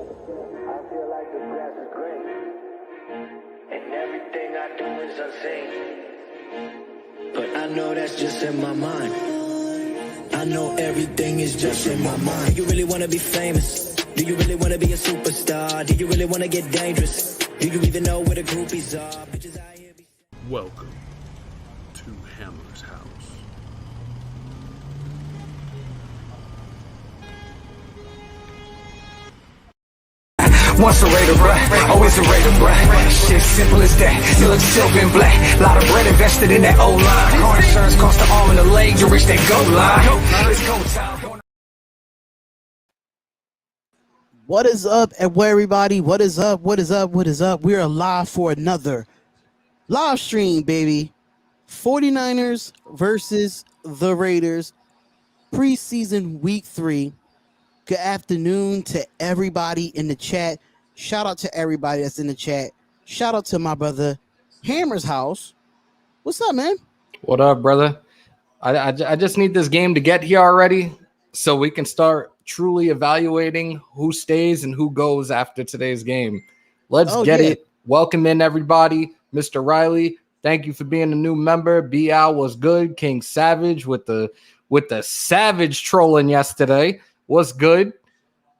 I feel like the grass is green, and everything I do is unseen. But I know that's just in my mind. I know everything is just in my mind. Do you really want to be famous? Do you really want to be a superstar? Do you really want to get dangerous? Do you even know where the groupies are? Bitches out here be... Welcome to Hammer's House. Once a Raider, bruh, always a Raider, bruh. Shit simple as that. You look silver and black. Lot of bread invested in that O-line. Car insurance cost the arm and the leg to reach that goal line. Let's go time. What is up, everybody? What is up? What is up? What is up? We are live for another live stream, baby. 49ers versus the Raiders. Preseason week 3. Good afternoon to everybody in the chat. Shout out to everybody that's in the chat. Shout out to my brother Hammer's House. What's up, man? What up, brother? I just need this game to get here already so we can start truly evaluating who stays and who goes after today's game. Let's get it. Welcome in, everybody. Mr. Riley, thank you for being a new member. B.Al was good. King Savage with the savage trolling yesterday. What's good?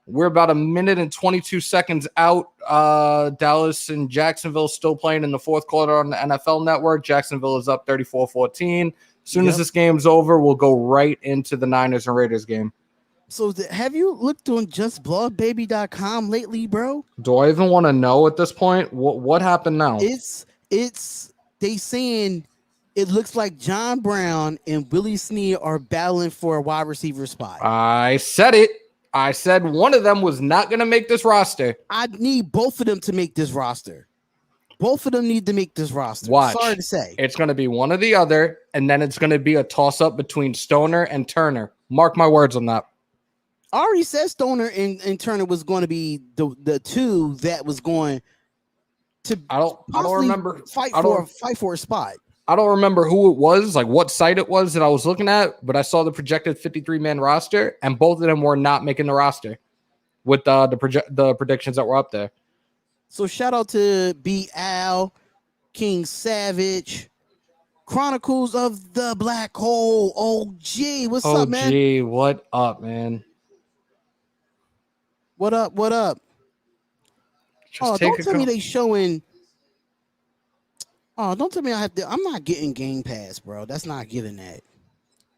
We're about a minute and 22 seconds out. Dallas and Jacksonville still playing in the fourth quarter on the NFL Network. Jacksonville is up 34-14. As soon as this game's over, we'll go right into the Niners and Raiders game. So have you looked on justblogbaby.com lately, bro? Do I even want to know at this point? What happened now? It's they saying it looks like John Brown and Willie Snead are battling for a wide receiver spot. I said it. I said one of them was not going to make this roster. I need both of them to make this roster. Both of them need to make this roster. Watch. Sorry to say. It's going to be one or the other, and then it's going to be a toss-up between Stoner and Turner. Mark my words on that. I already said Stoner and Turner was going to be the two that was going to I don't remember fight for a spot. I don't remember who it was, like what site it was that I was looking at, but I saw the projected 53-man roster, and both of them were not making the roster with the predictions that were up there. So shout out to B.Al, King Savage, Chronicles of the Black Hole. OG, what's up, man? OG, what up, man? What up? What up? Don't tell me they showing. Oh, don't tell me I have to. I'm not getting Game Pass, bro. That's not giving that.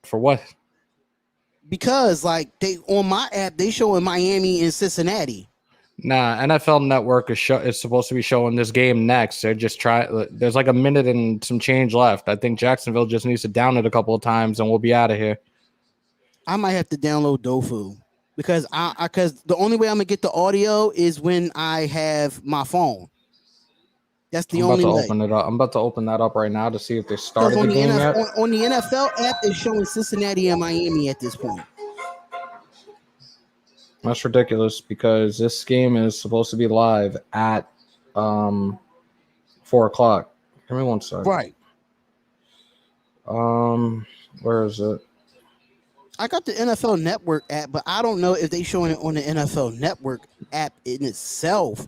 For what? Because like they on my app, they showing Miami and Cincinnati. Nah, NFL Network is supposed to be showing this game next. They're just trying. There's like a minute and some change left. I think Jacksonville just needs to down it a couple of times, and we'll be out of here. I might have to download Dofu because because the only way I'm gonna get the audio is when I have my phone. That's the only way. Open it up. I'm about to open that up right now to see if they started the game yet. On the NFL app, it's showing Cincinnati and Miami at this point. That's ridiculous because this game is supposed to be live at 4 o'clock. Give me one second. Right. Where is it? I got the NFL Network app, but I don't know if they showing it on the NFL Network app in itself.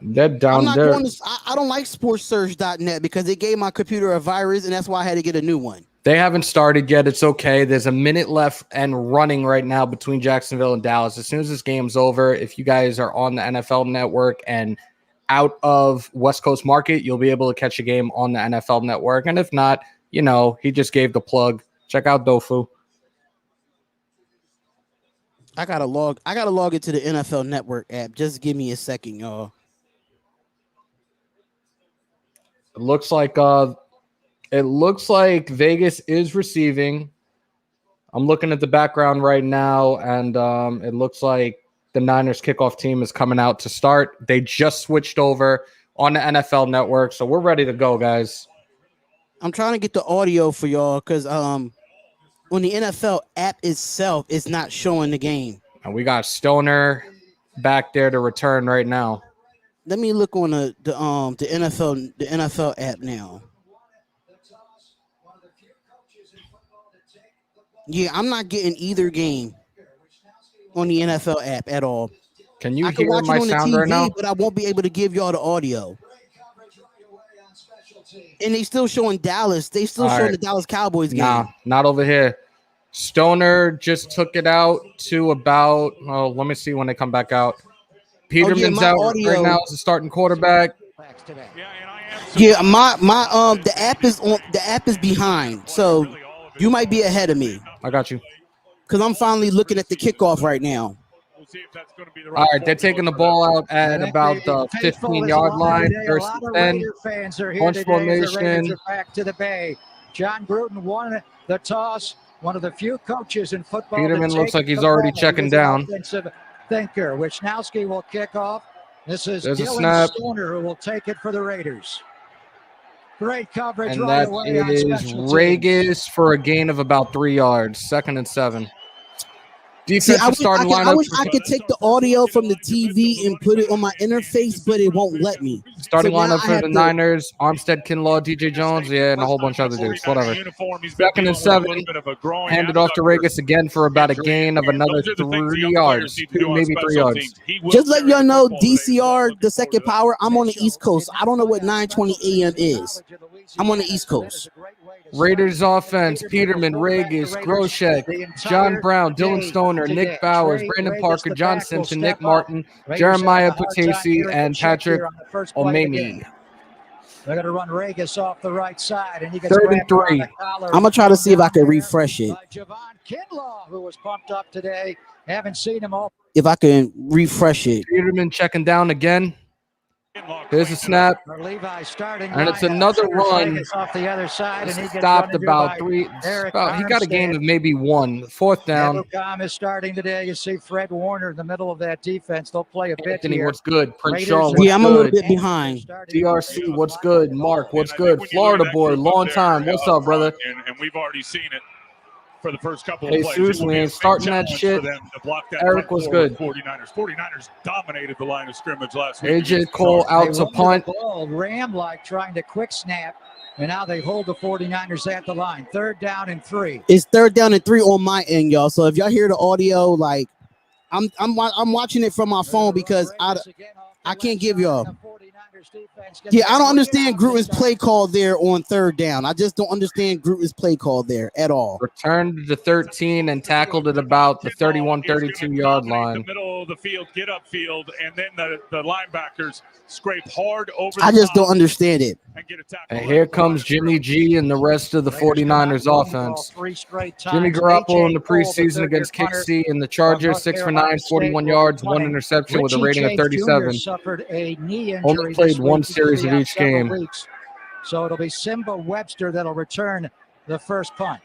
They're down there. I don't like sportsurge.net because it gave my computer a virus, and that's why I had to get a new one. They haven't started yet. It's okay. There's a minute left and running right now between Jacksonville and Dallas. As soon as this game's over, if you guys are on the NFL Network and out of West Coast market, you'll be able to catch a game on the NFL Network. And if not, he just gave the plug. Check out Dofu. I gotta log into the NFL Network app. Just give me a second, y'all. It looks like Vegas is receiving. I'm looking at the background right now, and it looks like the Niners kickoff team is coming out to start. They just switched over on the NFL Network, so we're ready to go, guys. I'm trying to get the audio for y'all because on the NFL app itself, it's not showing the game. And we got Stoner back there to return right now. Let me look on the NFL app now. Yeah, I'm not getting either game on the NFL app at all. Can you I can hear watch it my on the sound TV, right now? but I won't be able to give y'all the audio. And they still showing Dallas. They still All showing right. the Dallas Cowboys game. Nah, not over here. Stoner just took it out to about. Oh, let me see when they come back out. Peterman's my out audio. right now as the starting quarterback. Yeah, my the app is behind, so you might be ahead of me I got you. because I'm finally looking at the kickoff right now. All right, they're taking the ball out at about the 15-yard line. First A lot of and 10. Raider fans are here Bunch today as the Raiders formation. are back to the Bay. John Gruden won the toss. One of the few coaches in football. Peterman to looks take like he's the already ball. checking He's an down. Offensive thinker. Wisnowski will kick off. This is There's a Dylan snap. Stoner who will take it for the Raiders. Great coverage And right that away on is special teams. Regis for a gain of about 3 yards. 2nd and 7. See, Defensive starting I lineup. wish I could take the audio from the TV and put it on my interface, but it won't let me. Starting So now lineup I for have the to- Niners: Armstead, Kinlaw, DJ Jones, and a whole bunch of other dudes. Whatever. 2nd and 7. Handed off to Regis again for about a gain of another 3 yards. 2, maybe 3 yards. Just let y'all know, DCR, the second power, I'm on the East Coast. I don't know what 9:20 a.m. is. I'm on the East Coast. Raiders offense: Peterman, Regis, Groshek, John Brown, Dylan Stoner, Nick Bowers, Brandon Parker, John Simpson, Nick Martin, Jeremiah Patesi, and Patrick Omemi. They're going to run Regis off the right side, and he gets 3rd and grabbed around 3. the collar. I'm gonna try to see if I can refresh it. By Javon Kinlaw, who was pumped up today. Haven't seen him all. If I can refresh it. Peterman checking down again. Here's a snap. Levi starting And it's lineup. another run. Regis off the other side, and he gets Stopped run into about by 3. Eric He got a gain Armstead. of maybe 1. 4th down. Evercom is starting today. You see Fred Warner in the middle of that defense. They'll play a bit Anthony, here. what's good? Prince Raiders Sean, are- what's Yeah, I'm a little good? bit behind. DRC, what's good? Mark, what's good? Florida boy, long time. What's up, brother? And we've already seen it for the first couple of Hey, plays. Zeus, It will be man, a big starting that challenge shit. for them to block that Eric front was four with good. 49ers dominated the line of scrimmage last week. AJ against the Cole Chargers. out to punt. Ram-like trying to quick snap, and now they hold the 49ers at the line. 3rd down and 3. It's 3rd down and 3 on my end, y'all. So if y'all hear the audio, like I'm watching it from my phone because I can't give y'all. Yeah, I don't understand Gruden's play call there on 3rd down. I just don't understand Gruden's play call there at all. Returned to 13 and tackled at about the 31, 32-yard line. The middle of the field, get upfield, and then the linebackers scrape hard over the I just top don't understand it. and get a tackle. And here comes Jimmy G and the rest of the 49ers offense. Jimmy Garoppolo in the preseason against KC and the Chargers, 6 for 9, 41 yards, 1 interception with a rating of 37. Suffered a knee injury. Only played this one week. series He'll of be out each several game. weeks. So it'll be Simba Webster that'll return the first punt.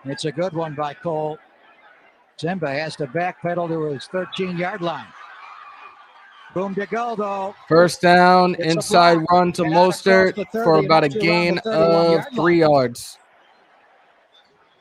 It's a good one by Cole. Simba has to backpedal to his 13-yard line. Boom to go, though. First down, It's a inside block. run to And out across Mostert the 30 for and about a up to around gain the of 31-yard 3 line. yards.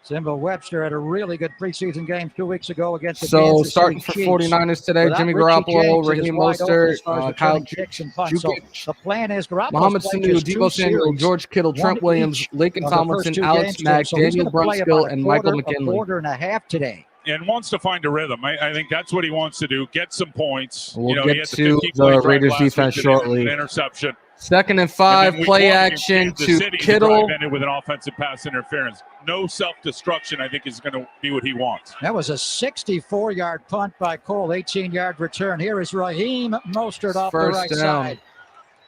Simba Webster had a really good preseason game 2 weeks ago against the So Kansas starting City for Chiefs. 49ers today, Without Jimmy Richie Garoppolo, James, it is Raheem wide open Mostert, as far as Kyle returning kicks and punts. So Jukic, the plan is Garoppolo's Mohamed playing Sanu, just Debo 2 Samuel, series, George Kittle, one Trent Williams, each Laken of the first Tomlinson, 2 Alex games. Mack, So he's Daniel gonna play Brunskill, about and Michael a McKinley. quarter and a half today. And wants to find a rhythm. I think that's what he wants to do. Get some points. We'll he get had to 50 the play drive Raiders last week defense that ended with shortly. an interception. 2nd and 5, And then week play 1 against action Kansas to City, the Kittle. drive ended with an offensive pass interference. No self-destruction, I think, is going to be what he wants. That was a 64-yard punt by Cole, 18-yard return. Here is Raheem Mostert off the First right down. side,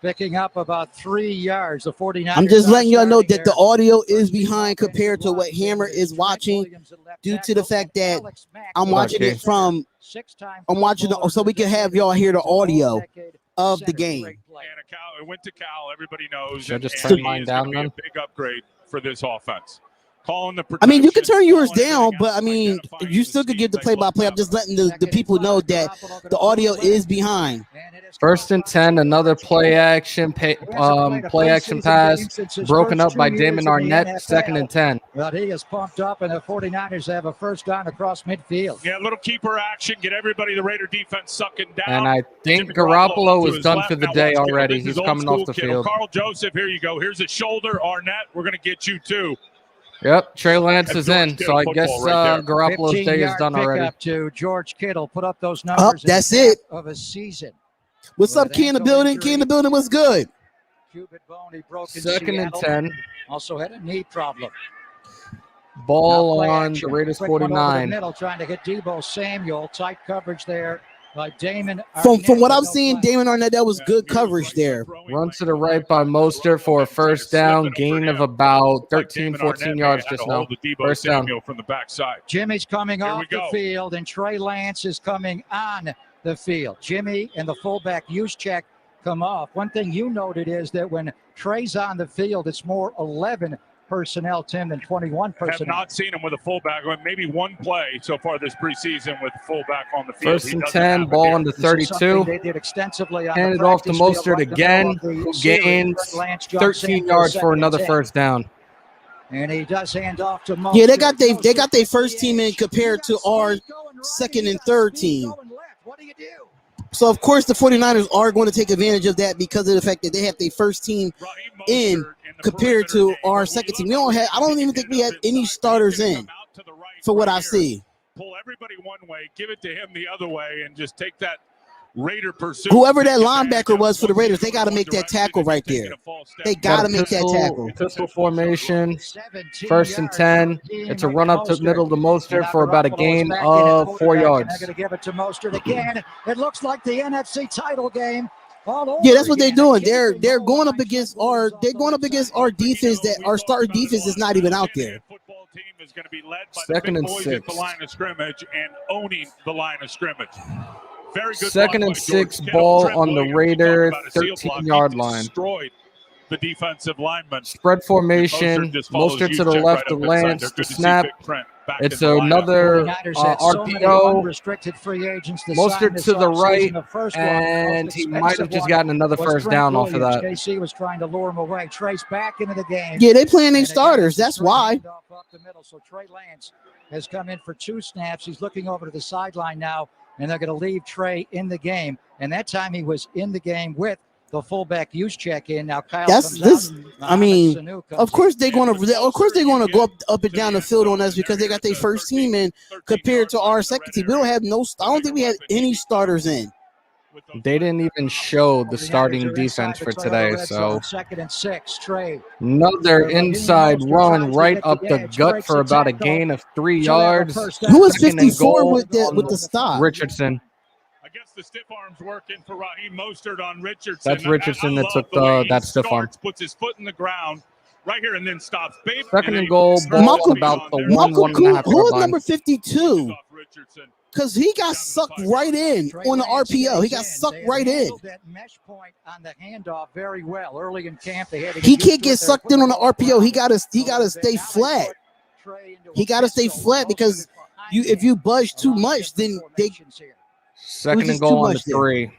picking up about 3 yards. The 49ers. I'm just are letting y'all know starting that the there. audio is behind compared to what Hammer is watching due to the fact that I'm watching it from so we can have y'all hear the audio of the game. And it went to Cal. Everybody knows. Should I just and turn he mine is gonna down be a then? big upgrade for this offense. Calling the I mean, you can protection, turn yours calling down, everything but else, I mean, identifying you the still could give the schemes they play-by-play. I'm left just out. letting the people know that the audio is behind. 1st and 10, another play action pass broken up by Damon Arnett. 2nd and 10. But he is pumped up, and the 49ers have a first down across midfield. Yeah, little keeper action. Get everybody, the Raider defense sucking down. And I think Jimmy Garoppolo to is his done left. for the Now day watch Kittle. already. This is He's old coming school off the Kittle. field. Carl Joseph, here you go. Here's a shoulder. Arnett, we're going to get you too. Yep, Trey Lance That's is George in, Kittle so I guess football right there. Garoppolo's day is 15-yard done already. pickup to George Kittle. Put up those numbers. That's in half it. of a season. What's up, With Key in the ankle building? injury, Key in the building was good. Cubic bone he broke in 2nd and Seattle. 10. Also had a knee problem. Ball Now play on action. the Raiders Quick one over the 49. middle, trying to hit Debo Samuel. Tight coverage there by Damon. From Arnett, what but I'm no seeing, flag. Damon Arnett, that was good He was coverage like there. throwing Run lane, to the going right by the Mostert for a run, first slip it down, over gain of him. about Like 13, Damon 14 Arnett yards had to just now. hold the Debo First down. Samuel from the backside. Jimmy's coming Here off we the go. field, and Trey Lance is coming on the field. Jimmy and the fullback Juszczyk come off. One thing you noted is that when Trey's on the field, it's more 11 personnel, Tim, than 21 Have personnel. not seen him with a fullback. Maybe one play so far this preseason with fullback on the field. 1st He and doesn't 10, have it ball here. on the This is something 32. they did extensively on Hand the it off to practice field Mostert right in the again, middle of the who series. gains Lance jumps in 13 for yards second for and another 10. first down. And he does hand off to Mostert. Yeah, they got their Mostert first team in compared to our second and third team. What do you do? So, of course, the 49ers are going to take advantage of that because of the fact that they have their first team Raheem in Mostert the compared perimeter to game. our We second team. love I don't even think we have any starters He's gonna in come out to the right for what right I here. see. Pull everybody one way, give it to him the other way, and just take that Raider pursuit. Whoever that Take advantage linebacker of was for the one Raiders, team they got to going make one that tackle direction right and there. taking a false step. They got to Got a make that tackle. pistol formation. 17 1st and 10. It's a run up to the middle to And Mostert now for about a Garoppolo is gain back in at of 4 quarterback, yards. and they're going to give it to Mostert again. It looks like the NFC title game. All over Yeah, that's what they're again. doing. Keeping They're goal going up line against football our is off they're the going up left against side. our defense that our starting defense is not even out there. Football team is going to be led by 2nd the big and boys 6. at the line of scrimmage and owning the line of scrimmage. Very good. 2nd block and by 6, George Kittle. ball Trent on the Williams, Raider talk about a seal block. 13-yard He line. destroyed the defensive lineman. Spread formation. Mostert just follows Mostert to the Juszczyk left right of up inside. Lance. They're The good to see snap. Big Trent back It's in the lineup. another 49ers had so many RPO. unrestricted free agents to sign Mostert this to the offseason. right, The first one, the and most he might have expensive just one, gotten another was first Trent down off of Williams. that. KC was trying to lure him away. Trey's back into the game. Yeah, they playing their And again, starters. it's a That's straight why. handoff up the middle. So Trey Lance has come in for 2 snaps. He's looking over to the sideline now, and they're going to leave Trey in the game. And that time he was in the game with the fullback Juszczyk in. Now Kyle That's comes this. out. I Mohamed mean, Sanu comes of course in. they're going to go up and down the field on us because they got their first team in compared to our second team. We don't have no. I don't think we have any starters in. They didn't even show the 49ers starting are inside defense the for Toyota today, red so zone. 2nd and 6. Trey. another inside run right up the gut for about a gain of 3 yards. Who was 2nd and 54 goal with the on stop? Richardson. I guess the stiff arm's working for Raheem Mostert on Richardson. That's Richardson that love took the way he that stiff arm. starts, puts his foot in the ground right here and then stops. Babe, 2nd and goal, ball Michael- about the Michael 1.5 who yard was line. number 52? Richardson. Because he got sucked right in on the RPO. He got sucked right in. That mesh point on the handoff very well early in camp. They had to He used can't to get it. They're sucked in putting on the the ball RPO. He down. gotta stay flat. He gotta stay flat because if you budge too much, then they 2nd and just goal too on the much there. 3.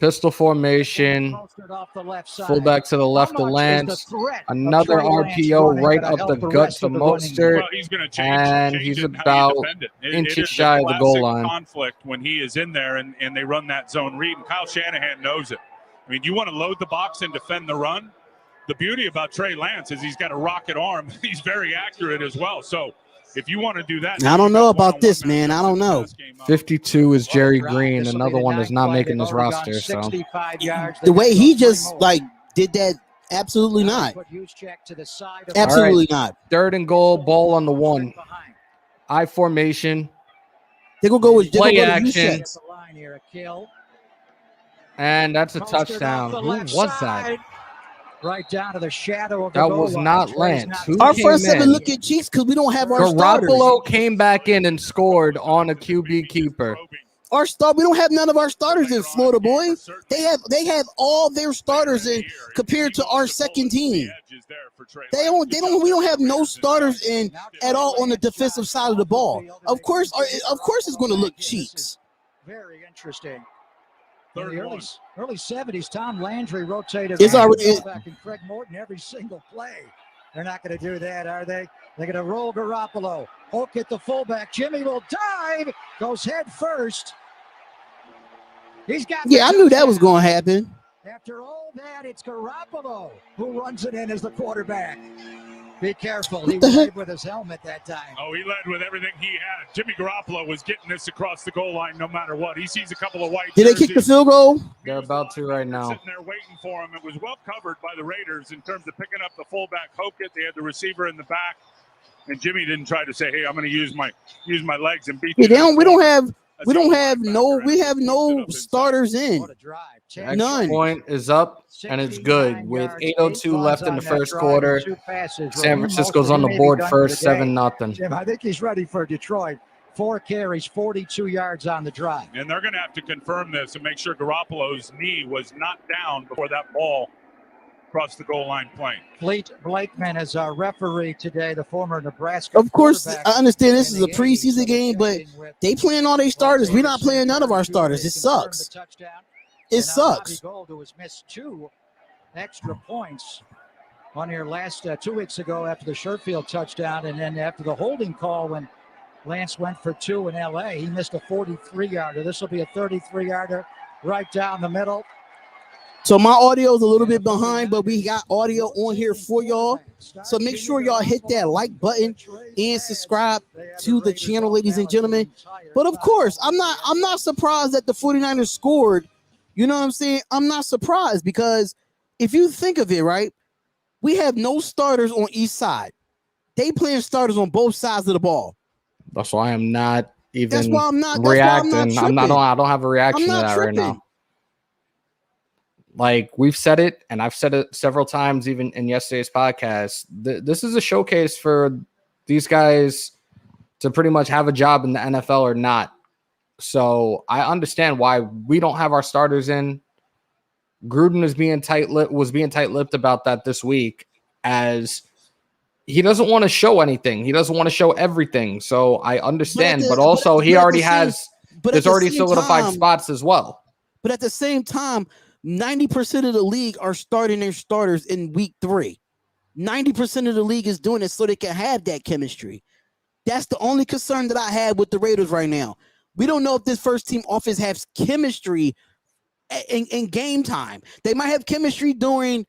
Pistol formation. Fullback to the left of Lance. Another RPO right up the gut to Mostert. Well, he's going to change, And change he's it and how about you defend it. It inches is a shy of the goal classic line. conflict when he is in there and they run that zone read. And Kyle Shanahan knows it. I mean, you want to load the box and defend the run. The beauty about Trey Lance is he's got a rocket arm. He's very accurate as well. So if you want to do that, I don't know about this, man. I don't know. 52 is Jerry Green. Another one that's not making this roster. So The way he just did that, absolutely not. Absolutely not. 3rd and goal, ball on the 1. I formation. They're gonna go with Play they're gonna go action. Juszczyk. And that's a touchdown. Who was that? Right down to the shadow of the That goal was line. not Trey's Lance. not Who Our came front seven in? look at cheeks because we don't have our starters. Garoppolo came back in and scored on a QB keeper. We don't have none of our starters in Florida, boy. They have all their starters in compared to our second team. We don't have no starters in at all on the defensive side of the ball. Of course it's going to look cheeks. Very interesting. In the early 70s, Tom Landry rotated It's already back and Craig Morton every single play. They're not going to do that, are they? They're going to roll Garoppolo. Hook at the fullback. Jimmy will dive. Goes head first. He's got. Yeah, I knew that was going to happen. After all that, it's Garoppolo who runs it in as the quarterback. Be careful. He led with his helmet that time. Oh, he led with everything he had. Jimmy Garoppolo was getting this across the goal line no matter what. He sees a couple of white Did they kick the field goal? They're about to right now. Sitting there waiting for him. It was well covered by the Raiders in terms of picking up the fullback Hokett. They had the receiver in the back, and Jimmy didn't try to say, "Hey, I'm going to use my legs and beat." Yeah, you. we have no starters in. What a drive. None. Point is up, and it's good. With 8:02 left in the first quarter, San Francisco's on the board first, 7-0. Jim, I think he's ready for Detroit. 4 carries, 42 yards on the drive. And they're going to have to confirm this and make sure Garoppolo's knee was not down before that ball crossed the goal line playing. Fleet Blakeman is our referee today, the former Nebraska. Of course, quarterback. I understand this is a preseason game, but they playing all their starters. We're not playing none of our starters. It sucks. It sucks. Gold, who has missed 2 extra points on here last 2 weeks ago after the Sherfield touchdown, and then after the holding call when Lance went for 2 in LA, he missed a 43-yarder. This will be a 33-yarder right down the middle. So my audio is a little bit behind, but we got audio on here for y'all. So make sure y'all hit that like button and subscribe to the channel, ladies and gentlemen. But of course, I'm not surprised that the 49ers scored. You know what I'm saying? I'm not surprised because if you think of it, right, we have no starters on each side. They playing starters on both sides of the ball. That's why I'm not even That's why I'm not reacting. I don't have a reaction to that right now. Like we've said it, and I've said it several times, even in yesterday's podcast. This is a showcase for these guys to pretty much have a job in the NFL or not. So I understand why we don't have our starters in. Gruden was being tight-lipped about that this week, as he doesn't want to show anything. He doesn't want to show everything. So I understand, but also he already has. There's already solidified spots as well. But at the same time, 90% of the league are starting their starters in week 3. 90% of the league is doing it so they can have that chemistry. That's the only concern that I have with the Raiders right now. We don't know if this first team offense has chemistry in game time. They might have chemistry during,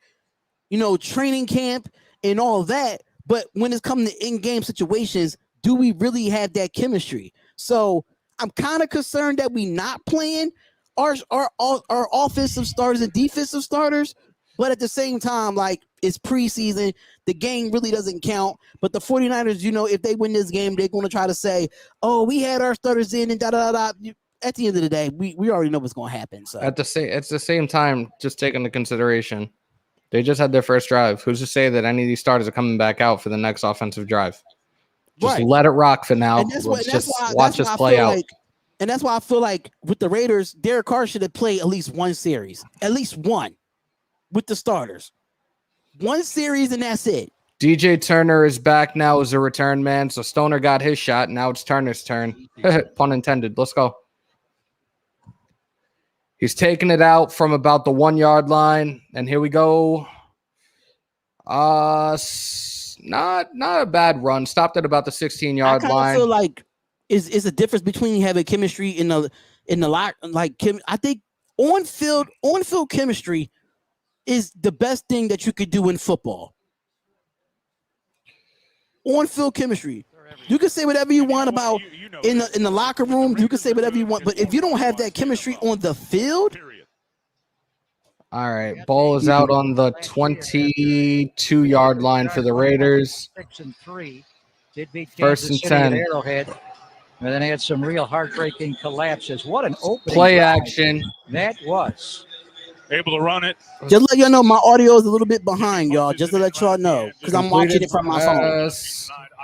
training camp and all that. But when it's coming to in-game situations, do we really have that chemistry? So I'm kind of concerned that we not playing our offensive starters and defensive starters, but at the same time, like, it's preseason, the game really doesn't count. But the 49ers, if they win this game, they're going to try to say, oh, we had our starters in and da-da-da-da. At the end of the day, we already know what's going to happen. So at the same time, just take into consideration, they just had their first drive. Who's to say that any of these starters are coming back out for the next offensive drive? Just let it rock for now. Let's just watch this play out. And that's why I feel like with the Raiders, Derek Carr should have played at least one series. At least one with the starters. One series and that's it. DJ Turner is back now as a return man. So Stoner got his shot. Now it's Turner's turn. Pun intended. Let's go. He's taking it out from about the 1-yard line. And here we go. Not a bad run. Stopped at about the 16-yard line. I feel like is a difference between having chemistry in the lot. Like I think on field chemistry is the best thing that you could do in football. On field chemistry, you can say whatever you want about in the locker room. You can say whatever you want, but if you don't have that chemistry on the field. All right, ball is out on the 22-yard line for the Raiders. 6 and 3. Did beat First and 10. Arrowhead. And then they had some real heartbreaking collapses. What an opening play drive action. That was. Able to run it. Just let y'all know my audio is a little bit behind, y'all. Just to let y'all know, because I'm watching it from my phone.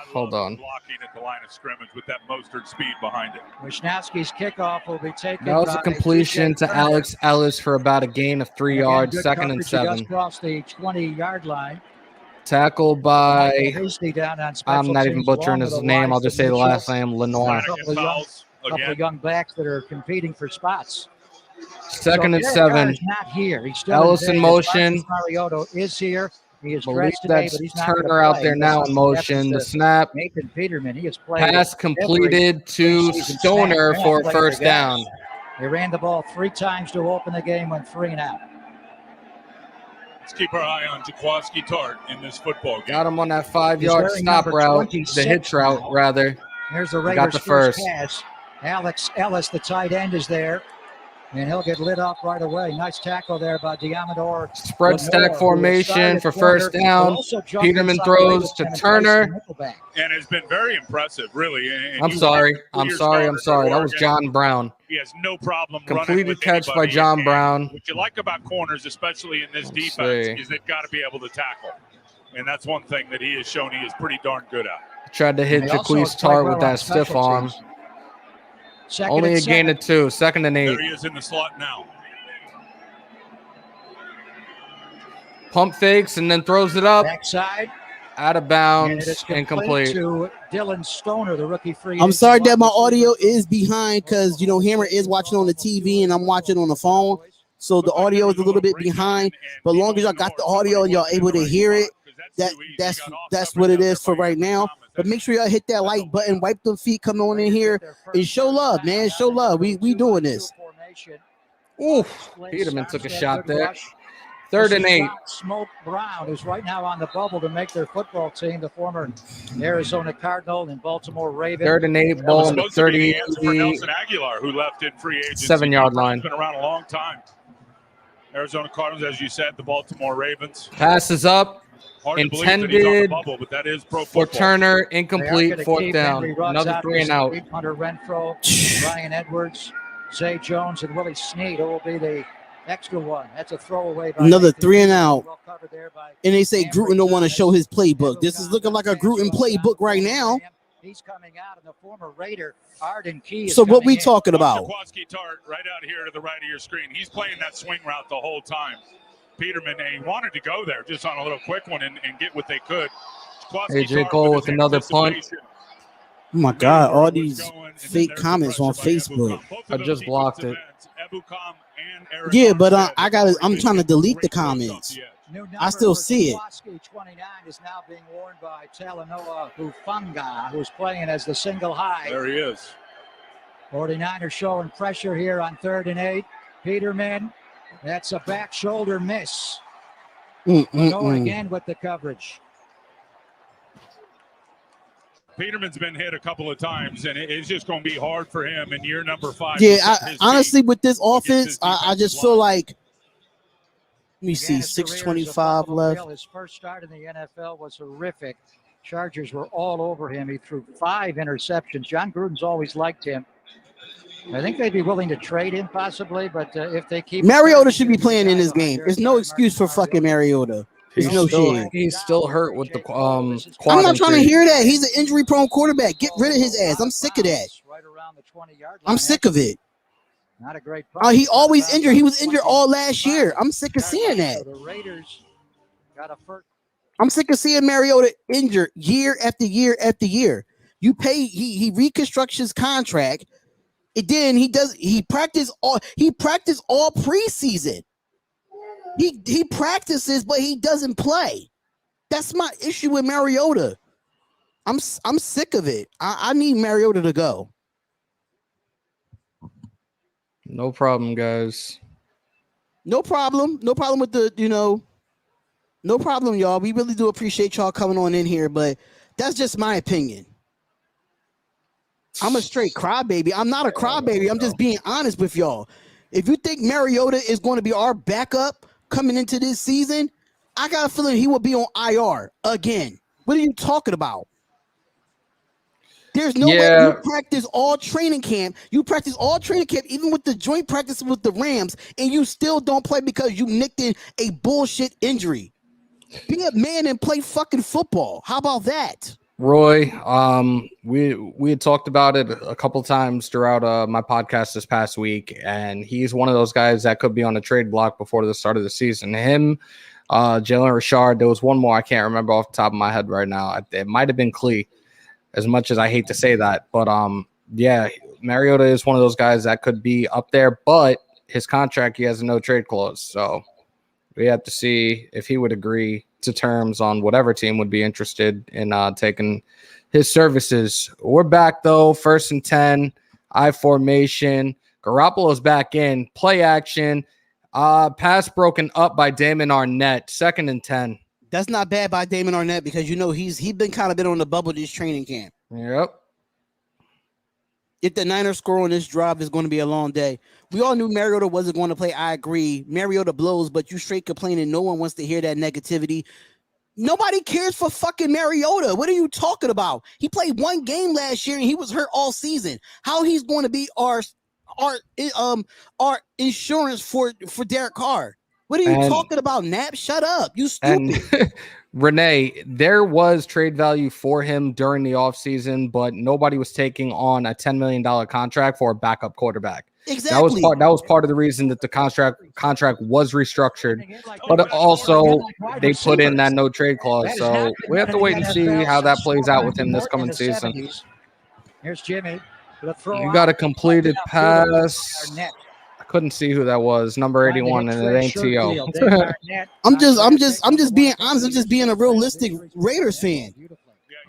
Hold on. Blocking at the line of scrimmage with that Mostert speed behind it. Wisnowski's kickoff will be taken. That was a completion to Alex Ellis for about a gain of 3 yards, 2nd and 7. Across the 20-yard line. Tackled by, down on I'm not even butchering his name. I'll just say the last name, Lenoir. A couple of young backs that are competing for spots. 2nd and 7. Not here. He's still Ellis in motion. Mariota is here. He is Believe dressed today, but he's that's not Turner out there now in motion. The snap. Nathan Peterman. He has played. Pass completed to Stoner for a first down. They ran the ball 3 times to open the game, went 3 and out. Let's keep our eye on Jaquaski Tart in this football game. Got him on that 5-yard wearing stop number route, the 26 hitch route, now. rather. Here's the Got Raiders' the first first. pass. Alex Ellis, the tight end, is there. And he'll get lit up right away. Nice tackle there by Diamador. Spread stack formation for first down. Peterman throws to Turner. And has been very impressive, really. And I'm sorry. That was John Brown. He has no problem running Completed with catch by anybody. John And Brown. What you like about corners, especially in this Let's defense, see. is they've got to be able to tackle. And that's one thing that he has shown he is pretty darn good at. Tried to hit Jaquez Tart with that stiff arm. Only a gain of 2, 2nd and 8. There he is in the slot now. Pump fakes and then throws it up. Backside. Out of And bounds. it is Incomplete. to Dylan Stoner, the rookie free. I'm sorry that my audio is behind because, Hammer is watching on the TV and I'm watching on the phone. So the audio is a little bit behind. But as long as y'all got the audio and y'all able to hear it, that's what it is for right now. But make sure y'all hit that like button, wipe them feet, come on in here, and show love, man. Show love. We doing this. Oof. Peterman took a shot there. 3rd and 8. Smoke Brown is right now on the bubble to make their football team, the former Arizona Cardinal and Baltimore Raven. 3rd and 8, ball on the 30. For Nelson Aguilar, who left in free agency. 7-yard line. Been around a long time. Arizona Cardinals, as you said, the Baltimore Ravens. Passes up. Hard to believe that he's on the Intended bubble, but that is pro for football. Turner. They are Incomplete. gonna 4th keep down. Henry Ruggs Another out 3 and out. Hunter Renfro, Ryan Edwards, Zay Jones, and Willie Snead will be the extra one. That's a throwaway. By Another Nathan 3 and Peterson. out. Well covered there by And they say Henry. Gruden don't want to show his playbook. This is looking like a Gruden playbook right now. He's coming out, and the former Raider Arden Key is So what coming we in. talking about? Jaquaski Tart right out here to the right of your screen. He's playing that swing route the whole time. Peterman, he wanted to go there just on a little quick one and get what they could. Jaquaski AJ Tart Cole his with another punt. anticipation. Oh my God, all these Was going, and then fake there's the comments on pressure by Facebook. Ebukam. Both of I those just blocked defensive it. ends, Ebukam and Eric Yeah, but Armstead, I'm trying to delete the great moves off comments. the edge. New number I still for see it. Jaquaski, 29 is now being worn by Talanoa Hufanga, who's playing as the single high. There he is. 49ers showing pressure here on 3rd and 8. Peterman, that's a back shoulder miss. Going again with the coverage. Peterman's been hit a couple of times, and it's just going to be hard for him in year number 5. Yeah, to set his honestly, feet with this against offense, his I defensive just feel line. like, let me Again, see, his career is a 625 Buffalo left. Bill. His first start in the NFL was horrific. Chargers were all over him. He threw 5 interceptions. John Gruden's always liked him. I think they'd be willing to trade him possibly, but if they keep Mariota should be playing in this game. There's no excuse for fucking Mariota. There's no shit. He's still hurt with the quad I'm not trying to injury. hear that. He's an injury-prone quarterback. Get rid of his ass. I'm sick of that. Right around the 20-yard line. I'm sick of it. Not a great. He always injured. He was injured all last year. I'm sick of seeing that. So the Raiders got a first. I'm sick of seeing Mariota injured year after year after year. You pay, he reconstructs his contract. And then he practiced all preseason. He practices, but he doesn't play. That's my issue with Mariota. I'm sick of it. I need Mariota to go. No problem, guys. No problem. No problem with no problem, y'all. We really do appreciate y'all coming on in here, but that's just my opinion. I'm a straight crybaby. I'm not a crybaby. I'm just being honest with y'all. If you think Mariota is going to be our backup coming into this season, I got a feeling he will be on IR again. What are you talking about? There's no way you practice all training camp. You practice all training camp, even with the joint practice with the Rams, and you still don't play because you nicked in a bullshit injury. Be a man and play fucking football. How about that? Roy, we had talked about it a couple times throughout my podcast this past week, and he's one of those guys that could be on the trade block before the start of the season. Him, Jalen Richard, there was one more I can't remember off the top of my head right now. It might have been Klee, as much as I hate to say that. But yeah, Mariota is one of those guys that could be up there, but his contract, he has a no trade clause. So we have to see if he would agree to terms on whatever team would be interested in taking his services. We're back, though. 1st and 10, I formation. Garoppolo's back in. Play action. Pass broken up by Damon Arnett. 2nd and 10. That's not bad by Damon Arnett because he's been kind of been on the bubble this training camp. Yep. If the Niners score on this drive, it's going to be a long day. We all knew Mariota wasn't going to play. I agree. Mariota blows, but you straight complaining. No one wants to hear that negativity. Nobody cares for fucking Mariota. What are you talking about? He played one game last year and he was hurt all season. How he's going to be our insurance for Derek Carr? What are you talking about, Nap? Shut up. You stupid. And Renee, there was trade value for him during the offseason, but nobody was taking on a $10 million contract for a backup quarterback. Exactly. That was part of the reason that the contract was restructured, but also they put in that no trade clause. So we have to wait and see how that plays out with him this coming season. Here's Jimmy. You got a completed pass. I couldn't see who that was. Number 81, and it ain't T.O. I'm just being honest. I'm just being a realistic Raiders fan.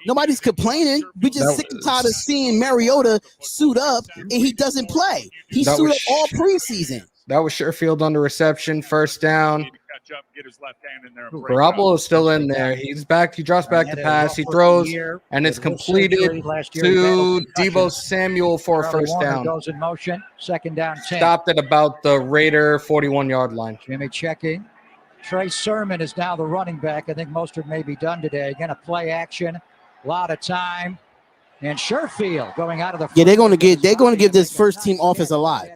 Nobody's complaining. We just sick and tired of seeing Mariota suit up and he doesn't play. He suited up all preseason. That was Sherfield on the reception, 1st down. Garoppolo is still in there. He's back. He drops back the pass. He throws, and it's completed to Deebo Samuel for a 1st down. Goes in motion. 2nd down, 10. Stopped at about the Raider 41-yard line. Jimmy checking. Trey Sermon is now the running back. I think Mostert may be done today. Going to play action. A lot of time. And Sherfield going out of the. Yeah, they're going to give this first team offense a lot.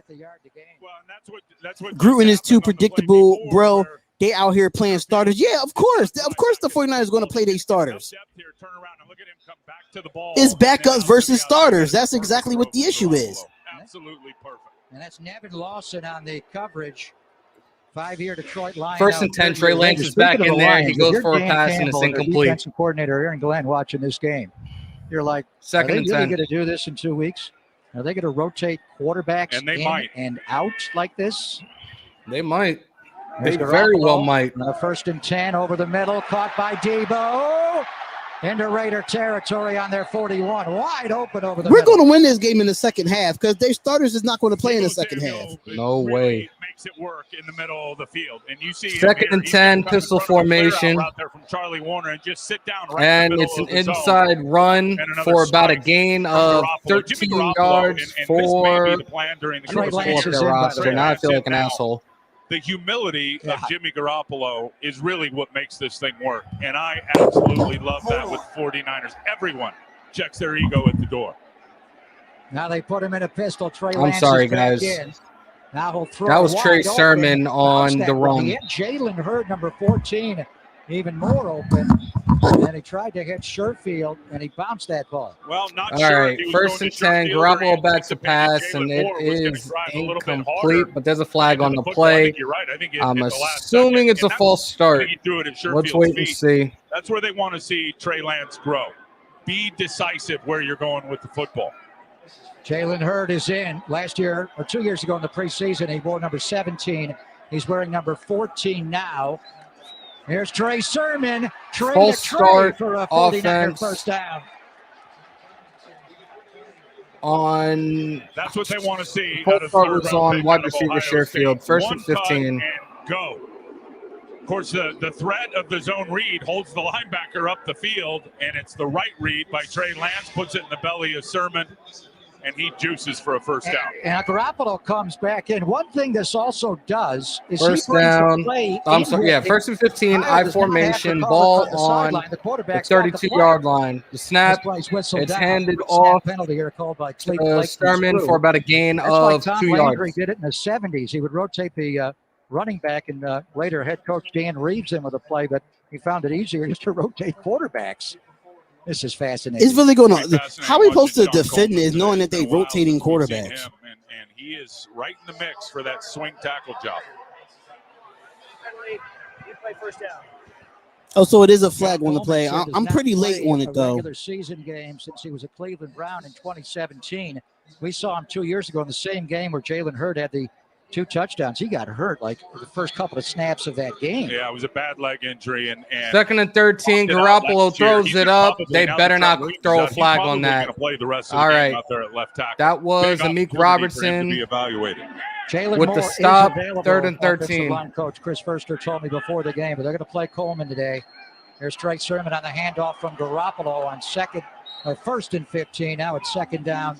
Gruden is too predictable, bro. They out here playing starters. Yeah, of course the 49ers is going to play their starters. It's backups versus starters. That's exactly what the issue is. Absolutely perfect. And that's Nevin Lawson on the coverage. 5-year Detroit line. 1st and 10. Trey Lance is back in there. He goes for a pass and it's incomplete. Defensive coordinator Aaron Glenn watching this game. You're like, 2nd are they and really 10. going to do this in 2 weeks? Are they going to rotate quarterbacks And they in might. and out like this? They might. There's They very Garoppolo. well might. 1st and 10 over the middle, caught by Deebo. Into Raider territory on their 41. Wide open over the We're middle. going to win this game in the second half because their starters is not going to play in the second half. No way. Makes it work in the middle of the field, and you see 2nd and 10, pistol formation, out there from Charlie Warner, and just sit down right and in the it's middle an of the inside zone. run And another for about a strike gain from of Garoppolo. Jimmy 13 Garoppolo, yards and this may for be the plan during the Trey course of the Lance year. is their in, by the roster. way. Now I feel like an Now, asshole. The humility of Jimmy Garoppolo is really what makes this thing work, and I absolutely love that with 49ers. Everyone checks their ego at the door. Now they put him in a pistol. Trey I'm Lance sorry, is back guys. in. Now he'll throw That was wide Trey open. Sermon on Bounced the that run. He hit Jalen Hurd, number 14, even more open. And he tried to hit Sherfield, and he bounced that ball. Well, not All sure right, if he was 1st going and to 10. Sherfield or Garoppolo back to anticipated pass, Jalen and it Moore was gonna is drive a little bit incomplete, harder but there's a flag on the football. I play. think you're right. I think it I'm hit the last assuming second, it's a and false I start. think he threw it at Let's Sherfield's wait and feet. see. That's where they want to see Trey Lance grow. Be decisive where you're going with the football. Jalen Hurd is in. Last year, or 2 years ago in the preseason, he wore number 17. He's wearing number 14 now. Here's Trey Sermon. Trey False to Trey start, for a 49er offense. 1st down. That's what they want to see. Full out of start third was round on pick wide out of receiver Ohio Sherfield. State. 1st and One cut 15. and go. Of course, the threat of the zone read holds the linebacker up the field, and it's the right read by Trey Lance, puts it in the belly of Sermon, and he juices for a 1st down. And Garoppolo comes back in. One thing this also does is First he brings down. the play I'm sorry. Yeah, in. 1st and 15. Kyle I does not have formation. to Ball cover from the on sideline. The the quarterback's got the 32-yard play. line. The snap. That's why he's whistled It's down. handed Snap off penalty here called by to Blake Sermon for about a gain That's why of Tom 2 Landry yards. did it in the 70s. He would rotate the running back, and later head coach Dan Reeves in with a play, but he found it easier just to rotate quarterbacks. This is fascinating. It's really going on. How are we supposed to Watching John defend Coleman this knowing that today. they rotating We've seen quarterbacks? him, and he is right in the mix for that swing tackle job. Oh, so it is a flag on the play. I'm pretty late on it, though. Regular season game since he was a Cleveland Brown in 2017. We saw him 2 years ago in the same game where Jalen Hurd had the 2 touchdowns. He got hurt like the first couple of snaps of that game. Yeah, it was a bad leg injury. And 2nd and 13. Garoppolo throws it up. They better not throw a flag on that. Play the rest of All the right. game out there at left tackle. That was Big Amik opportunity for him to Robertson. be evaluated. Jalen with Moore the is stop, available, 3rd and offensive 13. line coach Chris Furster told me before the game, but they're going to play Coleman today. There's Trey Sermon on the handoff from Garoppolo on 1st and 15. Now it's 2nd down.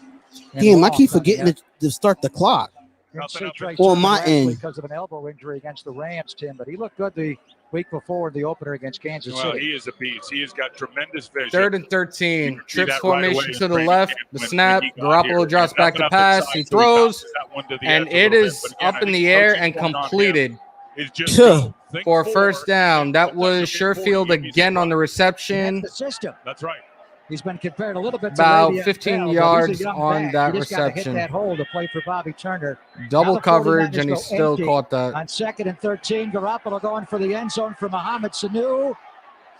Damn, I keep forgetting to start the clock. On my end. Because of an elbow injury against the Rams, Tim, but he looked good the week before the opener against Kansas City. Well, he is a beast. He has got tremendous vision. 3rd and 13. Trips formation right to the left. The snap. Garoppolo drops back to pass. He throws. And it is up in the air and completed for a first down. That was Sherfield again on the reception. The system. That's right. He's been compared a little bit to About Le'Veon 15 Bell, yards on that reception. Just got to hit that hole to play for Bobby Turner. Double coverage, and he still caught that. On 2nd and 13, Garoppolo going for the end zone for Mohamed Sanu.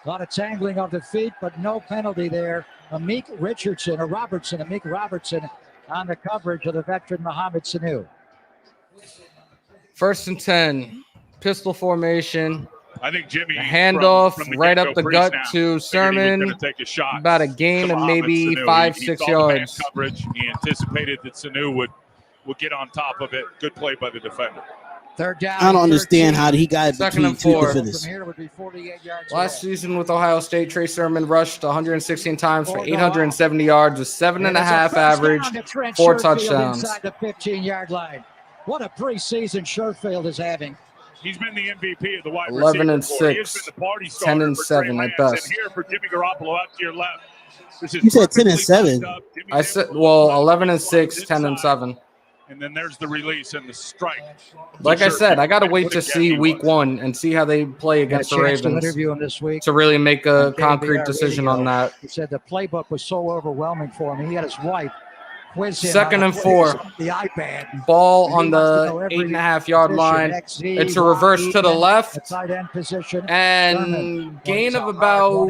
A lot of tangling of the feet, but no penalty there. Amik Robertson on the coverage of the veteran Mohamed Sanu. 1st and 10. Pistol formation. I think Jimmy handoff right up the gut to Sermon. About a gain of maybe 5-6 yards. Coverage. He anticipated that Sanu would get on top of it. Good play by the defender. 3rd down. I don't understand how he got 2nd and 4. Yards Last season with Ohio State, Trey Sermon rushed 116 times for 870 yards, with 7.5 average, 4 touchdowns. Inside the 15-yard line. What a preseason Sherfield is having. He's been the MVP of the wide 11 and receiver. 6, 10 and 7 at best. And here for Jimmy Garoppolo out to your left. You said 10 and 7. I said, well, 11 and 6, 10 and 7. And then there's the release and the strike. Like I said, I got to wait to see week 1 and see how they play against the Ravens to interview him this week to really make a concrete decision on that. He said the playbook was so overwhelming for him. He had his wife quiz him 2nd and 4. The iPad. Ball on the 8.5-yard line. It's a reverse to the left. Tight end position. And gain of about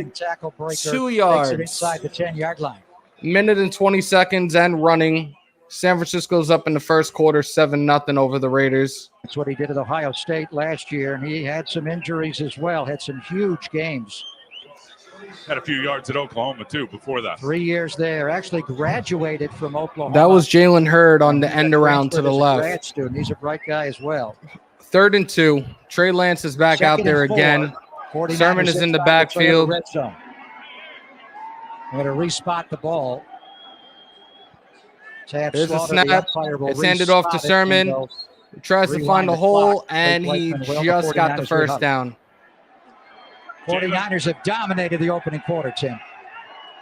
2 yards. Inside the 10-yard line. Minute and 20 seconds and running. San Francisco's up in the first quarter, 7-0 over the Raiders. That's what he did at Ohio State last year, and he had some injuries as well. Had some huge games. Had a few yards at Oklahoma, too, before that. 3 years there. Actually graduated from Oklahoma. That was Jalen Hurd on the end around to the left. Grad student. He's a bright guy as well. 3rd and 2. Trey Lance is back out there again. Sermon is in the backfield. They're going to respot the ball. There's a snap. It's handed off to Sermon. He tries to find a hole, and he just got the first down. 49ers have dominated the opening quarter, Tim.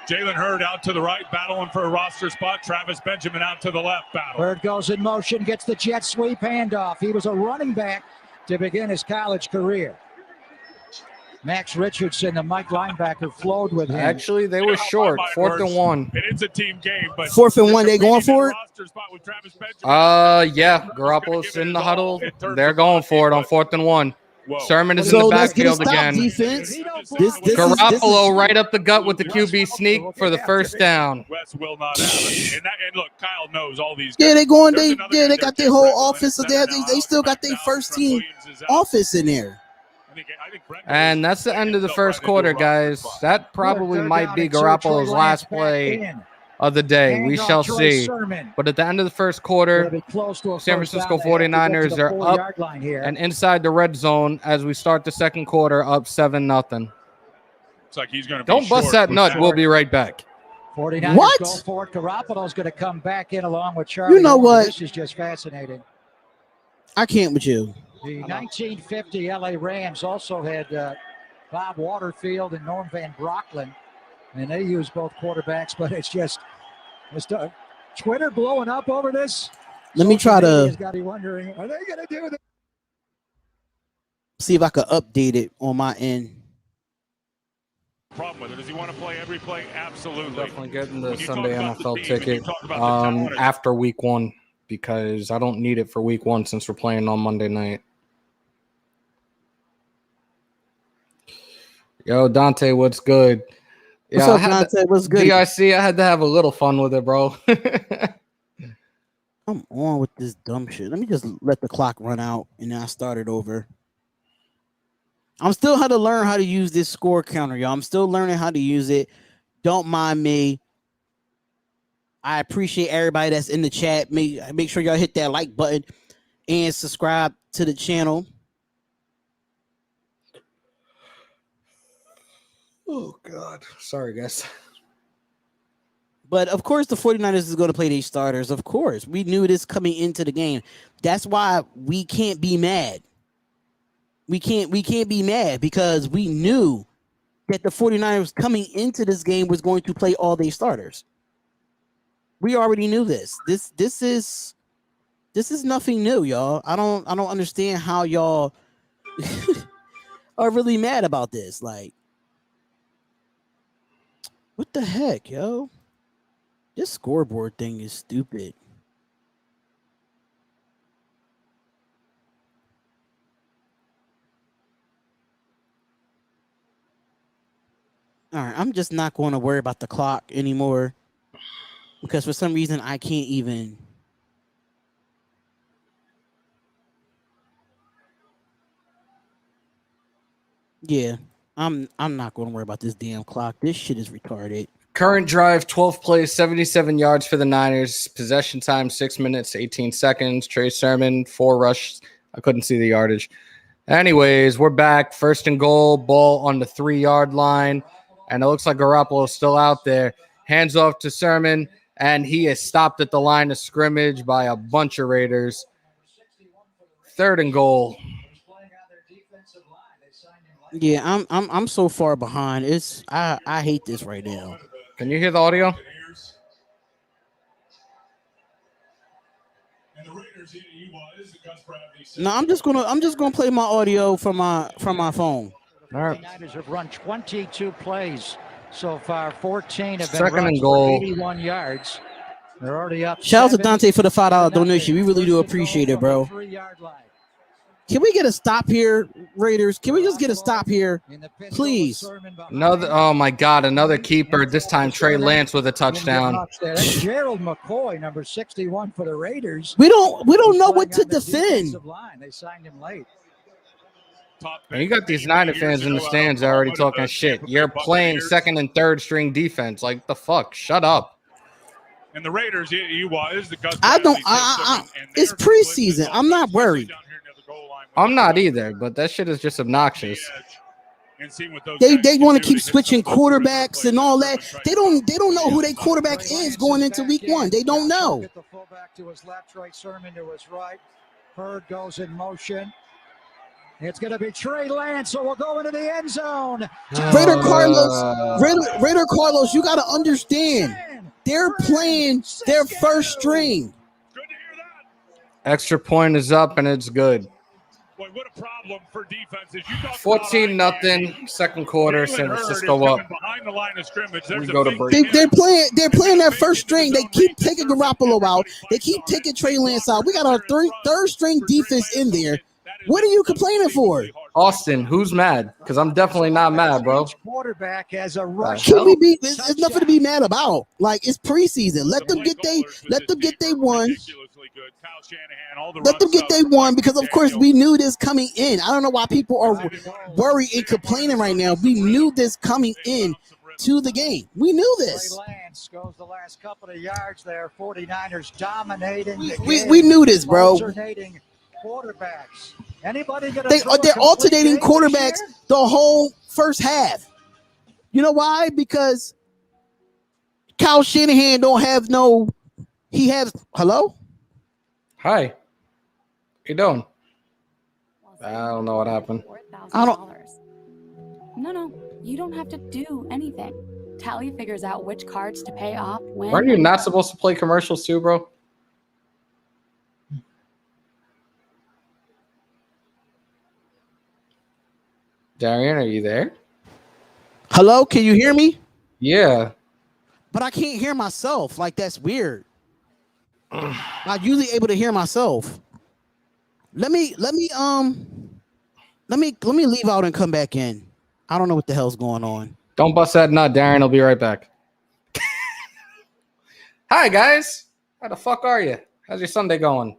Jalen Hurd out to the right, battling for a roster spot. Travis Benjamin out to the left, battle. Hurd goes in motion, gets the jet sweep handoff. He was a running back to begin his college career. Max Richardson, the Mike linebacker, flowed with him. Actually, they were short. 4th and 1. It is a team game, but 4th and 1, they going for it? Yeah. Garoppolo's in the huddle. They're going for it on 4th and 1. Sermon is in the backfield again. Defense. Garoppolo right up the gut with the QB sneak for the first down. Wes will not have it. And look, Kyle knows all these guys. Yeah, they going. They got their whole offense. They still got their first team offense in there. And that's the end of the first quarter, guys. That probably might be Garoppolo's last play of the day. We shall see. But at the end of the first quarter, San Francisco 49ers are up and inside the red zone as we start the second quarter, up 7-0. It's like he's going to Don't bust that nut. We'll be right back. 49ers what? Go for it. Garoppolo's going to come back in along with Charlie. You know what? This is just fascinating. I can't with you. The 1950 LA Rams also had Bob Waterfield and Norm Van Brocklin, and they use both quarterbacks, but it's Twitter blowing up over this. Let me try to got you wondering, are they going to do this? See if I could update it on my end. Problem with it. Does he want to play every play? Absolutely. Definitely getting the Sunday NFL ticket after week 1 because I don't need it for week 1 since we're playing on Monday night. Yo, Dante, what's good? What's up, Dante? What's good? DIC, I had to have a little fun with it, bro. Come on with this dumb shit. Let me just let the clock run out and then I start it over. I'm still how to learn how to use this score counter, y'all. I'm still learning how to use it. Don't mind me. I appreciate everybody that's in the chat. Make sure y'all hit that like button. and subscribe to the channel. Oh, God. Sorry, guys. But, of course, the 49ers is going to play these starters. Of course. We knew this coming into the game. That's why we can't be mad. We can't be mad because we knew that the 49ers coming into this game was going to play all their starters. We already knew this. This is nothing new, y'all. I don't understand how y'all are really mad about this. Like, what the heck, yo? This scoreboard thing is stupid. All right, I'm just not going to worry about the clock anymore because for some reason I can't even. Yeah, I'm not going to worry about this damn clock. This shit is retarded. Current drive, 12th play, 77 yards for the Niners. Possession time, 6 minutes, 18 seconds. Trey Sermon, 4 rushes. I couldn't see the yardage. Anyways, we're back. 1st and goal, ball on the 3-yard line. And it looks like Garoppolo is still out there. Hands off to Sermon, and he is stopped at the line of scrimmage by a bunch of Raiders. 3rd and goal. Yeah, I'm so far behind. I hate this right now. Can you hear the audio? No, I'm just gonna play my audio from my phone. All right. The Niners have run 22 plays so far. 14 have been 2nd runs and for goal. 81 yards. They're already up. Shout out to 7. Dante for the $5 donation. We really do appreciate it, bro. 3-yard line. Can we get a stop here, Raiders? Can we just get a stop here, please? Another, oh my God, another keeper. This time Trey Lance with a touchdown. That's Gerald McCoy, number 61 for the Raiders. We don't know what to defend. They signed him late. And you got these Niner fans in the stands already talking shit. You're playing 2nd and 3rd string defense. Like, the fuck? Shut up. And the Raiders, It's preseason. I'm not worried. I'm not either, but that shit is just obnoxious. They want to keep switching quarterbacks and all that. They don't know who their quarterback is going into week 1. They don't know. Get the fullback to his left, Trey Sermon to his right. Hurd goes in motion. It's going to be Trey Lance, so we'll go into the end zone. Raider Carlos, you got to understand. They're playing their 1st string. Extra point is up, and it's good. Boy, what a problem for defenses. 14-0, 2nd quarter, San Francisco up. Behind the line of scrimmage. We go to break. They're playing their 1st string. They keep taking Garoppolo out. They keep taking Trey Lance out. We got our 3rd string defense in there. What are you complaining for? Austin, who's mad? Because I'm definitely not mad, bro. Quarterback has a rush. It's nothing to be mad about. Like, it's preseason. Let them get they one. Let them get they one because of course we knew this coming in. I don't know why people are worried and complaining right now. We knew this coming in to the game. We knew this. Lance goes the last couple of yards there. 49ers dominating. We knew this, bro. Alternating quarterbacks. Anybody they're alternating quarterbacks the whole 1st half. You know why? Because Kyle Shanahan don't have no. He has hello. Hi. How you doing? I don't know what happened. I don't. No, you don't have to do anything. Tally figures out which cards to pay off when. Aren't you not supposed to play commercials too, bro? Darian, are you there? Hello, can you hear me? Yeah. But I can't hear myself. Like, that's weird. I'm usually able to hear myself. Let me leave out and come back in. I don't know what the hell's going on. Don't bust that nut, Darren. I'll be right back. Hi, guys. How the fuck are you? How's your Sunday going?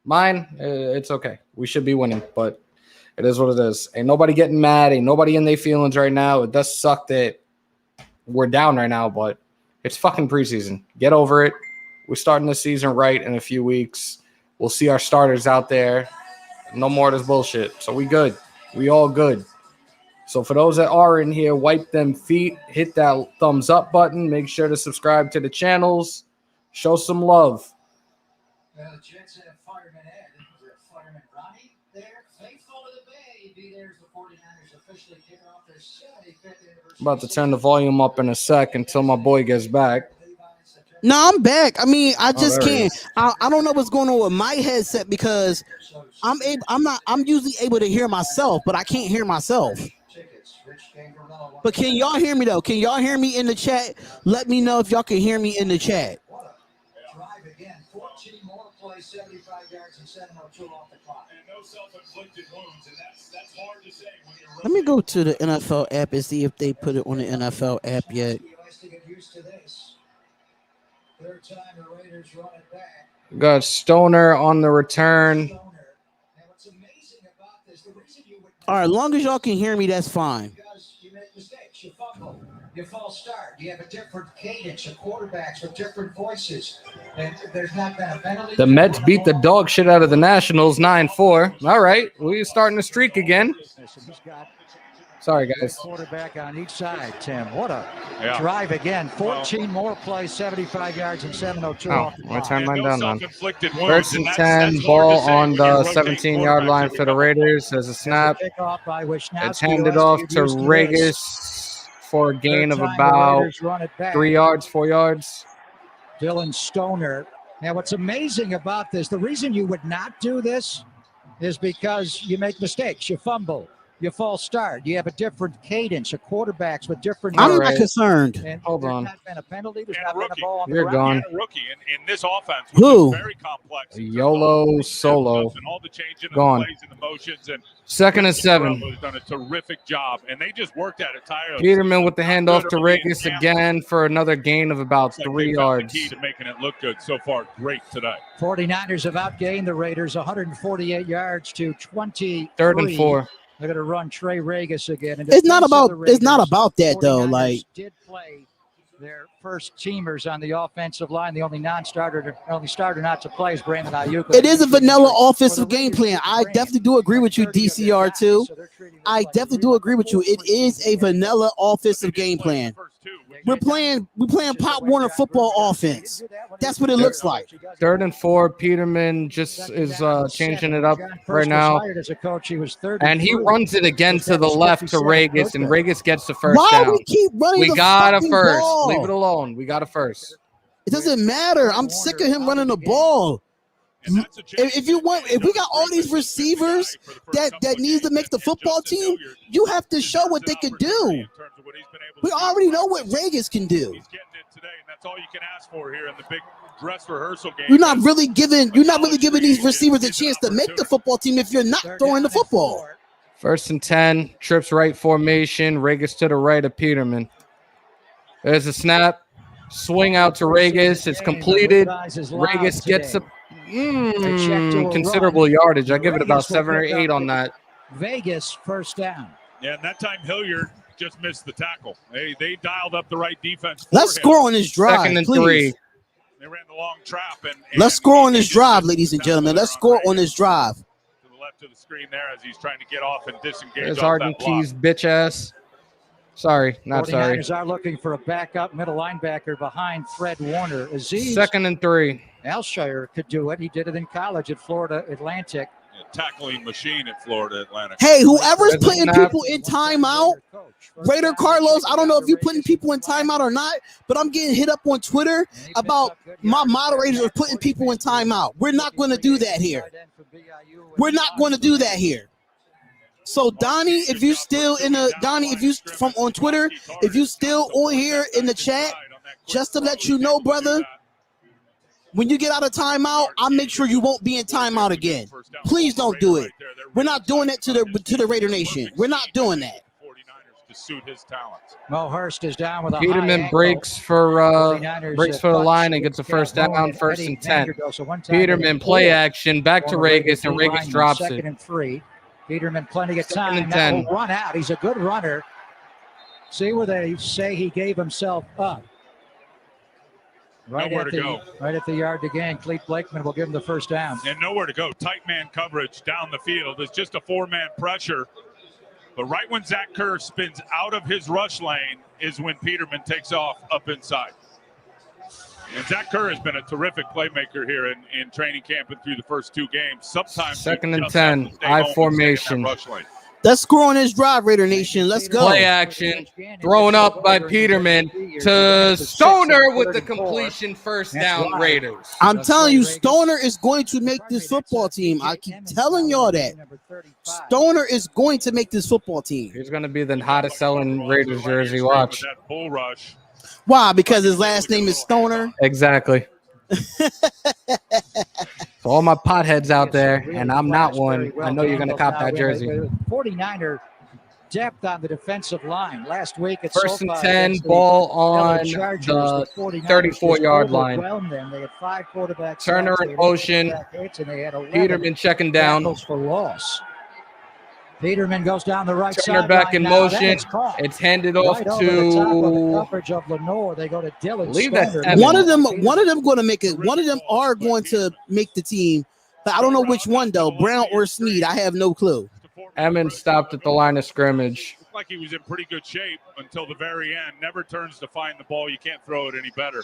Mine, it's okay. We should be winning, but it is what it is. Ain't nobody getting mad. Ain't nobody in their feelings right now. It does suck that we're down right now, but it's fucking preseason. Get over it. We're starting the season right in a few weeks. We'll see our starters out there. No more of this bullshit. So we good. We all good. So for those that are in here, wipe them feet, hit that thumbs up button. Make sure to subscribe to the channels. Show some love. Well, the Jets have fireman Ed. Fireman Ronnie there. Faithful to the Bay. There's the 49ers officially kick off their 75th anniversary. I'm about to turn the volume up in a sec until my boy gets back. No, I'm back. I mean, I just there he can't. is. I don't know what's going on with my headset because I'm usually able to hear myself, but I can't hear myself. But can y'all hear me though? Can y'all hear me in the chat? Let me know if y'all can hear me in the chat. Drive again. 14 more plays, 75 yards and 7:02 off the clock. And no self-inflicted wounds, and that's hard to say when you're Let me go to the NFL app and see if they put it on the NFL app yet. Third time the Raiders run it back. Got Stoner on the return. All right, as long as y'all can hear me, that's fine. Because you make mistakes, you fumble, you false start, you have a different cadence, your quarterbacks with different voices, and there's not been a penalty. The Mets beat the dog shit out of the Nationals 9-4. All right, we're starting to streak again. Sorry, guys. Quarterback on each side, Tim. What a drive again. 14 more plays, 75 yards and 7:02 off the I clock. turned mine down, man. self-inflicted wounds, First and and 10, ball on the 17-yard line for the Raiders. There's a snap. Kickoff by Wisnowski. It's handed off to Regis for a gain of about 3 yards, 4 yards. Dylan Stoner. Now, what's amazing about this, the reason you would not do this is because you make mistakes. You fumble. You false start. You have a different cadence. Your quarterbacks with different. I'm not concerned. And Hold there's on. not been a penalty. There's And not a been a rookie. ball on You're the ground. gone. And a rookie in this offense, which Who? is very complex. YOLO Solo. And all the changing of Gone. the plays and the motions. And Second and 7. has done a terrific job, and they just worked at it tirelessly. Peterman with the handoff to Literally Regis in again for another gain of about Like 3 they found yards. The key to making it look good so far. Great today. 49ers have outgained the Raiders 148 yards to 20. Third and 4. They're going to run Trey Regis again. It's not about that though. 49ers Like did play their first teamers on the offensive line. The only only starter not to play is Brandon Ayuk. it is a vanilla offensive game plan. I definitely do agree with you, DCR too. I definitely do agree with you. It is a vanilla offensive game plan. We're playing Pop Warner football offense. That's what it looks like. Third and 4. Peterman just is changing it up right now. And he runs it again to the left to Regis, and Regis gets the first Why down. we keep running We the got a fucking first. ball? Leave it alone. We got a first. It doesn't matter. I'm sick of him running the ball. If we got all these receivers that needs to make the football team, you have to show what they can do. We already know what Regis can do. He's getting it today, and that's all you can ask for here in the big dress rehearsal game. You're not really giving these receivers a chance to make the football team if you're not throwing the football. First and 10. Trips right formation. Regis to the right of Peterman. There's a snap. Swing out to Regis. It's completed. Regis gets a considerable yardage. I give it about 7 or 8 on that. Vegas first down. Yeah, and that time Hilliard just missed the tackle. They dialed up the right defense. Let's score on this drive, Second and please. 3. They ran the long trap. And Let's score on this drive, ladies and gentlemen. Let's score on this drive. To the left of the screen there as he's trying to get off and disengage. There's off Arden that block. Keys, bitch ass. Sorry, not sorry. 49ers are looking for a backup middle linebacker behind Fred Warner. Aziz Second and 3. Alshire could do it. He did it in college at Florida Atlantic. Tackling machine at Florida Atlantic. Hey, whoever's There's a putting snap. people in timeout, Raider Carlos, I don't know if you're putting people in timeout or not, but I'm getting hit up on Twitter about my moderators are putting people in timeout. We're not going to do that here. We're not going to do that here. So Donnie, if you still if you from on Twitter, if you still on here in the chat, just to let you know, brother, when you get out of timeout, I'll make sure you won't be in timeout again. Please don't do it. We're not doing that to the Raider Nation. We're not doing that. 49ers to suit his talents. Mo Hurst is down with a Peterman high breaks for the line and gets a first down. First and 10. Peterman play action back to Regis, and Regis drops Second it. and 3. Peterman plenty of time. and Now 10. will run out. He's a good runner. See where they say he gave himself up. Right nowhere at to go. Right at the yard to gain. Cleet Blakeman will give him the first down. And nowhere to go. Tight man coverage down the field. It's just a 4-man pressure. But right when Zach Kerr spins out of his rush lane is when Peterman takes off up inside. And Zach Kerr has been a terrific playmaker here in training camp and through the first 2 games. Sometimes 2nd and 10, I formation. Let's score on this drive, Raider Nation. Let's go. Play action, thrown up by Peterman to Stoner with the completion, first down, Raiders. I'm telling you, Stoner is going to make this football team. I keep telling y'all that. Stoner is going to make this football team. He's going to be the hottest selling Raiders jersey. Watch. That bull rush. Why? Because his last name is Stoner? Exactly. So all my potheads out there, and I'm not one, I know you're going to cop that jersey. 49er depth on the defensive line. Last week it's first and 10, ball on the 34-yard line. They had 5 quarterbacks. Turner in motion. Peterman checking down. For loss. Peterman goes down the right side. Turner back in motion. It's handed off to. Coverage of Lenore. They go to Dylan. One of them going to make it. One of them are going to make the team, but I don't know which one though. Brown or Snead. I have no clue. Emmons stopped at the line of scrimmage. Looked like he was in pretty good shape until the very end. Never turns to find the ball. You can't throw it any better.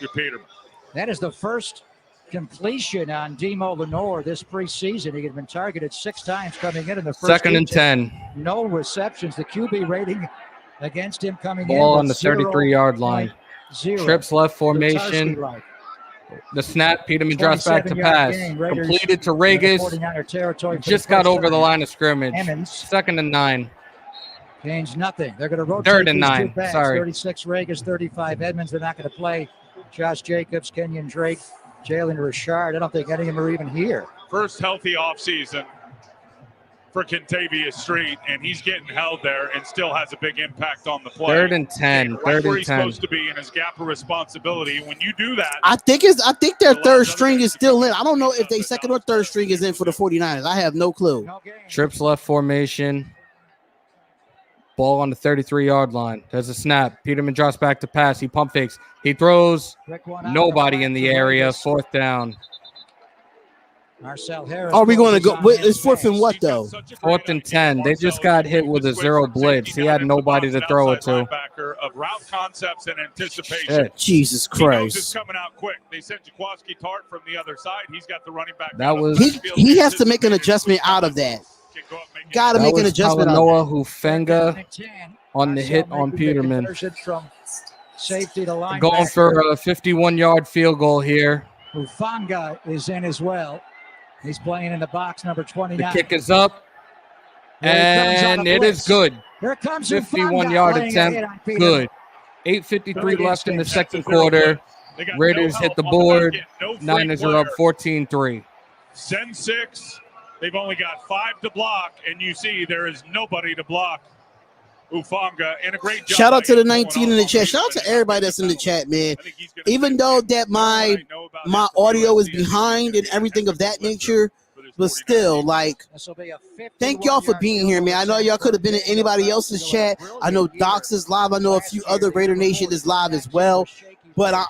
You're Peterman. That is the first completion on Demo Lenore this preseason. He had been targeted 6 times coming in the first. 2nd and 10. No receptions. The QB rating against him coming ball in. On the 33-yard line. 0. Trips left formation. The snap. Peterman drops back to pass. Completed to Regas. Just got over the line of scrimmage. 2nd and 9. Change nothing. They're going to rotate. 3rd and 9. Sorry. 36 Regas, 35 Edmonds. They're not going to play Josh Jacobs, Kenyon Drake, Jalen Richard. I don't think any of them are even here. First healthy offseason for Kentavious Street, and he's getting held there and still has a big impact on the play. 3rd and 10. Right 3rd and 10. where he's supposed to be in his gap of responsibility. When you do that, I think their 3rd string is still in. I don't know if they 2nd or 3rd string is in for the 49ers. I have no clue. Trips left formation. Ball on the 33-yard line. There's a snap. Peterman drops back to pass. He pump fakes. He throws. Nobody in the area. 4th down. Marcel Harris. Are we going to go? It's 4th and what, though? 4th and 10. They just got hit with a 0 blitz. He had nobody to throw it to. Of route concepts and anticipation. Shit. Jesus Christ. It's coming out quick. They sent Jaquaski Tart from the other side. He's got the running back. That was. He has to make an adjustment out of that. Got to make an adjustment. Noah Hufanga on the hit on Peterman. Safety to line. Going for a 51-yard field goal here. Hufanga is in as well. He's playing in the box, number 29. The kick is up, and it is good. Here comes 51-yard attempt, good. 8:53 left in the 2nd quarter. Raiders hit the board. Niners are up 14-3. Send 6. They've only got 5 to block, and you see there is nobody to block Hufanga. And a great job. Shout out to the 19 in the chat. Shout out to everybody that's in the chat, man. Even though that my audio is behind and everything of that nature, but still, like, thank y'all for being here, man. I know y'all could have been in anybody else's chat. I know Docs is live. I know a few other Raider Nation is live as well. But I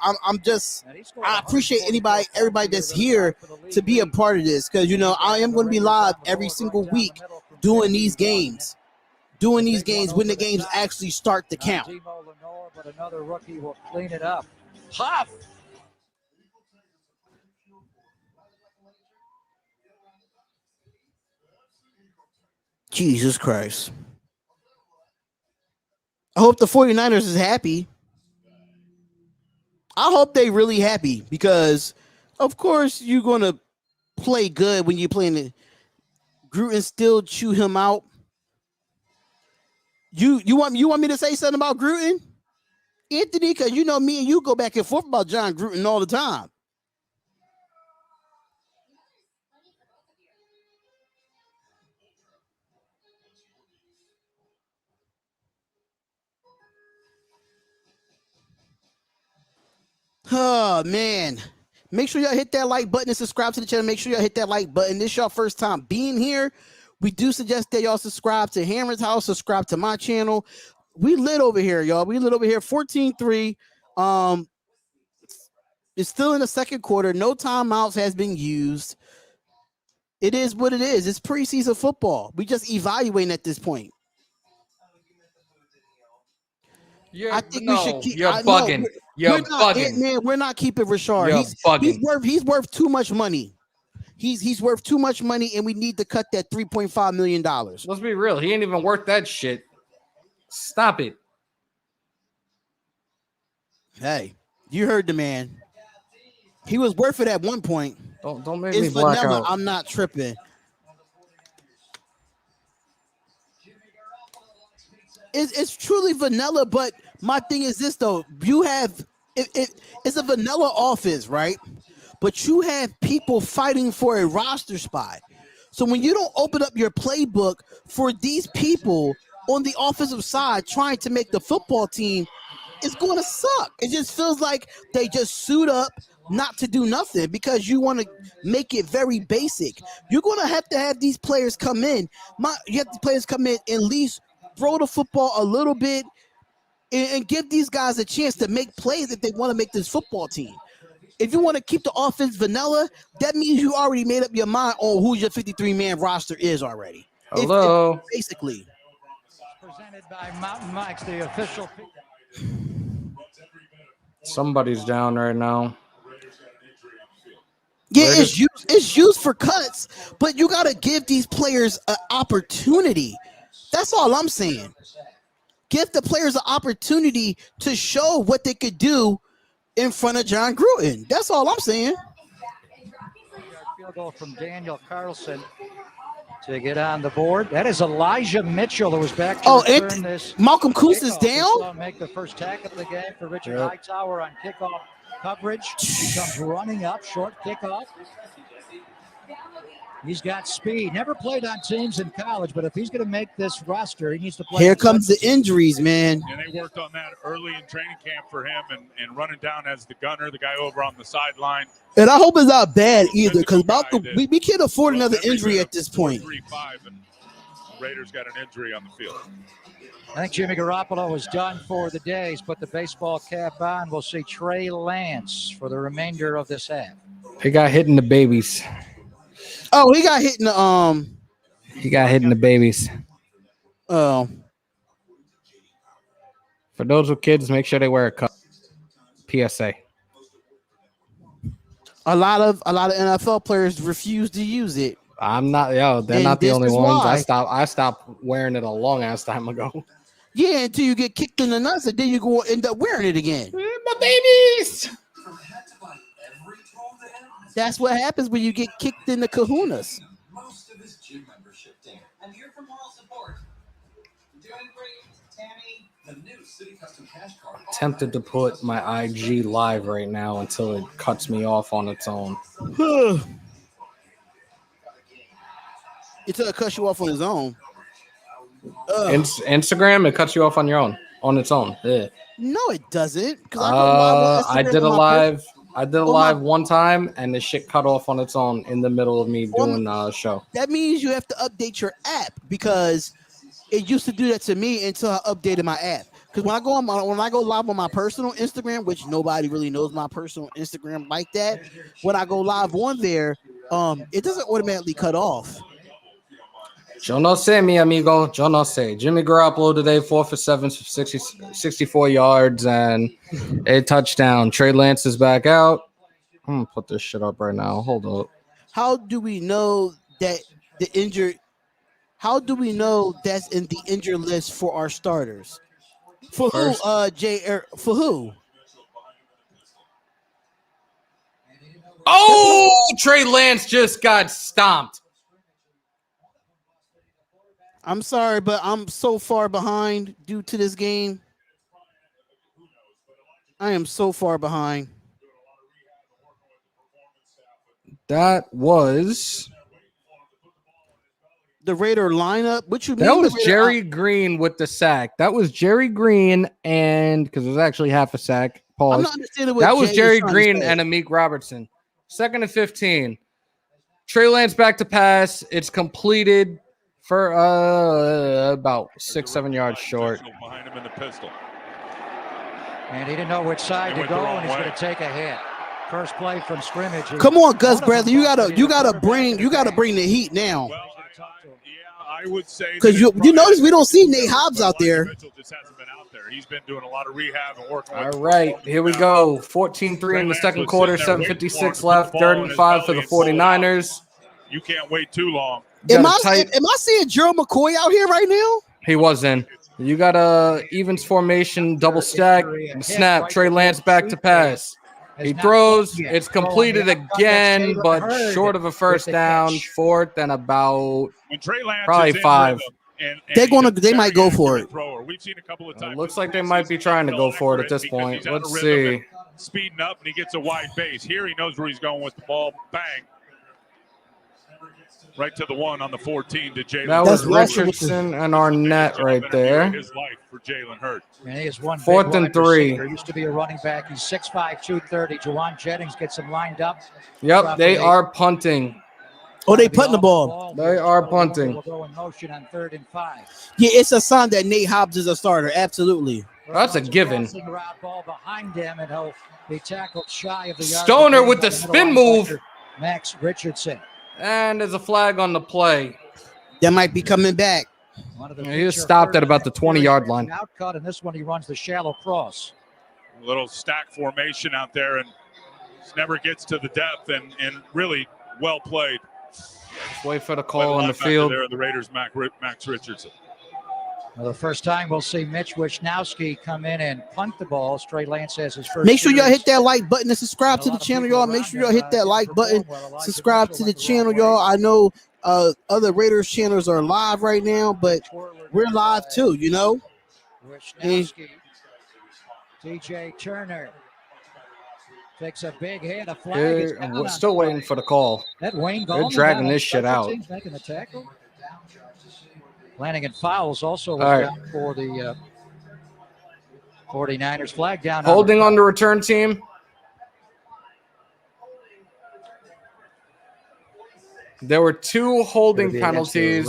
appreciate everybody that's here to be a part of this, because, you know, I am going to be live every single week doing these games when the games actually start to count. But another rookie will clean it up. Huff. Jesus Christ. I hope the 49ers is happy. I hope they really happy, because, of course, you're going to play good when you're playing it. Gruden still chew him out. You want me to say something about Gruden, Anthony? Because you know me and you go back and forth about John Gruden all the time. Oh, man. Make sure y'all hit that like button and subscribe to the channel. Make sure y'all hit that like button. This is y'all first time being here. We do suggest that y'all subscribe to Hammer's House, subscribe to my channel. We lit over here, y'all. We lit over here 14-3. It's still in the second quarter. No timeouts has been used. It is what it is. It's preseason football. We just evaluating at this point. I think we should keep. You're bugging. You're bugging. Man, we're not keeping Rashard. You're bugging. He's worth too much money. He's worth too much money, and we need to cut that $3.5 million. Let's be real. He ain't even worth that shit. Stop it. Hey, you heard the man. He was worth it at one point. Don't make me black vanilla. out. I'm not tripping. It's truly vanilla, but my thing is this though. You have it's a vanilla offense, right? But you have people fighting for a roster spot. So when you don't open up your playbook for these people on the offensive side trying to make the football team, it's going to suck. It just feels like they just suit up not to do nothing because you want to make it very basic. You're going to have these players come in. You have the players come in and at least throw the football a little bit and give these guys a chance to make plays if they want to make this football team. If you want to keep the offense vanilla, that means you already made up your mind on who your 53-man roster is already. Hello. Basically. Presented by Mountain Mike's, the official. Somebody's down right now. Yeah, it's used for cuts, but you got to give these players an opportunity. That's all I'm saying. Give the players an opportunity to show what they could do in front of John Gruden. That's all I'm saying. Field goal from Daniel Carlson to get on the board. That is Elijah Mitchell who was back to return this. Malcolm Koos is down. Make the first tackle of the game for Richard Hightower on kickoff coverage. He comes running up, short kickoff. He's got speed. Never played on teams in college, but if he's going to make this roster, he needs to play. Here comes the injuries, man. And they worked on that early in training camp for him and running down as the gunner, the guy over on the sideline. And I hope it's not bad either because Malcolm, we can't afford another injury at this point. 3-5, and the Raiders got an injury on the field. I think Jimmy Garoppolo is done for the day. He's put the baseball cap on. We'll see Trey Lance for the remainder of this half. He got hit in the babies. Oh, he got hit in the He got hit in the babies. Oh. For those with kids, make sure they wear a cup. PSA. A lot of NFL players refuse to use it. I'm not. They're And not the this only is ones. why. I stopped wearing it a long ass time ago. Yeah, until you get kicked in the nuts, and then you go end up wearing it again. My babies. That's what happens when you get kicked in the kahunas. Most of his gym membership, Dan. I'm here for moral support. Doing great, Tammy. The new City Custom Cash Card. Tempted to put my IG live right now until it cuts me off on its own. Until it cuts you off on his own. Instagram, it cuts you off on your own, on its own. Yeah. No, it doesn't. I did a live. I did a live one time, and the shit cut off on its own in the middle of me doing a show. That means you have to update your app because it used to do that to me until I updated my app. Because when I go live on my personal Instagram, which nobody really knows my personal Instagram like that, when I go live on there, it doesn't automatically cut off. Yo no sé, mi amigo. Yo no sé. Jimmy Garoppolo today, 4 for 7 for 64 yards and a touchdown. Trey Lance is back out. I'm going to put this shit up right now. Hold up. How do we know that the injured? How do we know that's in the injured list for our starters? For who, for who? Oh, Trey Lance just got stomped. I'm sorry, but I'm so far behind due to this game. I am so far behind. That was the Raider lineup. What you mean? That was Jerry Green with the sack. That was Jerry Green, and because it was actually half a sack. Pause. I'm not understanding what that was Jay Jerry Green and Amik Robertson. 2nd and 15. Trey Lance back to pass. It's completed for about 6-7 yards short. Behind him in the pistol. And he didn't know which side to go, and he's going to take a hit. First play from scrimmage. Come on, Gus Bradley. You gotta bring the heat now. Well, I would say Because you notice we don't see Nate Hobbs out there. Mitchell just hasn't been out there. He's been doing a lot of rehab and working. All right, here we go. 14-3 in the second quarter, 7:56 left, 35 for the 49ers. You can't wait too long. Am I seeing Gerald McCoy out here right now? He was in. You got a evens formation, double stack, snap. Trey Lance back to pass. He throws. It's completed again, but short of a first down. Fourth and about probably 5. They might go for it. We've seen a couple of times. It looks like they might be trying to go for it at this point. Let's see. Speeding up, and he gets a wide base. Here he knows where he's going with the ball. Bang. Right to the 1 on the 14 to Jalen. That was Richardson and Arnett right there. His life for Jalen Hurts. And he is one 4th and 3. Receiver. Used to be a running back. He's 6'5", 230. Juwan Jennings gets him lined up. Yep, they are punting. Oh, they punting the ball. They are punting. We'll go in motion on 3rd and 5. Yeah, it's a sign that Nate Hobbs is a starter. Absolutely. That's a given. Ball behind him, and he'll be tackled shy of the yard. Stoner with the spin move. Max Richardson. And there's a flag on the play. That might be coming back. He was stopped at about the 20-yard line. Outcut, and this one he runs the shallow cross. A little stack formation out there, and never gets to the depth, and really well played. Just wait for the call on the field. There, the Raiders, Max Richardson. Well, the first time we'll see Mitch Wisnowski come in and punt the ball. Trey Lance has his first. Make sure y'all hit that like button and subscribe to the channel, y'all. Make sure y'all hit that like button, subscribe to the channel, y'all. I know other Raiders channels are live right now, but we're live too, you know. Wisnowski, DJ Turner takes a big hit. A flag. We're still waiting for the call. That Wayne They're dragging this shit out. Making the tackle. Flanagan fouls also down for the 49ers. Flag down. Holding on the return team. There were 2 holding penalties.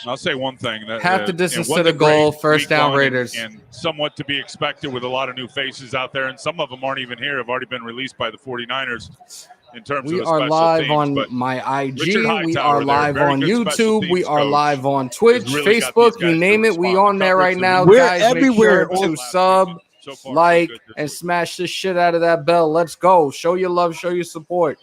I'll say one thing. That, half the distance to the goal, first down Raiders. And somewhat to be expected with a lot of new faces out there, and some of them aren't even here, have already been released by the 49ers. In terms we of are live teams, on my IG. We are there, live on YouTube. We are coach. live on Twitch, Really Facebook, you name it. We on there right now. We're guys, everywhere. Make sure to sub, like, and smash the shit out of that bell. Let's go. Show your love. Show your support.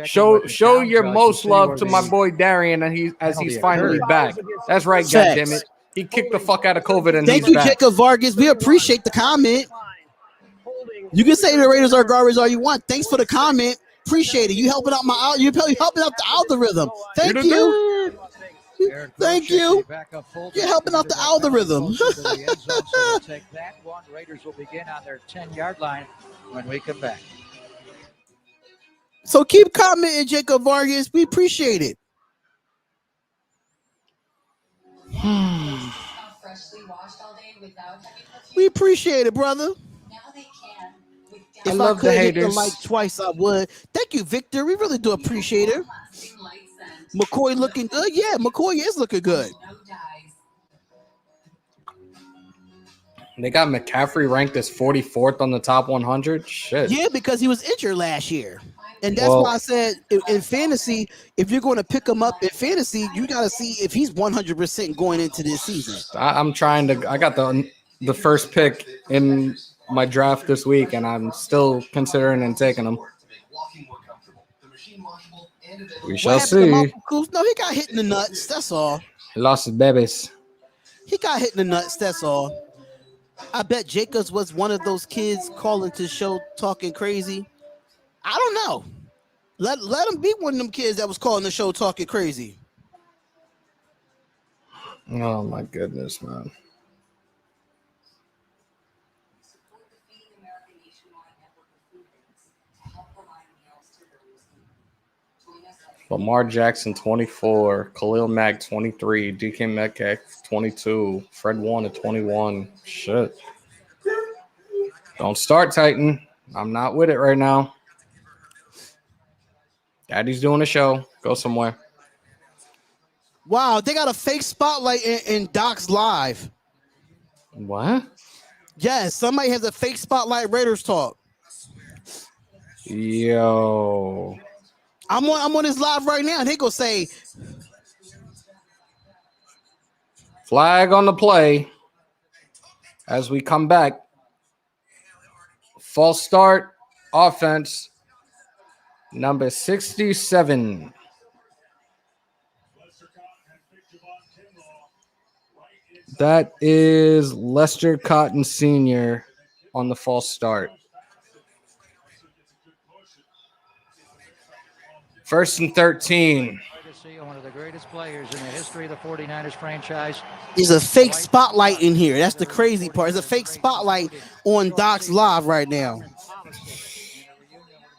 Show your most love to my boy Darian, and he's finally back. That's right, goddammit. He kicked the fuck out of COVID, and thank you, Jacob Vargas. We appreciate the comment. You can say the Raiders are garbage all you want. Thanks for the comment. Appreciate it. You helping out you helping out the algorithm. Thank you. Thank you. You're helping out the algorithm. Take that one. Raiders will begin on their 10-yard line when we come back. So keep commenting, Jacob Vargas. We appreciate it. We appreciate it, brother. If I could hit the like twice, I would. Thank you, Victor. We really do appreciate it. McCoy looking good. Yeah, McCoy is looking good. They got McCaffrey ranked as 44th on the top 100. Shit. Yeah, because he was injured last year. And that's why I said in fantasy, if you're going to pick him up in fantasy, you got to see if he's 100% going into this season. I'm trying to – I got the first pick in – my draft this week, and I'm still considering and taking them. We shall see. No, he got hit in the nuts. That's all. He lost his babies. He got hit in the nuts. That's all. I bet Jacobs was one of those kids calling to show talking crazy. I don't know. Let him be one of them kids that was calling the show talking crazy. Oh my goodness, man. Lamar Jackson, 24. Khalil Mack, 23. DK Metcalf, 22. Fred Warner, 21. Shit. Don't start, Titan. I'm not with it right now. Daddy's doing a show. Go somewhere. Wow, they got a fake spotlight in Doc's live. What? Yes, somebody has a fake spotlight Raiders talk. Yo. I'm on this live right now. They gonna say Flag on the play as we come back. False start offense. Number 67. That is Lester Cotton Sr. on the false start. First and 13. One of the greatest players in the history of the 49ers franchise. there's a fake spotlight in here. That's the crazy part. There's a fake spotlight on Doc's live right now.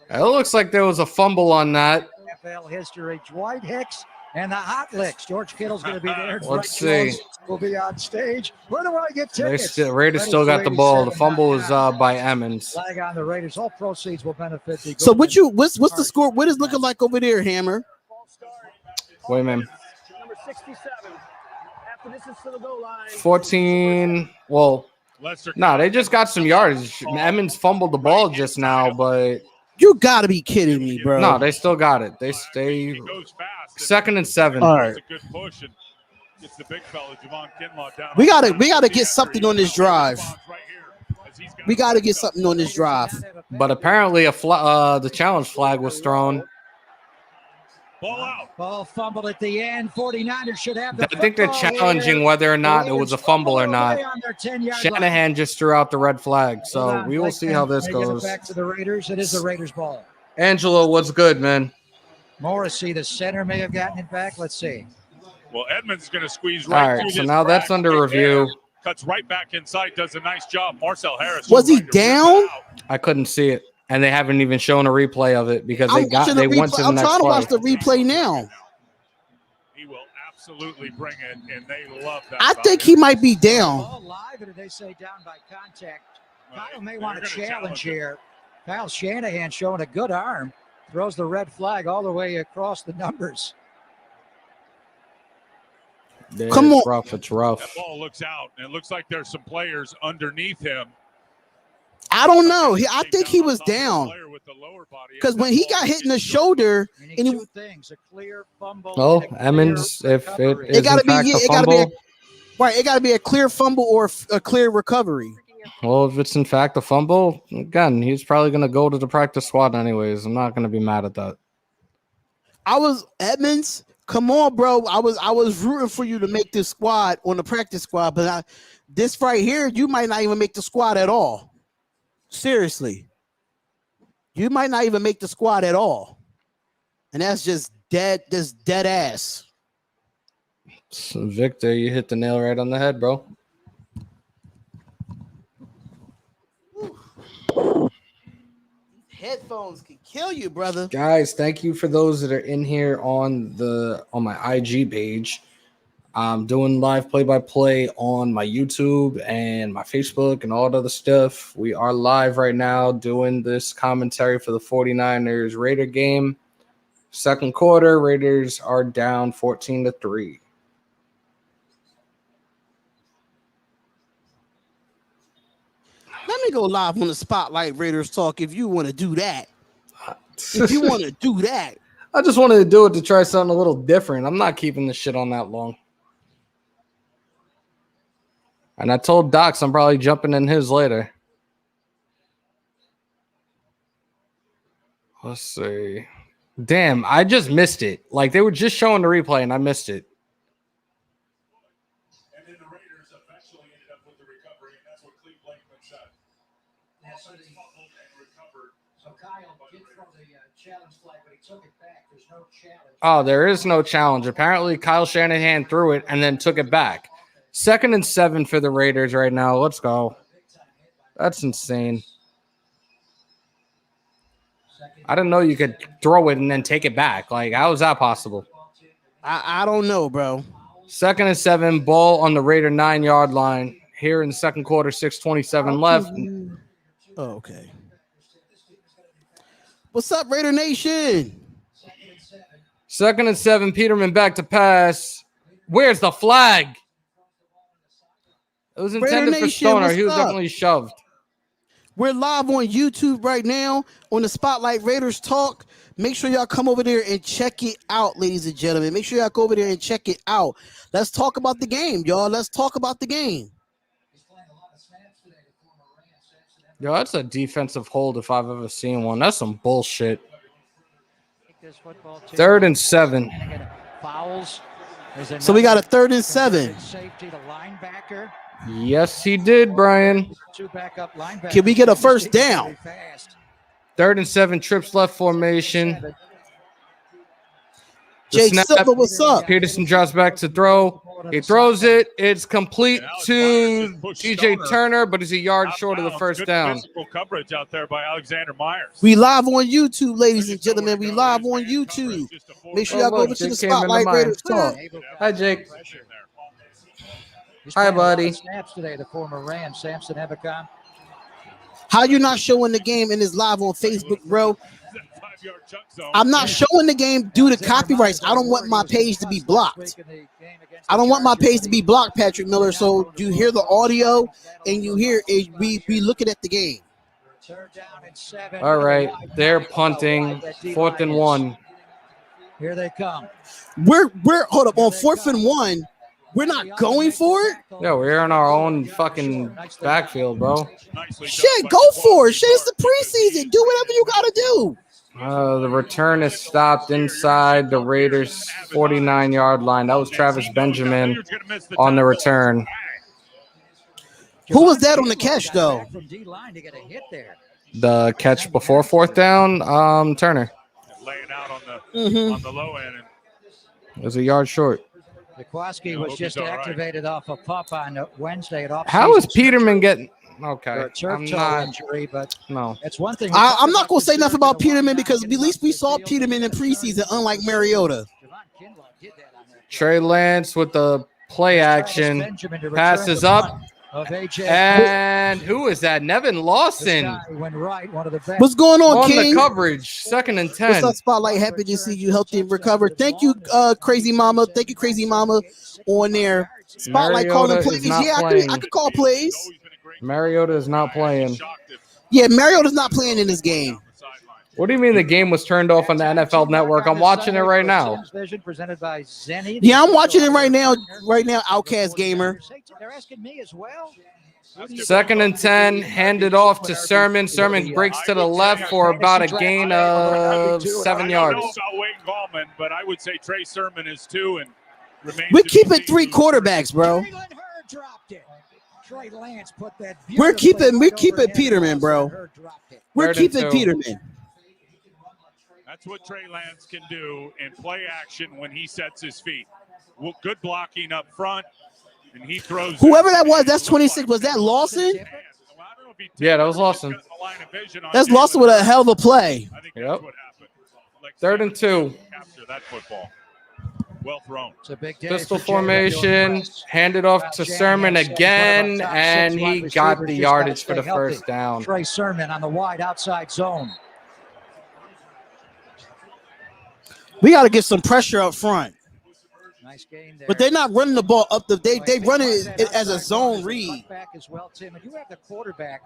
It looks like there was a fumble on that. NFL history. Dwight Hicks and the Hot Licks. George Kittle's going to be there. Let's see. Will be on stage. Where do I get tickets? Raiders still got the ball. The fumble was by Emmons. Flag on the Raiders. All proceeds will benefit the. So what's the score? What is looking like over there, Hammer? Wait a minute. Number 67. After this is to the goal line. 14. Well, no, they just got some yardage. Emmons fumbled the ball just now, but you gotta be kidding me, bro. No, they still got it. They stay second and 7. All right. It's the big fella, Javon Kinlaw, down. We gotta get something on this drive. We gotta get something on this drive. But apparently, the challenge flag was thrown. Ball out. Ball fumbled at the end. 49ers should have the I think they're challenging whether or not it was a fumble or not. Shanahan just threw out the red flag, so we will see how this goes. Back to the Raiders. It is the Raiders' ball. Angelo, what's good, man? Morrissey, the center, may have gotten it back. Let's see. Well, Edmonds is going to squeeze right. All right, so now that's under review. Cuts right back inside, does a nice job. Marcel Harris. Was he down? I couldn't see it, and they haven't even shown a replay of it because they went to the next play. I'm trying to watch the replay now. He will absolutely bring it, and they love that. I think he might be down. Ball live, or did they say down by contact? Kyle may want to challenge here. Kyle Shanahan showing a good arm. Throws the red flag all the way across the numbers. Come on. It's rough. It's rough. That ball looks out, and it looks like there's some players underneath him. I don't know. I think he was down because when he got hit in the shoulder, and two things: a clear fumble. Oh, Emmons, if it is it got to be, it got to be right. It got to be a clear fumble or a clear recovery. Well, if it's in fact a fumble, again, he's probably going to go to the practice squad anyways. I'm not going to be mad at that. Edmonds. Come on, bro. I was rooting for you to make this squad on the practice squad, but this right here, you might not even make the squad at all. Seriously. You might not even make the squad at all. And that's just dead ass. So Victor, you hit the nail right on the head, bro. Headphones can kill you, brother. Guys, thank you for those that are in here on my IG page. I'm doing live play-by-play on my YouTube and my Facebook and all the other stuff. We are live right now doing this commentary for the 49ers Raider game. Second quarter, Raiders are down 14-3. Let me go live on the Spotlight Raiders Talk if you want to do that. If you want to do that. I just wanted to do it to try something a little different. I'm not keeping this shit on that long. And I told Docs I'm probably jumping in his later. Let's see. Damn, I just missed it. Like, they were just showing the replay, and I missed it. And then the Raiders eventually ended up with the recovery, and that's what Cleve Blakeman said. So Kyle did throw the challenge flag, but he took it back. There's no challenge. Oh, there is no challenge. Apparently, Kyle Shanahan threw it and then took it back. 2nd and 7 for the Raiders right now. Let's go. That's insane. I didn't know you could throw it and then take it back. Like, how is that possible? I don't know, bro. 2nd and 7, ball on the Raider 9-yard line. Here in the second quarter, 6:27 left. Oh, okay. What's up, Raider Nation? 2nd and 7, Peterman back to pass. Where's the flag? It was intended for Stoner. He was definitely shoved. We're live on YouTube right now on the Spotlight Raiders Talk. Make sure y'all come over there and check it out, ladies and gentlemen. Make sure y'all go over there and check it out. Let's talk about the game, y'all. Let's talk about the game. Yo, that's a defensive hold if I've ever seen one. That's some bullshit. 3rd and 7. Fouls. So we got a 3rd and 7. Safety to linebacker. Yes, he did, Brian. Two backup linebackers. Can we get a first down? 3rd and 7, trips left formation. Jake Silva, what's up? Peterson drops back to throw. He throws it. It's complete to DJ Turner, but he's a yard short of the first down. Physical coverage out there by Alexander Myers. We live on YouTube, ladies and gentlemen. We live on YouTube. Make sure y'all go over to the Spotlight Raiders Talk. Hi, Jake. Hi, buddy. Snaps today, the former Ram, Samson Ebicon. How you not showing the game and it's live on Facebook, bro? I'm not showing the game due to copyrights. I don't want my page to be blocked. I don't want my page to be blocked, Patrick Miller. So you hear the audio and you hear it, we looking at the game. All right, they're punting. 4th and 1. Here they come. We're hold up on 4th and 1. We're not going for it. Yeah, we're in our own fucking backfield, bro. Shit, go for it. Shit, it's the preseason. Do whatever you gotta do. The return is stopped inside the Raiders' 49-yard line. That was Travis Benjamin on the return. Who was that on the catch, though? The catch before 4th down, Turner. Laying out on the low end. It was a yard short. Nikwaski was just activated off a pup on Wednesday at off. How is Peterman getting? Okay, I'm not injury, but no. It's one thing. I'm not gonna say nothing about Peterman because at least we saw Peterman in preseason, unlike Mariota. Trey Lance with the play action, passes up, and who is that? Nevin Lawson. What's going on, King? The coverage, 2nd and 10. What's up, Spotlight? Happy to see you healthy and recover. Thank you, Crazy Mama. Thank you, Crazy Mama, on there. Spotlight calling plays. Yeah, I could call plays. Mariota is not playing. Yeah, Mariota's not playing in this game. What do you mean the game was turned off on the NFL Network? I'm watching it right now. Yeah, I'm watching it right now. Right now, Outcast Gamer. They're asking me as well. 2nd and 10, handed off to Sermon. Sermon breaks to the left for about a gain of 7 yards. I don't know about Wayne Gallman, but I would say Trey Sermon is 2 and remains. We're keeping 3 quarterbacks, bro. Trey Lance put that. We're keeping Peterman, bro. We're keeping Peterman. That's what Trey Lance can do in play action when he sets his feet. Well, good blocking up front, and he throws. Whoever that was, that's 26. Was that Lawson? Yeah, that was Lawson. That's Lawson with a hell of a play. Yep. 3rd and 2. Capture that football. Well thrown. It's a big pistol formation, handed off to Sermon again, and he got the yardage for the first down. Trey Sermon on the wide outside zone. We got to get some pressure up front. Nice game there. But they're not running the ball up the. They run it as a zone read. Back as well, Tim. And you have the quarterback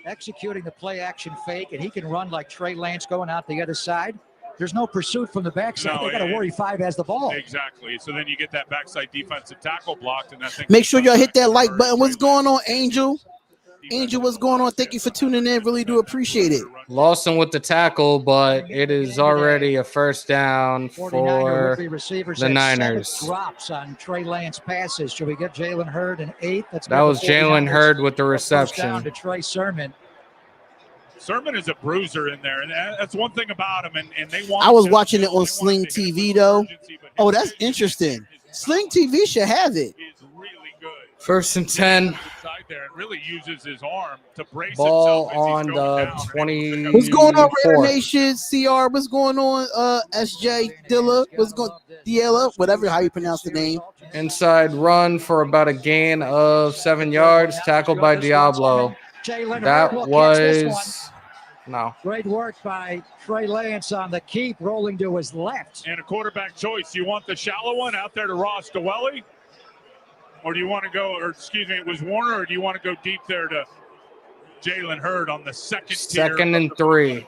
executing the play action fake, and he can run like Trey Lance going out the other side. There's no pursuit from the backside. They got to worry 5 has the ball. Exactly. So then you get that backside defensive tackle blocked, and that thing. Make sure y'all hit that like button. What's going on, Angel? Angel, what's going on? Thank you for tuning in. Really do appreciate it. Lawson with the tackle, but it is already a first down for the Niners. Drops on Trey Lance passes. Should we get Jalen Hurd an 8? That was Jalen Hurd with the reception. Down to Trey Sermon. Sermon is a bruiser in there, and that's one thing about him. And they want. I was watching it on Sling TV though. Oh, that's interesting. Sling TV should have it. 1st and 10. There and really uses his arm to brace ball himself on the 20. What's going on, Raider Nation? CR, what's going on? SJ Dilla, what's going? Diella, whatever how you pronounce the name. Inside run for about a gain of 7 yards, tackled by Diablo. That was no. Great work by Trey Lance on the keep, rolling to his left. And a quarterback choice. You want the shallow one out there to Ross Dwelly? Or do you want to go, or excuse me, it was Warner, or do you want to go deep there to Jalen Hurd on the second Second and 3.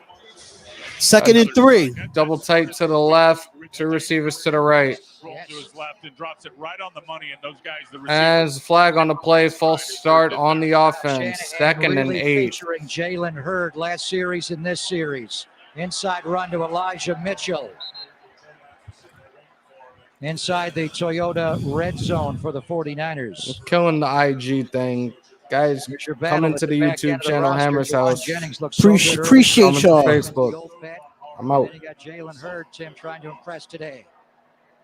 Second and 3. Double tight to the left, 2 receivers to the right. Rolls to his left and drops it right on the money, and those guys, the receivers. As flag on the play, false start on the offense. Second and Really 8. featuring Jalen Hurd last series and this series. Inside run to Elijah Mitchell. Inside the Toyota red zone for the 49ers. Killing the IG thing. Guys, come into the YouTube channel, Hammer's House. Appreciate y'all. Facebook. I'm out. Then you got Jalen Hurd, Tim, trying to impress today.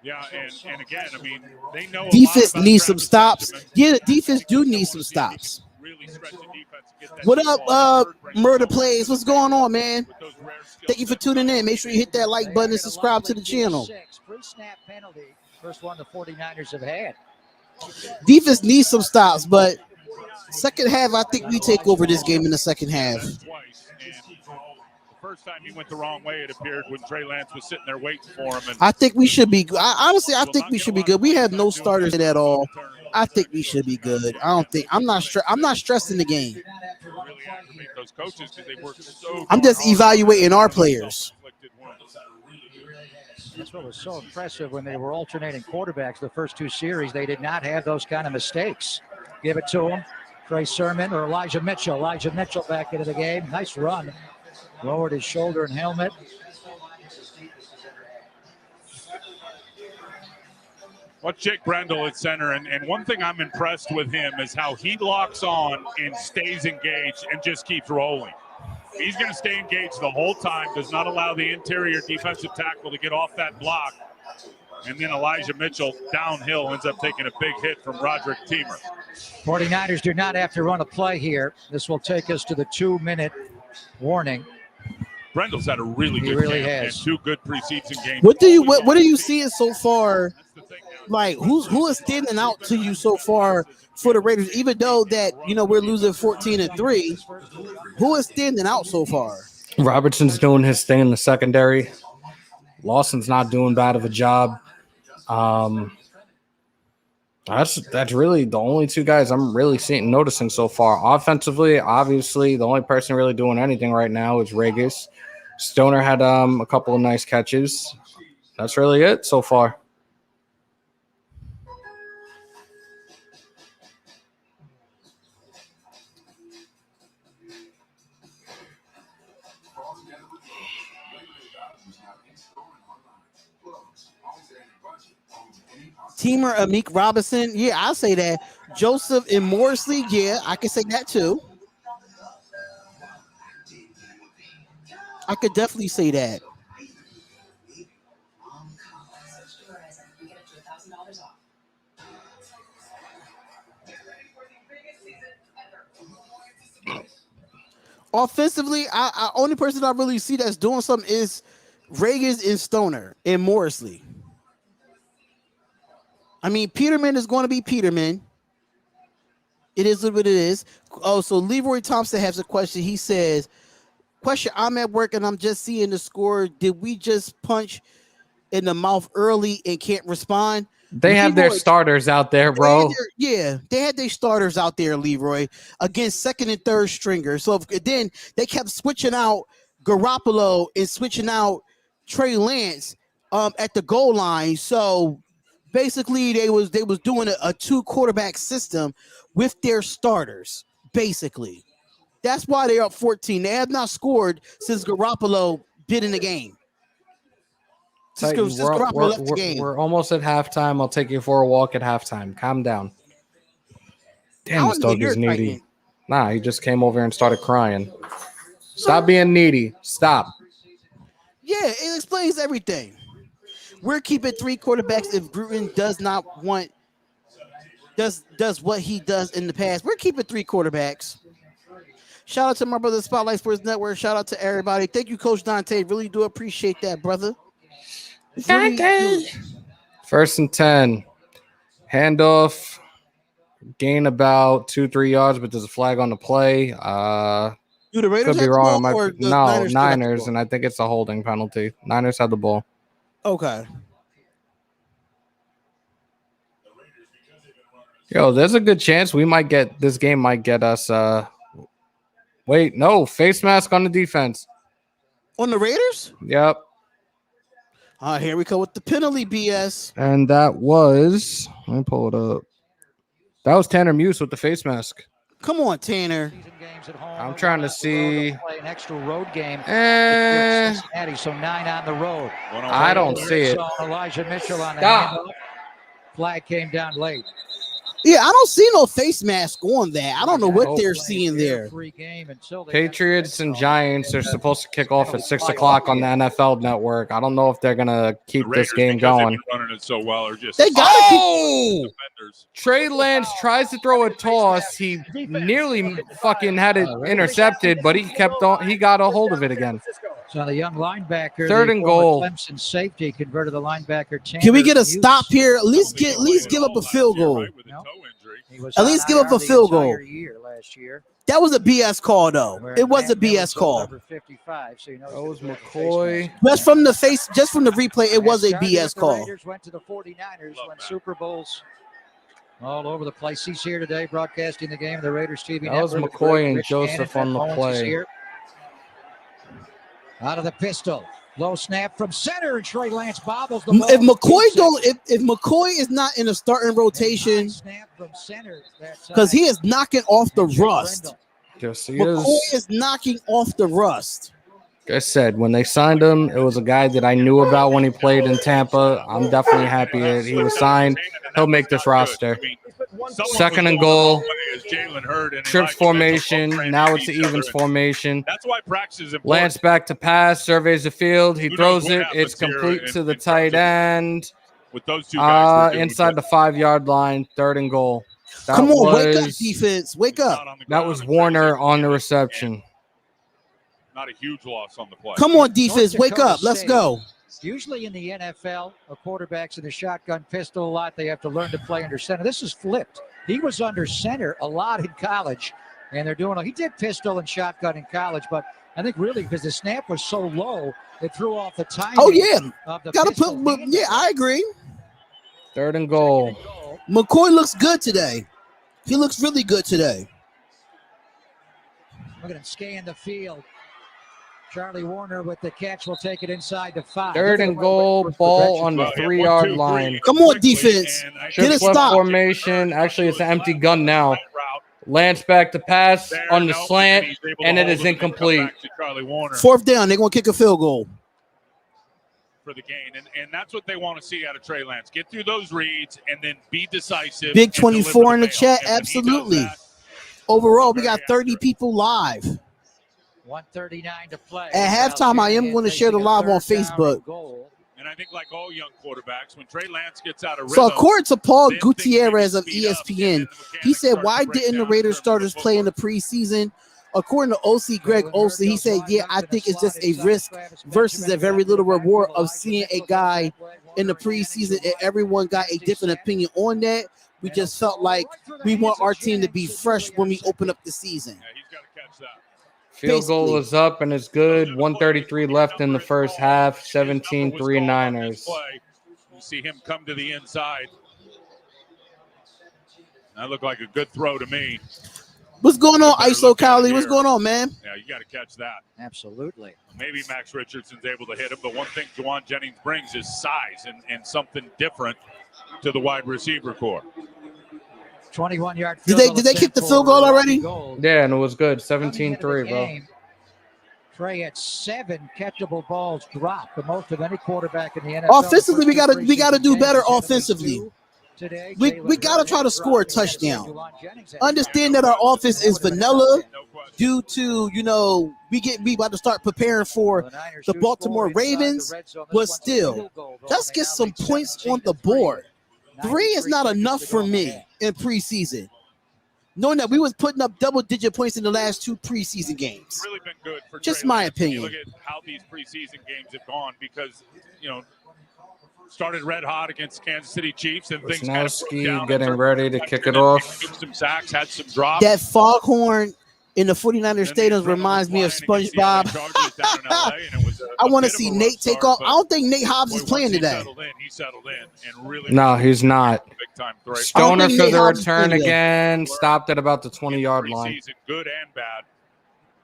Yeah, and again, I mean, they know Defense needs some stops. Yeah, the defense do need some stops. Really stretch the defense to get that What ball. up, Murder Plays? What's going on, man? Thank you for tuning in. Make sure you hit that like button and subscribe to the channel. Pre-snap penalty. First one the 49ers have had. Defense needs some stops, but second half, I think we take over this game in the second half. Twice, and the first time he went the wrong way, it appeared, when Trey Lance was sitting there waiting for him. And I think we should be. Honestly, I think we should be good. We have no starters in at all. I think we should be good. I'm not stressing the game. really aggravate those coaches because they work so. I'm just evaluating our players. That's what was so impressive when they were alternating quarterbacks the first 2 series. They did not have those kind of mistakes. Give it to him. Trey Sermon or Elijah Mitchell. Elijah Mitchell back into the game. Nice run. Lowered his shoulder and helmet. Watch Jake Brendel at center, and one thing I'm impressed with him is how he locks on and stays engaged and just keeps rolling. He's going to stay engaged the whole time, does not allow the interior defensive tackle to get off that block. And then Elijah Mitchell downhill ends up taking a big hit from Roderick Teamer. 49ers do not have to run a play here. This will take us to the 2-minute warning. Brendel's had a really good really camp has. and 2 good preseason games. What are you seeing so far? Like who is standing out to you so far for the Raiders? Even though that we're losing 14-3, who is standing out so far? Robertson's doing his thing in the secondary. Lawson's not doing bad of a job. That's really the only 2 guys I'm really noticing so far. Offensively, obviously, the only person really doing anything right now is Regis. Stoner had a couple of nice catches. That's really it so far. Teamer, Amik Robinson, yeah, I'll say that. Joseph and Morsley, yeah, I can say that too. I could definitely say that. Offensively, I only person I really see that's doing something is Regis and Stoner and Morsley. I mean, Peterman is going to be Peterman. It is what it is. Oh, so Leroy Thompson has a question. He says, question, I'm at work and I'm just seeing the score. Did we just punch in the mouth early and can't respond? They have their starters out there, bro. They had their starters out there, Leroy, against second and third stringers. So then they kept switching out Garoppolo and switching out Trey Lance at the goal line. So basically, they was doing a 2 quarterback system with their starters. Basically, that's why they're up 14. They have not scored since Garoppolo been in the game. We're almost at halftime. I'll take you for a walk at halftime. Calm down. Damn, this dog is needy. Nah, he just came over and started crying. Stop being needy. Stop. Yeah, it explains everything. We're keeping 3 quarterbacks if Gruden does not want does what he does in the past. We're keeping 3 quarterbacks. Shout out to my brother Spotlight Sports Network. Shout out to everybody. Thank you, Coach Dante. Really do appreciate that, brother. Really. First and 10. Handoff. Gain about 2-3 yards, but there's a flag on the play. Do the Raiders could be wrong. Niners, and I think it's a holding penalty. Niners had the ball. Okay. Yo, there's a good chance we might get this game. Might get us Wait, no. Face mask on the defense. On the Raiders? Yep. Here we go with the penalty BS. And that was, let me pull it up. That was Tanner Muse with the face mask. Come on, Tanner. I'm trying to see. Play an extra road game. And Cincinnati, so 9 on the road. I don't see it. Elijah Mitchell on the Stop. handoff. Flag came down late. Yeah, I don't see no face mask on that. I don't know what they're seeing there. Patriots and Giants are supposed to kick off at 6 o'clock on the NFL Network. I don't know if they're gonna keep this game going. Running it so well, or just They gotta keep. Trey Lance tries to throw a toss. He nearly fucking had it intercepted, but he kept on. He got a hold of it again. So the young linebacker, 3rd and goal. Clemson safety converted the linebacker. Can we get a stop here? At least give up a field goal. At least give up a field goal. That was a BS call, though. It was a BS call. That was McCoy. Just from the replay, it was a BS call. Raiders went to the 49ers when Super Bowls all over the place. He's here today broadcasting the game. The Raiders TV That was network. McCoy and Rich Joseph Gannon, on the Owens is play. here. Out of the pistol. Low snap from center, and Trey Lance bobbles the ball. If McCoy is not in a starting rotation, because he is knocking off the rust. Yes, he McCoy is. is knocking off the rust. Like I said, when they signed him, it was a guy that I knew about when he played in Tampa. I'm definitely happy that he was signed. He'll make this roster. 2nd and goal. Trips formation. Now it's the evens formation. That's why practice is important. Lance back to pass. Surveys the field. He throws it. It's complete to the tight end. With those two guys Inside the 5-yard line. 3rd and goal. Come on, wake up, defense. Wake up. That was Warner on the reception. Not a huge loss on the play. Come on, defense. Wake up. Let's go. Usually in the NFL, a quarterback's in the shotgun pistol a lot. They have to learn to play under center. This is flipped. He was under center a lot in college, and they're doing. He did pistol and shotgun in college, but I think really because the snap was so low, it threw off the timing. Oh yeah, gotta put. Yeah, I agree. 3rd and goal. McCoy looks good today. He looks really good today. We're going to scan the field. Charlie Warner with the catch will take it inside the 5. 3rd and goal, ball on the 3-yard line. Come on, defense. Get a stop. Formation. Actually, it's an empty gun now. Lance back to pass on the slant, and it is incomplete. 4th down. They're going to kick a field goal. For the gain, and that's what they want to see out of Trey Lance. Get through those reads and then be decisive. Big 24 in the chat. Absolutely. Overall, we got 30 people live. 1:39 to play. At halftime, I am going to share the live on Facebook. And I think, like all young quarterbacks, when Trey Lance gets out of rhythm, so according to Paul Gutierrez of ESPN, he said, "Why didn't the Raiders starters play in the preseason?" According to OC Greg Olsen, he said, "Yeah, I think it's just a risk versus a very little reward of seeing a guy in the preseason, and everyone got a different opinion on that. We just felt like we want our team to be fresh when we open up the season." he's got to catch that. Field goal is up and it's good. 1:33 left in the first half. 17-3 Niners. You see him come to the inside. That looked like a good throw to me. What's going on, ISO Kylie? What's going on, man? Yeah, you got to catch that. Absolutely. Maybe Max Richardson's able to hit him, but one thing Juwan Jennings brings is size and something different to the wide receiver core. 21-yard field goal. Did they kick the field goal already? Yeah, and it was good. 17-3, bro. Trey had 7 catchable balls dropped, the most of any quarterback in the NFL. Offensively, we gotta do better offensively. We gotta try to score a touchdown. Understand that our offense is vanilla due to we about to start preparing for the Baltimore Ravens, but still, let's get some points on the board. 3 is not enough for me in preseason. Knowing that we was putting up double-digit points in the last 2 preseason games. Really been good for just Trey my Lance. opinion. You look at how these preseason games have gone because started red hot against Kansas City Chiefs and things kind of broke down. Getting ready to kick it off. Took some sacks, had some drops. That foghorn in the 49ers stadium reminds me of SpongeBob. I want to see Nate take off. I don't think Nate Hobbs is playing today. He settled in and really No, he's not. Stoner for the return today. again. Stopped at about the 20-yard line. Good and bad.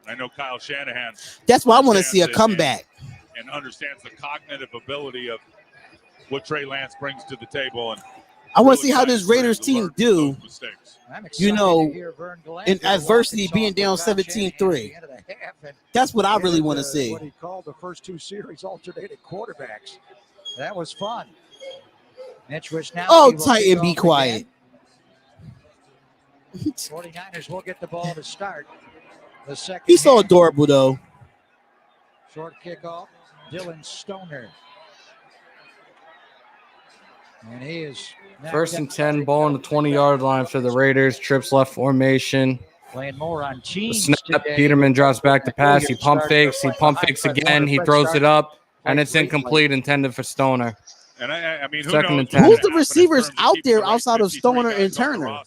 I know Kyle Shanahan. That's why I want to see a understands it comeback. and understands the cognitive ability of what Trey Lance brings to the table. And I want to really see how excited this for him Raiders to team learn from do, those mistakes. I'm you excited know, to hear Vern Glenn in give a adversity, walk-and-talk being down with Kyle 17-3. Shanahan at the end of the half, and That's what I really added, want to see. What he called the first two series alternating quarterbacks. That was fun. Mitch Wisnowski Oh, will Titan, kick be off quiet. again. 49ers will get the ball to start the second He's so half. adorable, though. Short kickoff, Dylan Stoner. And he is First and 10, ball on the 20-yard line for the Raiders. Trips left formation. playing more on The teams snap, today. Peterman drops back to pass. He pump fakes. He pump fakes again. He throws it up, and it's incomplete, intended for Stoner. And I mean, who Second knows and 10. Who's the receivers out there outside of Stoner and Turner?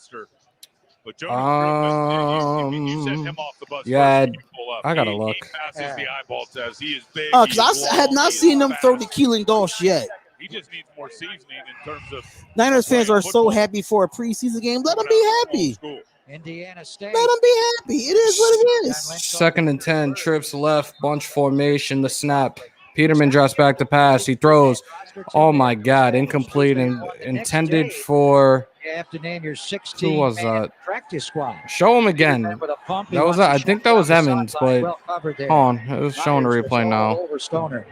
But Jonas, you sent him off the bus yeah, first, you pull up. I gotta He look. passes the eyeball test. He is big. Because I had not seen them throw the Keelan Dosh yet. He just needs more seasoning in terms of Niners fans are football. so happy for a preseason game. Let them be happy. Indiana State. Let them be happy. It is what it is. Second and 10, trips left, bunch formation, the snap. Peterman drops back to pass. He throws. Oh, my God, incomplete and intended for You have to name your 16 who was that? practice squad. Show him again. With a pump, he That was wants to I think shoot that was down the Emmons, sideline. but Well covered there. hold on, it was showing the Myers was replay all now. over Stoner.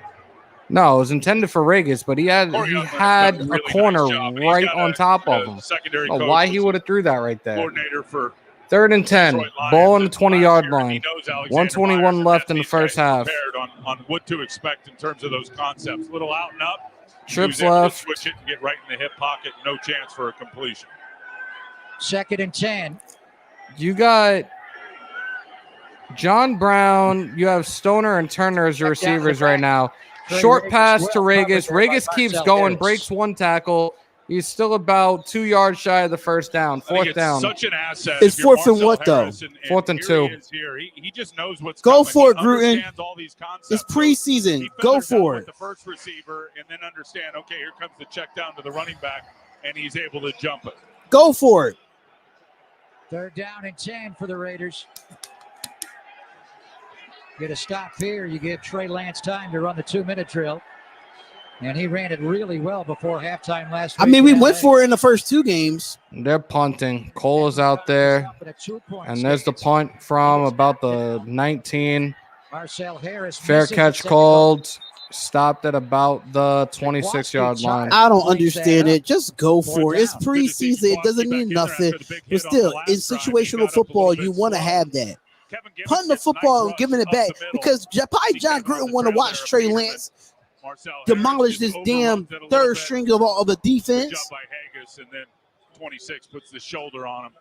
No, it was intended for Regis, but he had a corner right on top of him. Secondary Oh, why he would have threw that right there? coordinator for Third and 10, Detroit Lions. ball on the And 20-yard last year, line. he knows Alexander 121 Myers, left and in the these guys first half. prepared on what to expect in terms of those concepts. Little out and up. Trips He was able to left. switch it and get right in the hip pocket. No chance for a completion. Second and 10. You got John Brown. You have Stoner and Turner as your receivers right now. Short pass to Regis. Regis keeps going, breaks one tackle. He's still about 2 yards shy of the first down. Fourth down. Such an asset. It's fourth and what, though? Fourth and 2. He just knows what's Go coming. for it, He Gruden. understands all these concepts. It's preseason. He Go feathers out for with it. the first receiver and then understand, okay, here comes the check down to the running back, and he's able to jump it. Go for it. Third down and 10 for the Raiders. Get a stop here. You give Trey Lance time to run the 2-minute drill. And he ran it really well before halftime last week. I mean, we went for it in the first two games. They're punting. Cole is out there. And there's the punt from about the 19. Marcel Harris. Fair catch called. Stopped at about the 26-yard line. I don't understand it. Just go for it. It's preseason. It doesn't mean nothing. But still, in situational football, you want to have that. Punting the football and giving it back. Because probably John Gruden want to watch Trey Lance demolish this damn third string of a defense. Good job by Haggis, and then 26 puts the shoulder on him,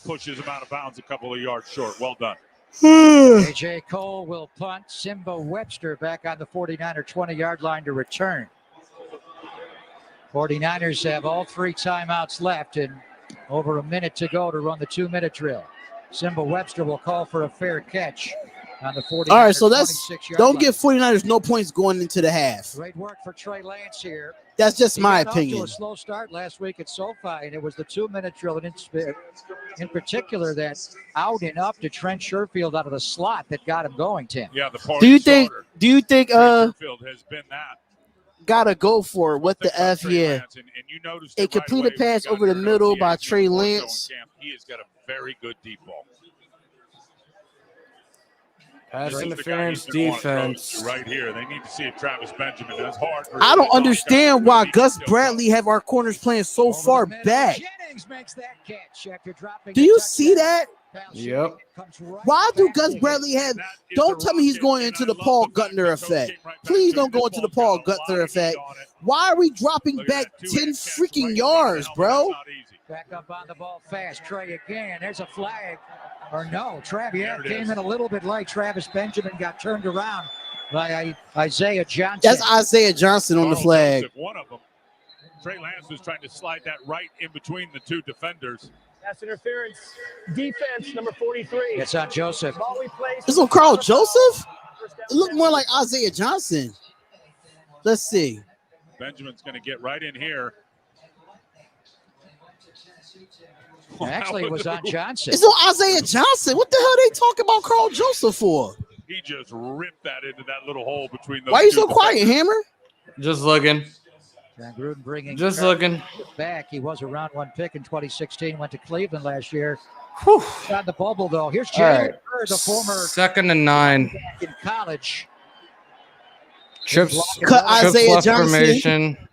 pushes him out of bounds a couple of yards short. Well done. A.J. Cole will punt. Simba Webster back on the 49er 20-yard line to return. 49ers have all 3 timeouts left and over a minute to go to run the 2-minute drill. Simba Webster will call for a fair catch on the 49ers. All right, so that's 26-yard don't line. give 49ers no points going into the half. Great work for Trey Lance here. That's just He my got off to opinion. a slow start last week at SoFi, and it was the 2-minute drill, and in particular that out and up to Trent Sherfield out of the slot that got him going, Tim. Yeah, the party Do you think Sherfield has been that. gotta go for it? What the F? Trey Yeah. Lance, and you noticed A it right completed away when pass he got over the hurt middle up. by He Trey has been more so in Lance. camp. He has got a very good deep ball. Pass This is the guy interference he's gonna want to throw defense. to right here. They need to see if Travis Benjamin. That's hard. I don't understand why Gus Bradley have our corners playing so far back. Jennings makes that catch after dropping Do a you touchdown. see that? Yep. Comes right Why do back Gus to Bradley him. have? Don't tell me he's going into the Paul Gutner effect. Please don't go into the Paul Gutner effect. Why are we dropping back 10 freaking yards, bro? Back up on the ball fast. Trey again. There's a flag. Or no, Travier came in a little bit late. Travis Benjamin got turned around by Isaiah Johnson. That's Isaiah Johnson on the flag. One of them. Trey Lance was trying to slide that right in between the two defenders. Pass interference. Defense, number 43. It's on Joseph. Ball we place. This on Carl Joseph? It looked more like Isaiah Johnson. Let's see. Benjamin's going to get right in here. Actually, it was on Johnson. It's on Isaiah Johnson. What the hell they talking about Carl Joseph for? He just ripped that into that little hole between those. Why are you two so quiet, defenders. Hammer? Just looking. John Gruden bringing Just looking. back. He was a round 1 pick in 2016. Went to Cleveland last year. Whew. Got the bubble though. Here's All Jalen right. Hurd, the former 2nd and 9. in college. Trips. Cut Trips Isaiah left Johnson. formation.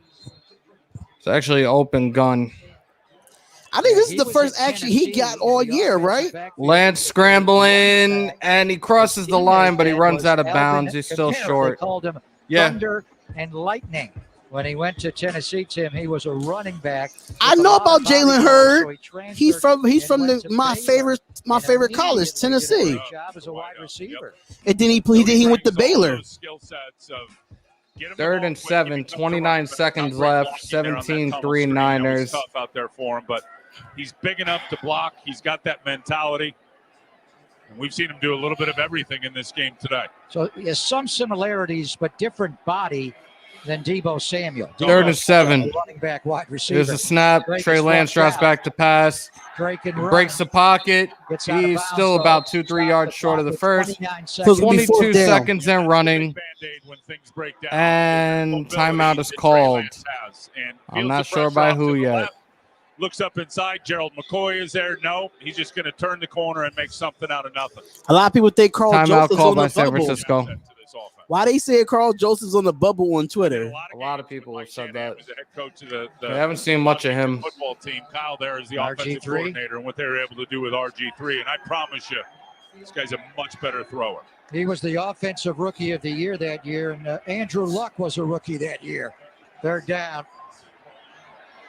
It's actually open gun. I think this is He the was first in action he Tennessee got in all the year, offensive right? backfield. Lance scrambling, and he crosses the line, but he runs out of bounds. He's still They short. called him Yeah. Thunder and Lightning. When he went to Tennessee, Tim, he was a running back. I with know a lot about of body Jalen power, Hurd. so he transferred He's from and went to my Baylor. favorite college, And Tennessee. immediately did a great job as a wide receiver. And then he went to Baylor. Skill sets of get him 3rd the and ball quick, 7, give him 29 the run, seconds but not left, great blocking there on that 17-3 tunnel screen. That was Niners. tough out there for him, but he's big enough to block. He's got that mentality. And we've seen him do a little bit of everything in this game today. So he has some similarities, but different body than Deebo Samuel. 3rd and 7. Running back, wide receiver. Here's a snap. Drake Trey is Lance left drops out. back to pass. Drake and Breaks the pocket. Gets out of He's bounds, still though. about 2-3 Stops yards the short of the clock with first. 29 So it's seconds. gonna be 22 fourth down. seconds and running. Band-Aid when things break down. And Mobility timeout is that Trey called. Lance has. And I'm feels not the sure pressure by off who to the yet. left. Looks up inside. Gerald McCoy is there. No, he's just going to turn the corner and make something out of nothing. A lot of people think Carl Timeout Joseph's called on by the San bubble. Francisco. To this offense. Why they say Carl Joseph's on the bubble on Twitter? A lot of people have said that. Was the head coach of the I haven't seen much of him. football team. Kyle there is the offensive RG3. coordinator, and what they were able to do with RG3. And I promise you, this guy's a much better thrower. He was the offensive rookie of the year that year, and Andrew Luck was a rookie that year. 3rd down.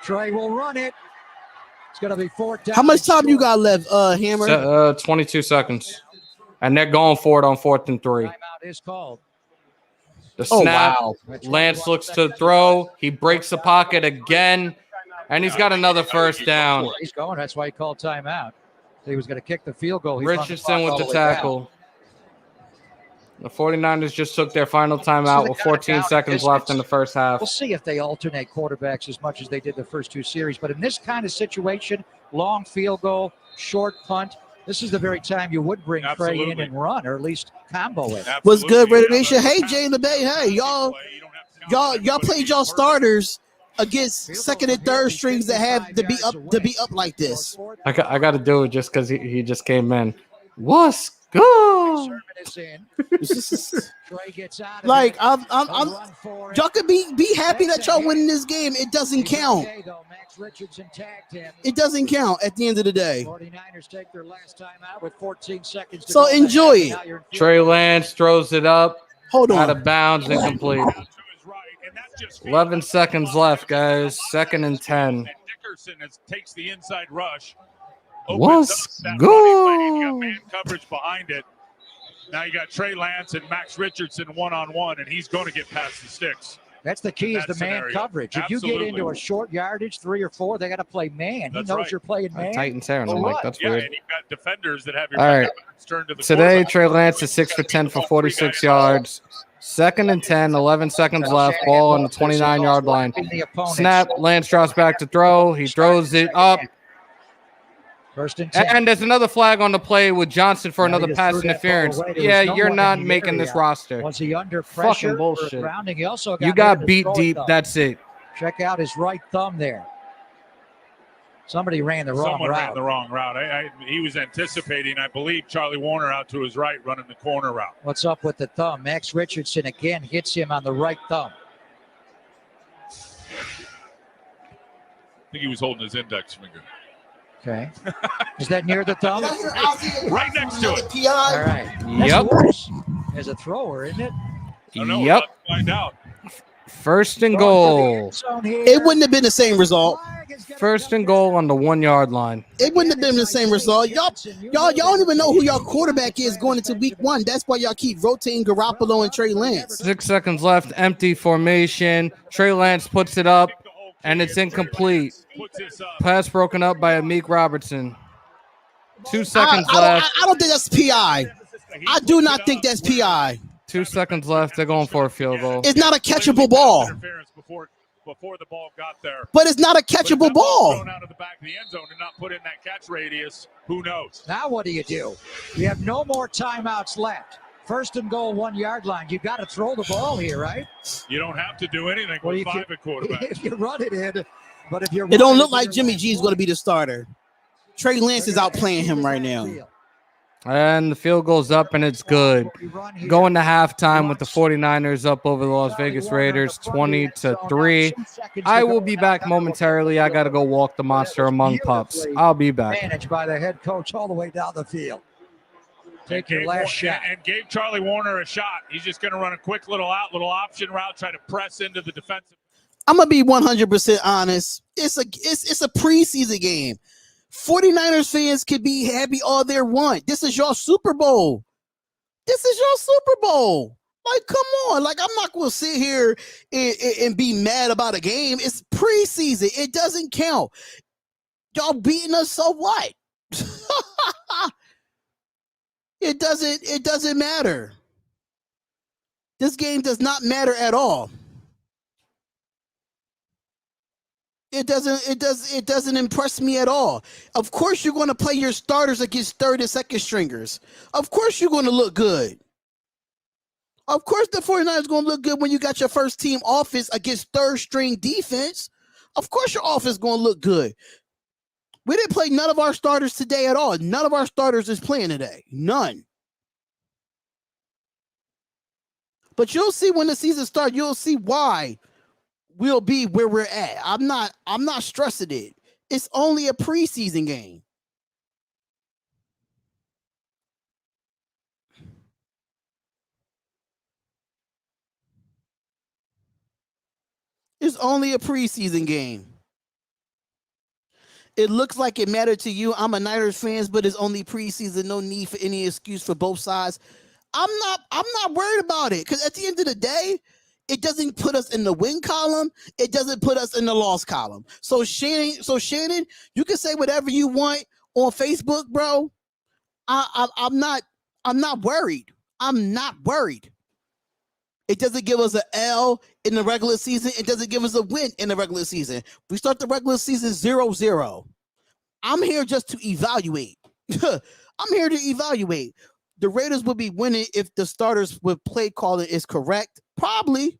Trey will run it. It's going to be 4th down. How much time you got left, Hammer? 22 seconds. And they're going for it on 4th and 3. Timeout is called. The Oh, snap. wow. Lance looks to throw. He breaks the pocket again. And he's got another 1st down. He's going. That's why he called timeout. He was going to kick the field goal. He run Richardson clock with all the way down. tackle. The 49ers just took their final timeout with 14 seconds left in the first half. We'll see if they alternate quarterbacks as much as they did the first 2 series. But in this kind of situation, long field goal, short punt, this is the very time you would bring Trey in Absolutely. and run, or at least combo it. What's good, Absolutely. Raider Nation? Hey, Jay in the Bay. Hey, y'all played y'all starters against 2nd and 3rd strings that have to be up like this. I got to do it just because he just came in. What's good? Sherman is in. Trey gets out of Like it. I'm They'll run for it. y'all could be happy that y'all winning this game. It doesn't count. Okay, though. Max Richardson tagged him. It doesn't count at the end of the day. 49ers take their last time out with 14 seconds to So go in the enjoy half. it. Now you're in field Trey goal. Lance throws it up. Hold Out on. of bounds, incomplete. 11 seconds left, guys. 2nd and 10. And Dickerson takes the inside rush. What's Opens up that running lane. You got good? man coverage behind it. Now you got Trey Lance and Max Richardson one-on-one, and he's going to get past the sticks. That's the key, is that the man scenario. coverage. If you get Absolutely. into a short yardage, 3 or 4, they got to play man. That's He knows right. you're playing man. Titans here, and I'm For like, what? that's Yeah, weird. and you've got defenders that have your All right. backs turned to the Today, quarterback. Trey Lance is 6 for 10 for 46 yards. 2nd and 10, 11 seconds left. Ball on the 29-yard line. The opponents. Snap. Lance drops back to throw. He throws it up. 1st and 10. And there's another flag on the play with Johnson for Yeah, he another just pass threw that ball interference. away. There was Yeah, no you're one not in the making this area. roster. Was he under Fucking pressure for bullshit. grounding? He also You got got hit in beat the throat, deep. though. That's it. Check out his right thumb there. Somebody ran the wrong Someone route. ran the wrong route. He was anticipating, I believe, Charlie Warner out to his right running the corner route. What's up with the thumb? Max Richardson again hits him on the right thumb. I think he was holding his index finger. Okay. Is that near the thumb? Right next to it. All right. That's Yep. worse as a thrower, isn't it? I don't know. Yep. Let's find out. 1st and Going for the goal. end zone here. It wouldn't have been the same result. Flag is gonna 1st come and goal on the 1-yard line. It wouldn't have been the same result. Y'all don't even know who y'all quarterback is going into week 1. That's why y'all keep rotating Garoppolo and Trey Lance. 6 seconds left. Empty formation. Trey Lance puts it up, and it's incomplete. Puts this up. Pass broken up by Amik Robertson. 2 I seconds left. don't think that's PI. I do not think that's PI. 2 seconds left. They're going for a field goal. It's not a catchable ball. Interference before before the ball got there. But it's not a But if catchable that ball's ball. thrown out of the back of the end zone and not put in that catch radius, who knows? Now what do? You have no more timeouts left. First and goal, 1 yard line. You got to throw the ball here, right? You don't have to do anything Well, with 5 at quarterback. If you run it in, but if you're It don't look like Jimmy G is going to be the starter. Trey Lance is outplaying him right now. And the field goes up, and it's good. Going to halftime with the 49ers up over the Las Vegas Raiders 20-3. I will be back momentarily. I got to go walk the monster among pups. I'll be back. Managed by the head coach all the way down the field. Take your last shot. And gave Charlie Warner a shot. He's just going to run a quick little option route, try to press into the defensive. I'm going to be 100% honest. It's a preseason game. 49ers fans can be happy all they want. This is your Super Bowl. This is your Super Bowl. Like, come on. Like, I'm not going to sit here and be mad about a game. It's preseason. It doesn't count. Y'all beating us, so what? It doesn't matter. This game does not matter at all. It doesn't impress me at all. Of course you're going to play your starters against third and second stringers. Of course you're going to look good. Of course the 49ers is going to look good when you got your first team offense against third string defense. Of course your offense is going to look good. We didn't play none of our starters today at all. None of our starters is playing today. None. But you'll see when the season starts, you'll see why we'll be where we're at. I'm not stressing it. It's only a preseason game. It's only a preseason game. It looks like it mattered to you. I'm a Niners fan, but it's only preseason. No need for any excuse for both sides. I'm not worried about it, because at the end of the day, it doesn't put us in the win column. It doesn't put us in the loss column. So Shannon, you can say whatever you want on Facebook, bro. I'm not worried. I'm not worried. It doesn't give us an L in the regular season. It doesn't give us a win in the regular season. We start the regular season 0-0. I'm here just to evaluate. I'm here to evaluate. The Raiders will be winning if the starters with play calling is correct. Probably.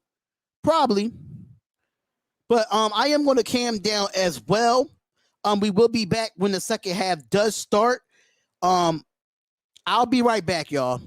But I am going to cam down as well. We will be back when the second half does start. I'll be right back, y'all.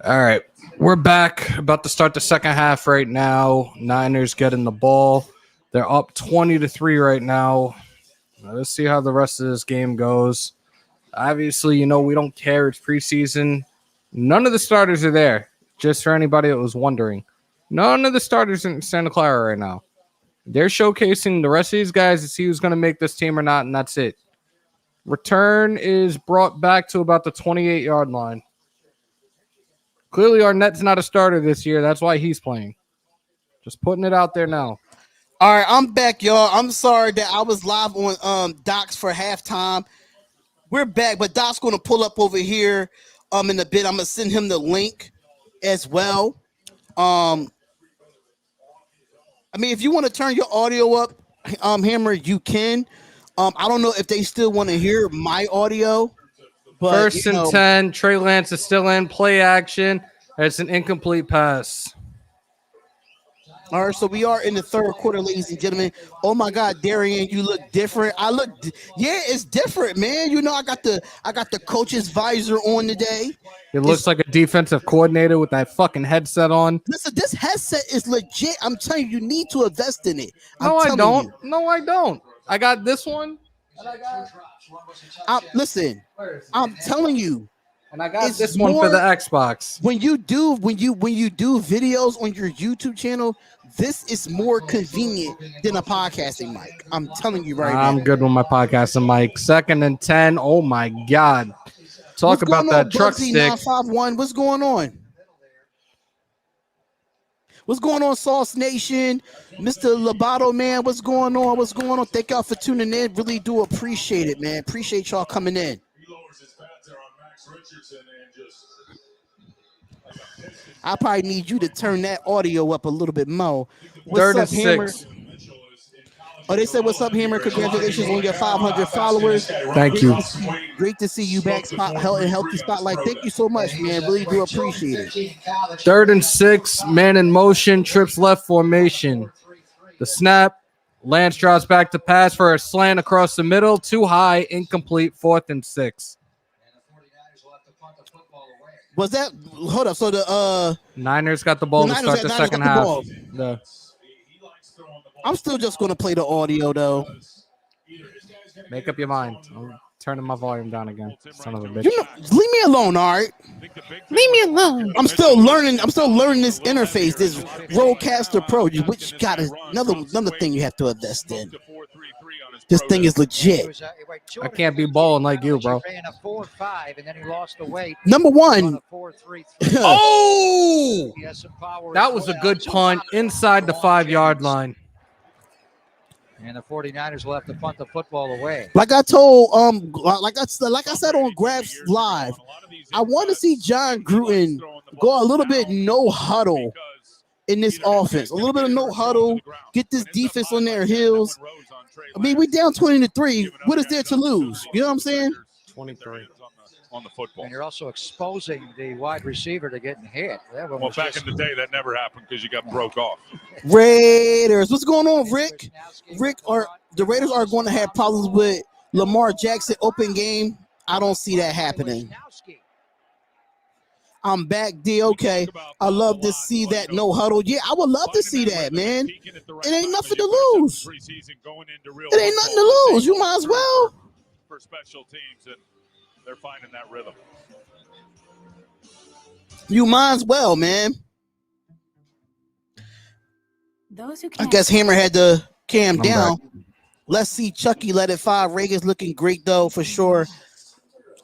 All right, we're back. About to start the second half right now. Niners getting the ball. They're up 20-3 right now. Let's see how the rest of this game goes. Obviously, we don't care. It's preseason. None of the starters are there. Just for anybody that was wondering. None of the starters in Santa Clara right now. They're showcasing the rest of these guys to see who's going to make this team or not, and that's it. Return is brought back to about the 28-yard line. Clearly, Arnett's not a starter this year. That's why he's playing. Just putting it out there now. All right, I'm back, y'all. I'm sorry that I was live on Doc's for halftime. We're back, but Doc's going to pull up over here in a bit. I'm going to send him the link as well. I mean, if you want to turn your audio up, Hammer, you can. I don't know if they still want to hear my audio. But, First and 10. Trey Lance is still in play action. It's an incomplete pass. All right, so we are in the third quarter, ladies and gentlemen. Oh my God, Darian, you look different. Yeah, it's different, man. I got the coach's visor on today. It looks like a defensive coordinator with that fucking headset on. Listen, this headset is legit. I'm telling you, you need to invest in it. No, I don't. No, I don't. I got this one. And listen, I'm telling you, and I got this one for the Xbox. When you do videos on your YouTube channel, this is more convenient than a podcasting mic. I'm telling you right now. I'm good with my podcasting mic. Second and 10. Oh my God! Talk about that truck stick. 951. What's going on? What's going on, Sauce Nation? Mr. Lobato, man, what's going on? What's going on? Thank y'all for tuning in. Really do appreciate it, man. Appreciate y'all coming in. I probably need you to turn that audio up a little bit more. Third and 6. Oh, they said, what's up, Hammer? Congratulations on your 500 followers. Thank you. Great to see you back in healthy spotlight. Thank you so much, man. Really do appreciate it. Third and 6. Man in motion. Trips left formation. The snap. Lance drops back to pass for a slant across the middle. Too high. Incomplete. 4th and 6. Was that? Hold up. So the Niners got the ball to start the second half. I'm still just going to play the audio, though. Make up your mind. I'm turning my volume down again. Son of a bitch. Leave me alone, all right? Leave me alone. I'm still learning this interface, this Rodecaster Pro, which got another thing you have to invest in. This thing is legit. I can't be balling like you, bro. Number one. Oh! That was a good punt inside the 5-yard line. And the 49ers will have to punt the football away. Like I told, like I said on Graphk Live, I want to see John Gruden go a little bit no huddle in this offense. A little bit of no huddle, get this defense on their heels. I mean, we down 20-3. What is there to lose? You know what I'm saying? 23. on the football. And you're also exposing the wide receiver to getting hit. That one Well, was back just- in the day, that never happened because you got broke off. Raiders. What's going on, Rick? Rick, the Raiders are going to have problems with Lamar Jackson open game. I don't see that happening. I'm back, DOK. I love to see that no huddle. Yeah, I would love to see that, man. It ain't nothing to lose. It ain't nothing to lose. You might as well. For special teams, and they're finding that rhythm. You might as well, man. Those who I can't guess Hammer had to calm I'm down. Let's see Chucky let it fire. Reagan's looking great, though, for sure.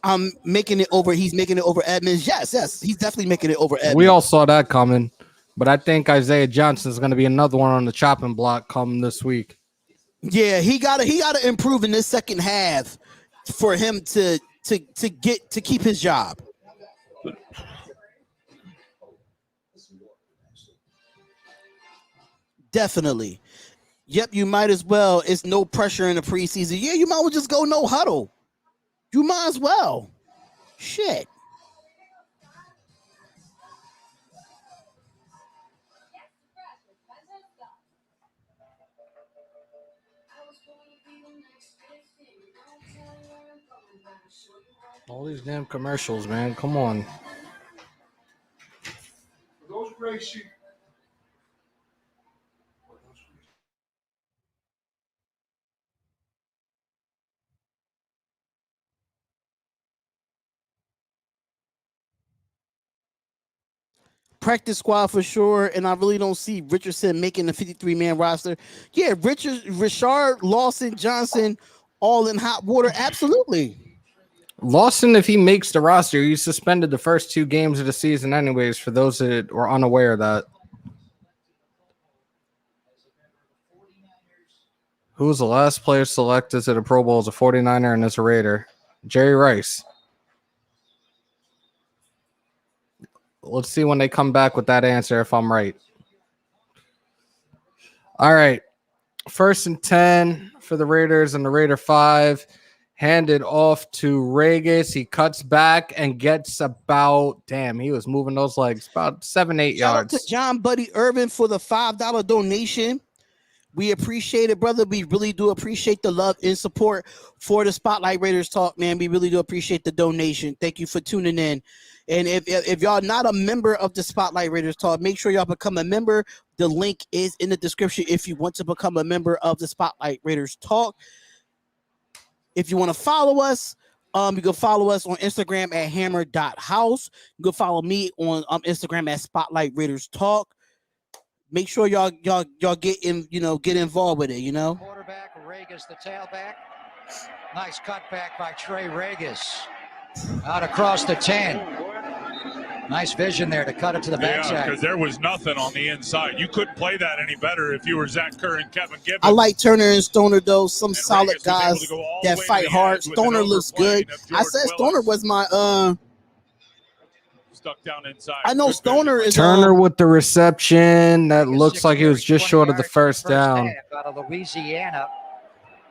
I'm making it over. He's making it over Edmonds. Yes. He's definitely making it over Edmonds. We all saw that coming, but I think Isaiah Johnson is going to be another one on the chopping block come this week. Yeah, he gotta improve in this second half for him to keep his job. Definitely. Yep, you might as well. It's no pressure in the preseason. Yeah, you might as well just go no huddle. You might as well. Shit. All these damn commercials, man. Come on. Practice squad for sure, and I really don't see Richardson making the 53-man roster. Yeah, Richard, Lawson, Johnson, all in hot water. Absolutely. Lawson, if he makes the roster, he's suspended the first 2 games of the season anyways, for those that were unaware of that. Who was the last player selected to the Pro Bowl as a 49er and as a Raider? Jerry Rice. Let's see when they come back with that answer if I'm right. All right. 1st and 10 for the Raiders and the Raider 5. Handed off to Regis. He cuts back and gets about, he was moving those legs, about 7-8 yards. Shout out to John Buddy Urban for the $5 donation. We appreciate it, brother. We really do appreciate the love and support for the Spotlight Raiders Talk, man. We really do appreciate the donation. Thank you for tuning in. And if y'all not a member of the Spotlight Raiders Talk, make sure y'all become a member. The link is in the description if you want to become a member of the Spotlight Raiders Talk. If you want to follow us, you can follow us on Instagram at hammer.house. You can follow me on Instagram at Spotlight Raiders Talk. Make sure y'all get in, get involved with it, Quarterback, Regis, the tailback. Nice cutback by Trey Regis. Out across the 10. Nice vision there to cut it to the backside. Yeah, because there was nothing on the inside. You couldn't play that any better if you were Zach Kerr and Kevin Gibbons. I like Turner and Stoner, though. Some And solid Regis was able guys to go all that the way fight to the hard. edge with Stoner an looks overplaying good. of I George said Willis. Stoner was my Stuck down inside. I know Good Stoner vision. is Turner with the reception. That looks like he was just 20 short of the yards in first down. half out of Louisiana.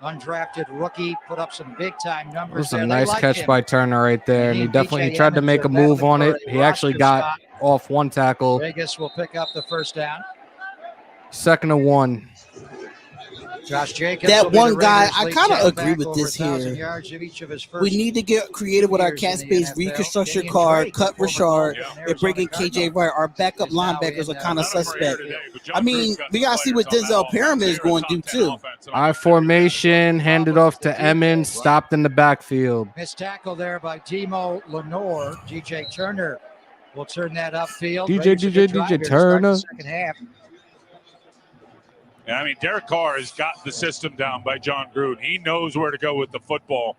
Undrafted rookie, put up some big-time It numbers. was a there. They nice like catch him. by Turner right there. And he Indeed, definitely DJ tried to make a Emmons move on battling it. for a He actually roster got spot. off one tackle. Vegas will pick up the first down. 2nd and 1. Josh Jacobs. that will be one the guy. Raiders' I lead kind of tailback, agree with over this 1,000 here. yards of each of his We first need to get creative with our years cap in the space, NFL. reconstruction Kenyon card, Drake, cut former Richard, Colts, and bringing Arizona KJ Cardinal, Wright. Our backup is now linebackers in, are kind of None of them are here suspect. today, but John I mean, Gruden's got we some gotta see what players on that Denzel offense. Perriman is They're a going to do top 10 too. offense, and I'm I not gonna do that. formation, handed off to Emmons, stopped in the backfield. Missed tackle there by Timo Lenore. DJ Turner will turn that upfield. DJ Raiders a good drive here to start Turner. the second half. Yeah, I mean, Derek Carr has got the system down by John Gruden. He knows where to go with the football.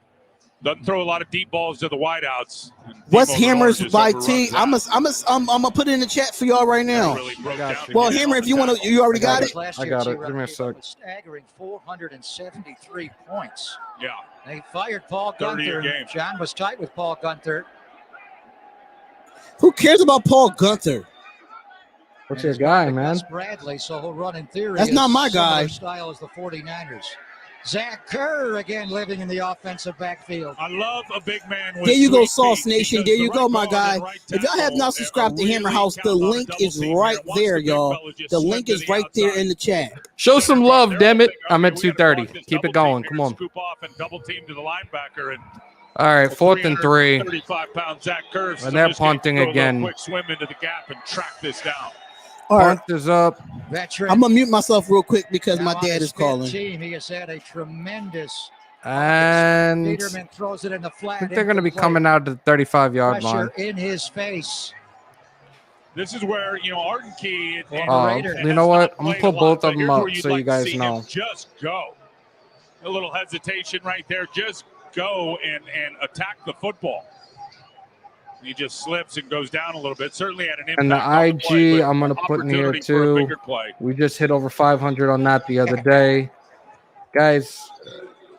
Doesn't throw a lot of deep balls to the wideouts. What's Timo Hammer's Lenore just by overruns T? that. I'm gonna put it in the chat for y'all right now. Really broke got down you. to Well, get it Hammer, on if the you want to, tackle. you already got it. Last I year, got it. T-Rock Give me a gave up sec. a staggering 473 points. Yeah. They fired Paul 30 a Gunther. game. John was tight with Paul Gunther. Who cares about Paul Gunther? What's And your he's got guy, the man? Gus Bradley, so he'll run in theory. That's a not my similar guy. Style as the 49ers. Zach Kerr again living in the offensive backfield. I love a big man with There you go, sweet Sauce feet, Nation. because There you the go, right my guard guy. and right If y'all have tackle not subscribed to really Hammer House, the count on a link double is team right here. Watch there, the big y'all. fella just The slip link to is the right there outside. in the chat. Show some love, They're damn all it. thinking, I'm at okay, we gotta 2:30. block this Keep it double going. team Come here, on. Scoop off and double team to the linebacker. And All right, 4th and 3. 35-pound Zach Kerr. And they're punting again. Quick swim into the gap and track this down. All right, Punt is up. Veteran. I'm gonna mute myself real quick because Now my on dad his is calling. fifth team, he has had a tremendous. And Peterman throws it in the I flat. think they're going to be incomplete. coming out to the 35-yard line. Pressure in his face. This is where, Arden Key. You know what? I'm going to put both of them up so you guys know. Just go. A little hesitation right there. Just go and attack the football. He just slips and goes down a little bit. Certainly had an impact. And the on the play, IG, but I'm going to put in here opportunity for a too. bigger play. We just hit over 500 on that the other day. Guys,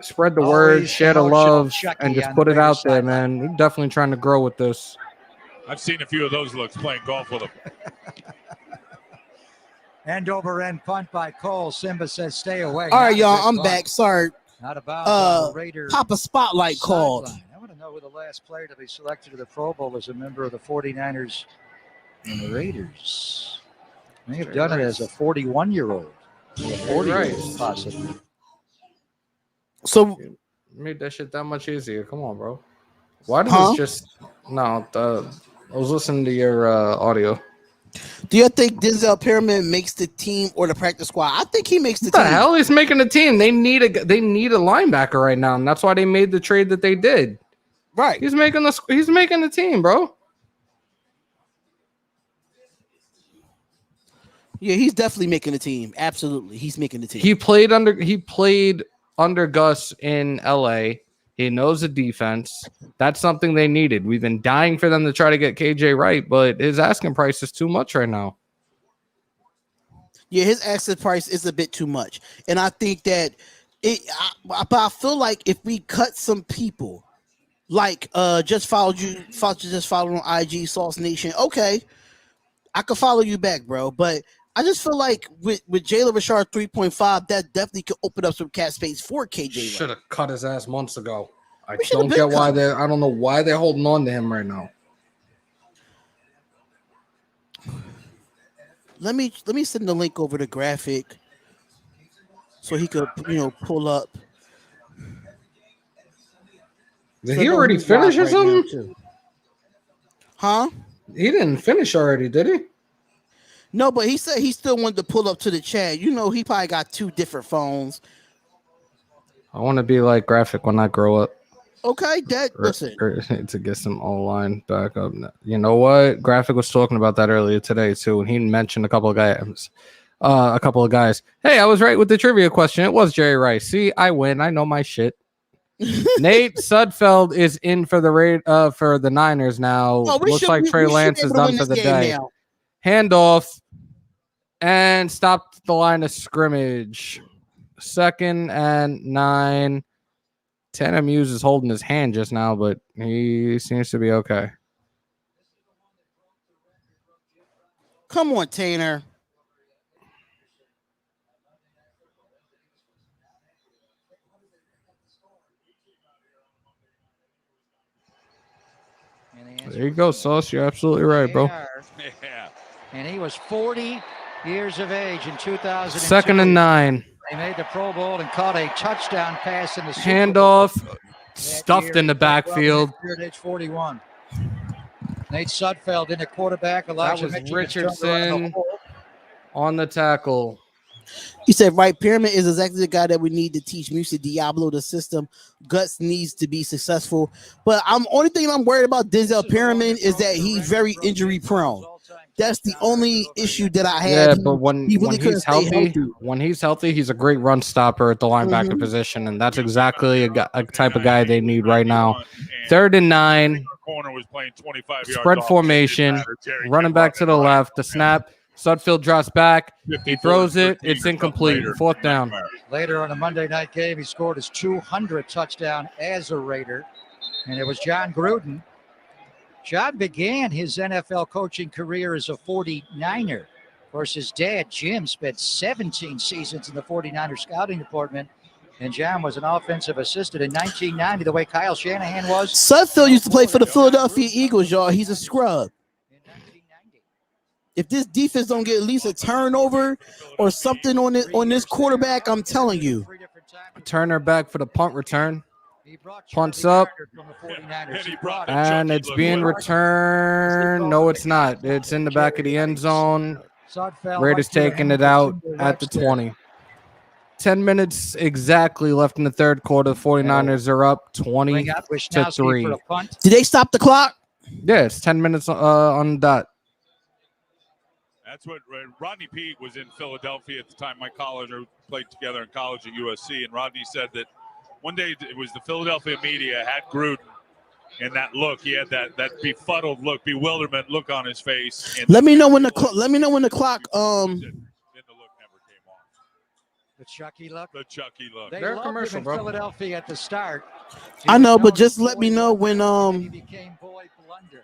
spread the word, Always share the emotional love, Chucky and just on put the it out Raiders there, sideline. man. We're definitely trying to grow with this. I've seen a few of those looks playing golf with him. End over end punt by Cole. Simba says stay away. All right, Not a y'all, big I'm punt. back. Sorry. Not about the Raider Papa Spotlight called. sideline. I want to know who the last player to be selected to the Pro Bowl as a member of the 49ers and the Raiders. May have done it as a 41-year-old. A 40-year-old, possibly. So Made that shit that much easier. Come on, bro. Why did this just... No, I was listening to your audio. do you think Denzel Perryman makes the team or the practice squad? I think he makes the What the team. hell? He's making a team. They need a linebacker right now, and that's why they made the trade that they did. Right. He's making the team, bro. Yeah, he's definitely making the team. Absolutely. He's making the team. He played under Gus in LA. He knows the defense. That's something they needed. We've been dying for them to try to get KJ right, but his asking price is too much right now. Yeah, his asset price is a bit too much. And I think that but I feel like if we cut some people, like just followed on IG, Sauce Nation, okay, I could follow you back, bro. But I just feel like with Jalen Richard 3.5, that definitely could open up some cap space for KJ. Should have cut his ass months ago. I We should've don't been get why cut. I don't know why they're holding on to him right now. Let me send the link over to Graphk so he could pull up. Did he already finish or something? Huh? He didn't finish already, did he? No, but he said he still wanted to pull up to the chat. He probably got 2 different phones. I want to be like Graphk when I grow up. Okay, listen. To get some online back up. You know what? Graphk was talking about that earlier today too, and he mentioned a couple of guys. Hey, I was right with the trivia question. It was Jerry Rice. See, I win. I know my shit. Nate Sudfeld is in for the Niners now. Looks like Trey Lance is done for the day. Now. Handoff and stopped the line of scrimmage. 2nd and 9. Tanner Muse is holding his hand just now, but he seems to be okay. Come on, Tanner. There you go, Sauce. You're absolutely right, bro. Yeah. And he was 40 years of age in 2002. 2nd and 9. He made the Pro Bowl and caught a touchdown pass in the Super Bowl. Handoff. Stuffed in the backfield. At age 41. Nate Sudfeld in the quarterback. That was Richardson on the tackle. He said, right, Pyramid is exactly the guy that we need to teach Musa Diablo the system. Guts needs to be successful. But only thing I'm worried about Denzel Pyramid is that he's very injury prone. That's the only issue that I have. Yeah, but when he's healthy, he's a great run stopper at the linebacker position, and that's exactly a type of guy they need right now. 3rd and 9. Corner was playing 25 yards Spread off. formation. Running back to the left. The snap. Sudfeld drops back. He throws it. It's incomplete. 4th down. Later on a Monday night game, he scored his 200th touchdown as a Raider, and it was John Gruden. John began his NFL coaching career as a 49er. Of course, his dad, Jim, spent 17 seasons in the 49er scouting department And John was an offensive assistant in 1990, the way Kyle Shanahan was. Sudfeld used to play for the Philadelphia Eagles, y'all. He's a scrub. In 1990. If this defense don't get at least a turnover or something on this quarterback, I'm telling you. Turner back for the punt return. He brought Punts Charlie up. Carter from the 49ers. He brought And Chucky it's look being good. returned. No, it's not. It's in the back of the end zone. Sudfeld Raiders right to the taking hands it of out Timber at the Webster. 20. 10 minutes exactly left in the third quarter. The 49ers are up 20 Bring out to Wisnowski 3. for a punt. Did they stop the clock? Yeah, it's 10 minutes on the dot. That's what Rodney Pete was in Philadelphia at the time. My college played together in college at USC, and Rodney said that one day it was the Philadelphia media had Gruden, and that look, he had that befuddled look, bewilderment look on his face. And Let me know when the clock. Then the look never came off. The Chucky look. The Chucky look. They They're loved him commercial, in bro. Philadelphia at the start. I know, but He just was let me know when He became Boy Blunder.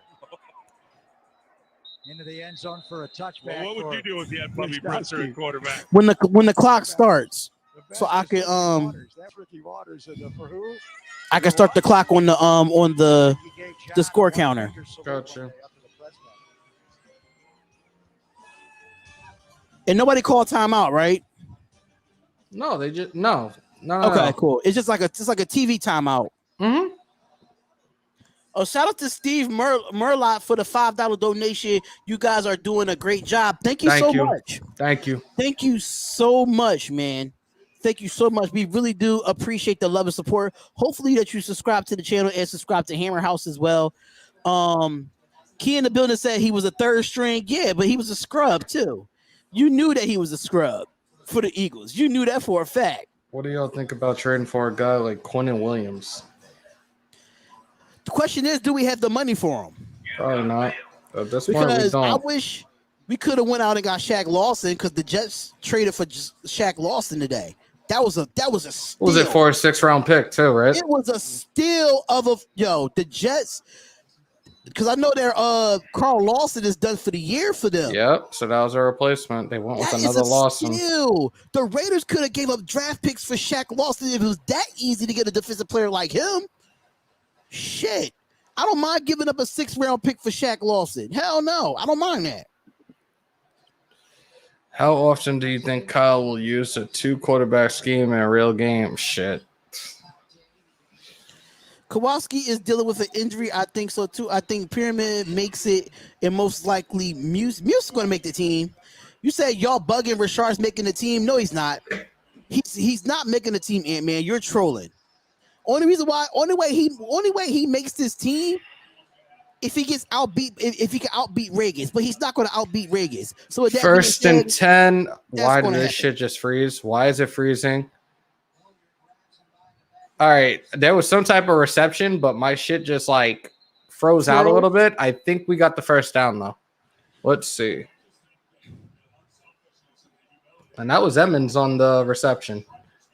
Into the end zone for a touchback. Well, what would you do if you had Bubby Brisser at quarterback? when the clock starts, so I can That's Ricky Waters for who? I can start the clock on the score counter. Gotcha. And nobody called timeout, right? No, they just no. Okay, cool. It's just like a TV timeout. Mm-hmm. Oh, shout out to Steve Murlot for the $5 donation. You guys are doing a great job. Thank you so much. Thank you. Thank you so much, man. Thank you so much. We really do appreciate the love and support. Hopefully that you subscribe to the channel and subscribe to Hammer House as well. Key in the building said he was a third string. Yeah, but he was a scrub too. You knew that he was a scrub for the Eagles. You knew that for a fact. What do y'all think about trading for a guy like Quinnen Williams? The question is, do we have the money for him? Probably not. At this point, we Because I don't. wish we could have went out and got Shaq Lawson because the Jets traded for Shaq Lawson today. That was a steal. What was it for a 6th-round pick too, right? It was a steal of the Jets. Because I know their Carl Lawson is done for the year for them. Yep. So that was a replacement. They went with That another is a Lawson. steal. The Raiders could have gave up draft picks for Shaq Lawson if it was that easy to get a defensive player like him. Shit. I don't mind giving up a 6th-round pick for Shaq Lawson. Hell no. I don't mind that. How often do you think Kyle will use a 2-quarterback scheme in a real game? Shit. Kowalski is dealing with an injury. I think so too. I think Pyramid makes it, and most likely Muse is going to make the team. You said y'all bugging Rashard's making the team. No, he's not. He's not making the team, Ant-Man. You're trolling. Only way he makes this team if he gets outbeat, if he can outbeat Regis, but he's not going to outbeat Regis. So with that First being and said, 10. Why did gonna this happen. shit just freeze? Why is it freezing? All right, there was some type of reception, but my shit just like froze out a little bit. I think we got the first down though. Let's see. And that was Emmons on the reception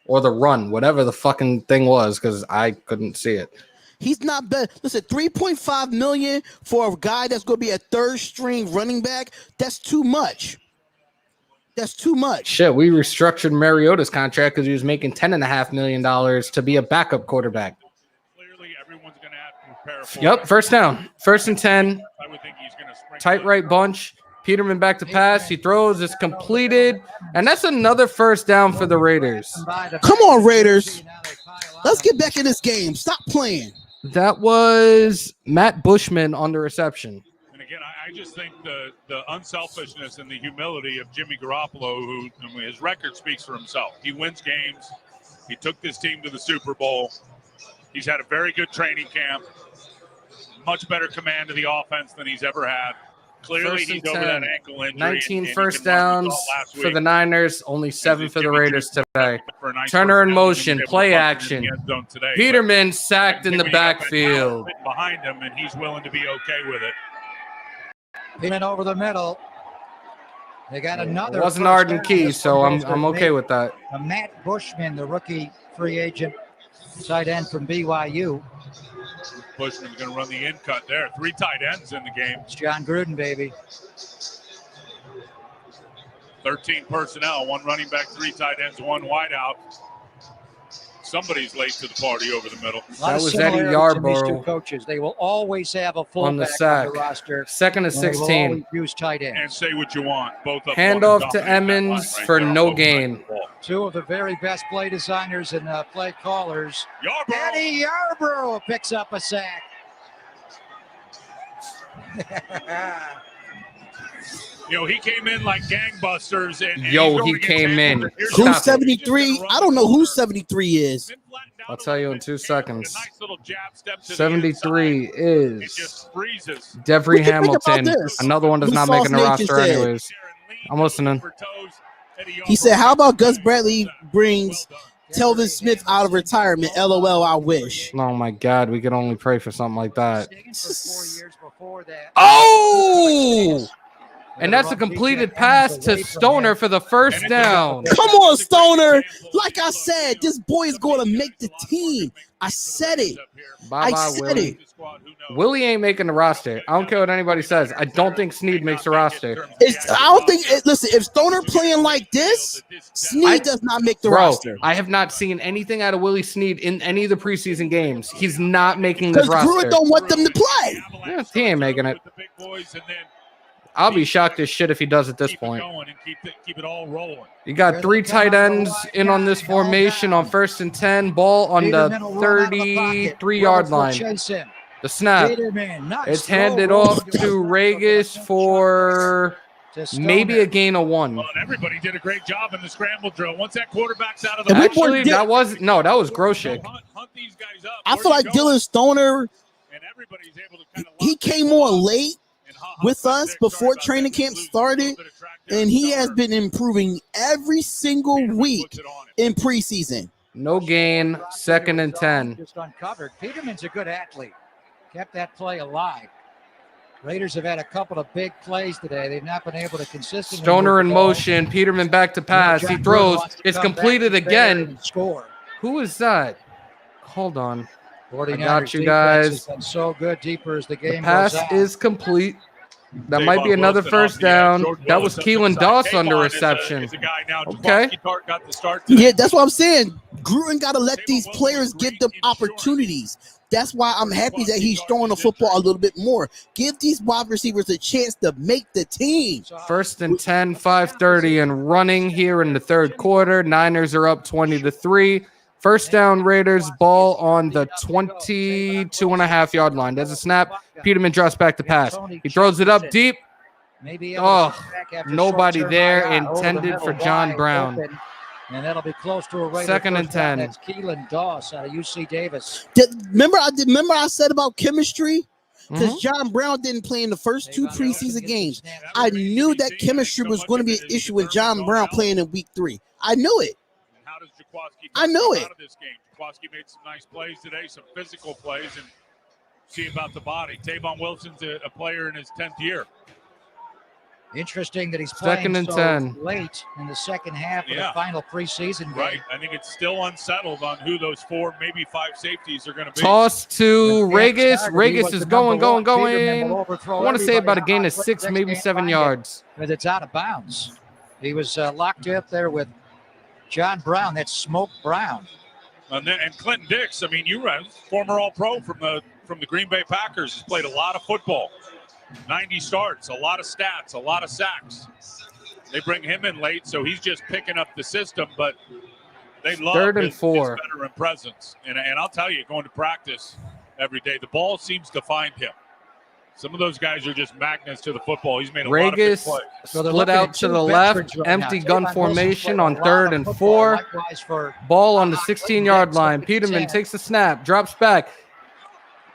or the run, whatever the fucking thing was, because I couldn't see it. He's not bad. Listen, $3.5 million for a guy that's going to be a 3rd-string running back. That's too much. That's too much. Shit, we restructured Mariota's contract because he was making $10.5 million to be a backup quarterback. Clearly, everyone's going to have to prepare for Yep, it. first down. 1st and 10. I would think he's going to spring Tight right bunch. Peterman back to pass. He throws. It's completed. And that's another first down for the Raiders. Come on, Raiders. Let's get back in this game. Stop playing. That was Matt Bushman on the reception. And again, I just think the unselfishness and the humility of Jimmy Garoppolo, who I mean, his record speaks for himself. He wins games. He took this team to the Super Bowl. He's had a very good training camp. Much better command of the offense than he's ever had. Clearly, First and he's over 10. that ankle injury. 19 and first he can run. We downs saw last for week. the Niners, only 7 for the Raiders today. For a nice Turner in first down, motion, he was able to play punch it in action. the end zone today. Peterman sacked in the When you got that backfield. talent behind him, and he's willing to be okay with it. Peterman over the middle. They got another. It wasn't first Arden down. Key, This so one I'm goes okay to with that. Matt Bushman, the rookie free agent, tight end from BYU. Bushman's going to run the in cut there. 3 tight ends in the game. It's John Gruden, baby. 13 personnel, 1 running back, 3 tight ends, 1 wideout. somebody's late to the party over the middle. A lot That of was Eddie similarities in these two Yarborough coaches. They will always have a on the fullback on sack. the roster. Second and and they will 16. always use tight And ends. say what you want. Both of them Hand want off to to dominate that Emmons line right for there on no both sides of gain. the ball. Two of the very best play designers and play callers. Yarborough. Eddie Yarborough picks up a sack. You know, he came in like gangbusters. And Yo, he's going he against came in. Anthem. Here's Who's Stop it. 73? I don't know who 73 is. Been flattened out I'll a tell you little in bit. 2 With a seconds. nice little jab step to the 73 inside. It is just freezes. Devery What you think about Hamilton. this? Another one does What not Sauce make the Nation roster said. anyways. I'm listening. He said, how about Gus Bradley brings Telvin Smith out of retirement? LOL, I wish. Oh my God, we could only pray for something like that. For 4 years before that. Oh! And that's a completed pass to Stoner for the first down. Come on, Stoner. Like I said, this boy is going to make the team. I said it. Bye-bye, I said Willie. it. Willie ain't making the roster. I don't care what anybody says. I don't think Snead makes the roster. I don't think. Listen, if Stoner playing like this, Snead does not make the Bro, roster. I have not seen anything out of Willie Snead in any of the preseason games. He's not making this Because Brewer roster. don't want them to play. Yeah, he ain't making it. I'll be shocked as shit if he does at this point. Keep it all rolling. You got 3 tight ends in on this formation on 1st and 10. Ball on the 33-yard line. The snap. It's handed off to Regis for maybe a gain of 1. Well, and everybody did a great job in the scramble drill. Once that quarterback's out of the Actually, that was Groshek. Hunt these guys up. I feel like Dylan Stoner, And everybody's able to kind of he came on late with us before training camp started, and he has been improving every single week in preseason. No gain, 2nd and 10. Just uncovered. Peterman's a good athlete. Kept that play alive. Raiders have had a couple of big plays today. They've not been able to consistently. Stoner in move the ball. motion. Peterman back to pass. He throws. It's completed again. Score. Who is that? Hold on. 49ers got you defense guys. has been so good deeper as the game Pass goes on. is complete. That Davon might be another Wilson first off the edge. down. George That Willis was up the Keelan side. Doss Davon under is a reception. guy now. Okay. Jaworski got the start today. Yeah, that's what I'm saying. Gruden got to let these players get them opportunities. That's why I'm happy that he's throwing the football a little bit more. Give these wide receivers a chance to make the team. 1st and 10, 5:30 and running here in the 3rd quarter. Niners are up 20-3. First down, Raiders, ball on the 22.5-yard line. There's a snap. Peterman drops back to pass. He throws it up deep. Nobody there intended for John Brown. And that'll be close to a Raider 2nd and first down. 10. That's Keelan Doss out of UC Davis. Remember I said about chemistry? Because John Brown didn't play in the first 2 preseason games. I knew that chemistry was going to be an issue with John Brown playing in week 3. I knew it. How does Jaworski I know come it. out of this game? Jaworski made some nice plays today, some physical plays, and see about the body. Tavon Wilson's a player in his 10th year. Interesting that he's playing 2nd and so 10. late in the second half of the final preseason game. Right. I think it's still unsettled on who those 4, maybe 5 safeties are going to be. Toss to Regis. Regis is going. I want want to say about a gain of 6, maybe 7 yards. But it's out of bounds. He was locked up there with John Brown. That's Smoke Brown. And Clinton Dix, I mean, you read, former All-Pro from the Green Bay Packers, has played a lot of football. 90 starts, a lot of stats, a lot of sacks. They bring him in late, so he's just picking up the system, but they love 3rd and his 4. veteran presence. And I'll tell you, going to practice every day, the ball seems to find him. Some of those guys are just magnets to the football. He's made a lot of big Regis plays. split out to the left, empty gun formation on 3rd and 4. Ball on the 16-yard line. Peterman takes the snap, drops back.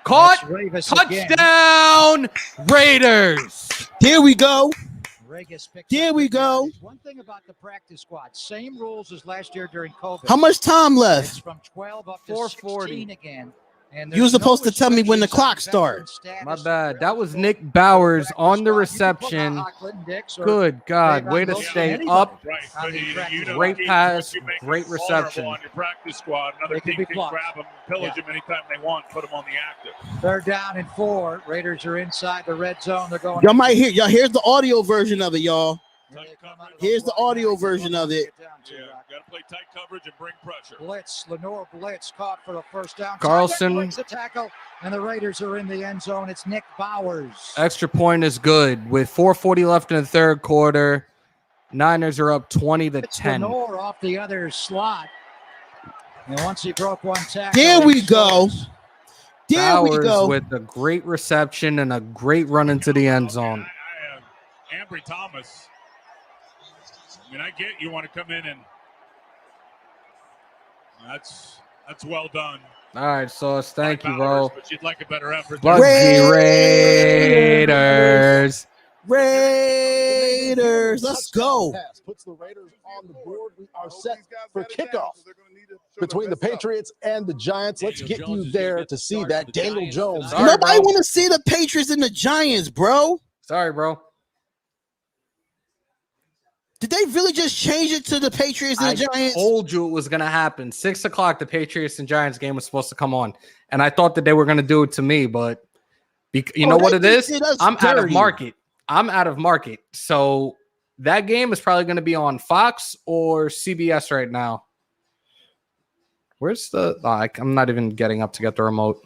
Caught, touchdown, Raiders. Here we go. Here we go. One thing about the practice squad, same rules as last year during COVID. How much time It's left? from 12 up to 4:40. 16 again. And You were there's supposed no to tell me when the restrictions clock on starts. veteran My status. bad. That was Nick Bowers on the reception. Good God. Way to stay up. Right, but you know, Great Keith, pass, you make great them vulnerable reception. on your practice squad. Another They can team be can blocked. grab them, pillage them anytime they want, put them on the active. 3rd down and 4. Raiders are inside the red zone. They're going. Y'all might hear. Y'all here's the audio version of it, y'all. Here's the audio version of it. Yeah, got to play tight coverage and bring pressure. Blitz, Lenore Blitz caught for the first down. Carlson breaks the tackle, and the Raiders are in the end zone. It's Nick Bowers. Extra point is good with 4:40 left in the third quarter. Niners are up 20-10. Lenore off the other slot, and once he broke one tackle, There we go. There we Bowers go. with a great reception and a great run into the end zone. Ambry Thomas. I mean, I get you want to come in and that's well done. All right, Sauce. Thank you, Bowers, bro. but you'd like a better effort. Bugsy Raiders. Raiders. Let's go. Puts the Raiders on the board. We are set for kickoff between the Patriots and the Giants. Let's get you there to see that. Daniel Jones. Sorry, Nobody bro. want to see the Patriots and the Giants, bro. Sorry, bro. Did they really just change it to the Patriots and the I Giants? told you it was going to happen. 6 o'clock, the Patriots and Giants game was supposed to come on. And I thought that they were going to do it to me, but you know what it is? I'm out of market. So that game is probably going to be on Fox or CBS right now. Where's the... I'm not even getting up to get the remote.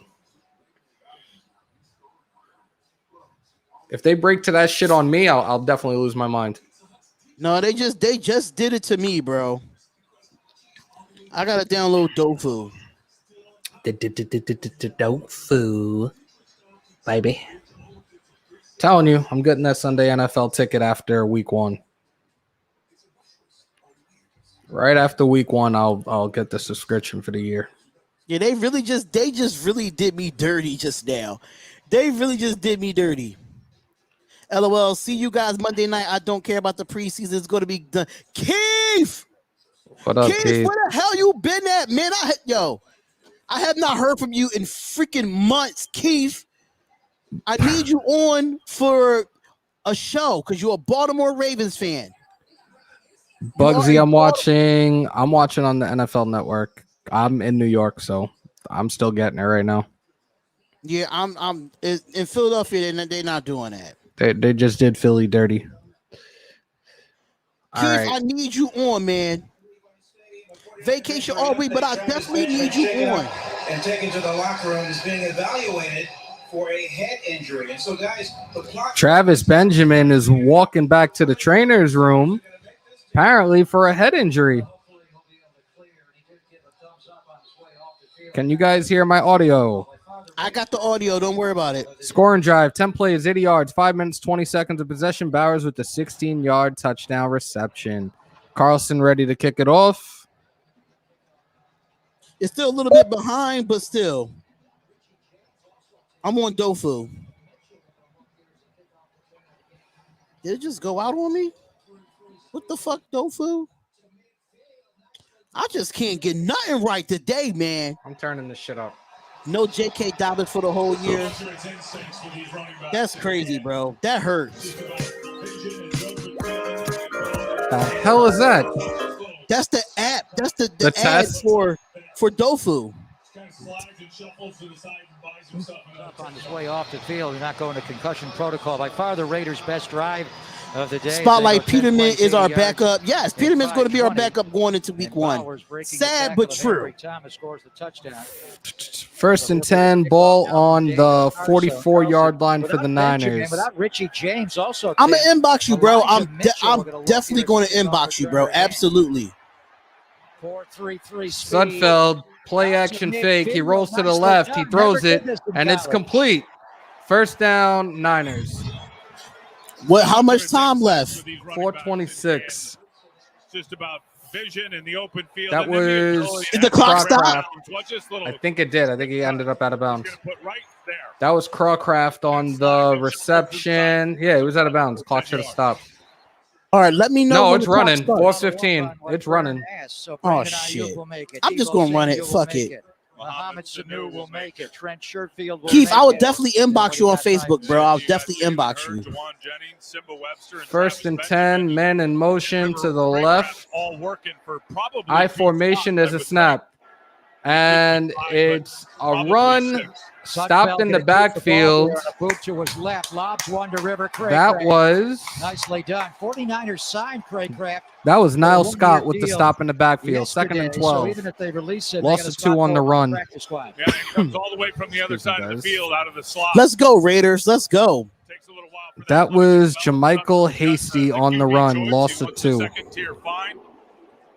If they break to that shit on me, I'll definitely lose my mind. No, they just did it to me, bro. I gotta download Dofu. Dofu, baby. Telling you, I'm getting that Sunday NFL ticket after week 1. Right after week 1, I'll get the subscription for the year. Yeah, they just really did me dirty just now. They really just did me dirty. LOL. See you guys Monday night. I don't care about the preseason. It's going to be done. Keith! What up, Keith? Keith? Where the hell you been at, man? I have not heard from you in freaking months, Keith. I need you on for a show because you're a Baltimore Ravens fan. Bugsy, I'm watching on the NFL Network. I'm in New York, so I'm still getting it right now. Yeah, I'm in Philadelphia. They're not doing that. They just did Philly dirty. Keith, right. I need you on, man. Vacation all week, but I definitely need you on. And taken to the locker room is being evaluated for a head injury. And so, guys, the clock. Travis Benjamin is walking back to the trainer's room, apparently for a head injury. Can you guys hear my audio? I got the audio. Don't worry about it. Scoring drive, 10 plays, 80 yards, 5 minutes, 20 seconds of possession. Bowers with the 16-yard touchdown reception. Carlson ready to kick it off. It's still a little bit behind, but still. I'm on Dofu. Did it just go out on me? What the fuck, Dofu? I just can't get nothing right today, man. I'm turning this shit up. No J.K. Dobbins for the whole year. That's crazy, bro. That hurts. The hell is that? That's the app. That's the ad test for Dofu. Up on his way off the field. He's not going to concussion protocol. By far the Raiders' best drive of the day. Spotlight Peterman is our backup. Yes, Peterman's going to be our backup going into week 1. Sad but true. Thomas scores the touchdown. 1st and 10, ball on the 44-yard line for the Niners. Without Richie James also. I'm going to inbox you, bro. I'm definitely going to inbox you, bro. Absolutely. 4-3-3 Sudfeld, play action fake. He rolls to the left. He throws it, and it's complete. First down, Niners. What? How much time left? 4:26. Just about vision in the open field. That was. Did the clock stop? I think it did. I think he ended up out of bounds. That was Crawcraft on the reception. Yeah, it was out of bounds. Clock should have stopped. All right, let me know. No, when it's the clock running. starts. 4:15. It's running. Oh, shit. I'm just going to run it. Fuck it. Muhammad Sanu will make it. Trent Sherfield will Keith, make I would it. definitely inbox you on Facebook, bro. I'll definitely inbox you. 1st and 10, men in motion to the left. All working for probably I formation. There's a snap. And it's a run stopped in the backfield. Boot to his left, lobs one to River Craig. That was nicely done. 49ers signed Graphk. That was Niles Scott with the stop in the backfield. Second and 12. So even if they release it, lost the 2 on the run. Yeah, he comes all the way from the other side of the field out of the slot. Let's go, Raiders. Let's go. Takes a little while for That was Jamichael Hasty on the run. Lost the 2. Second tier fine.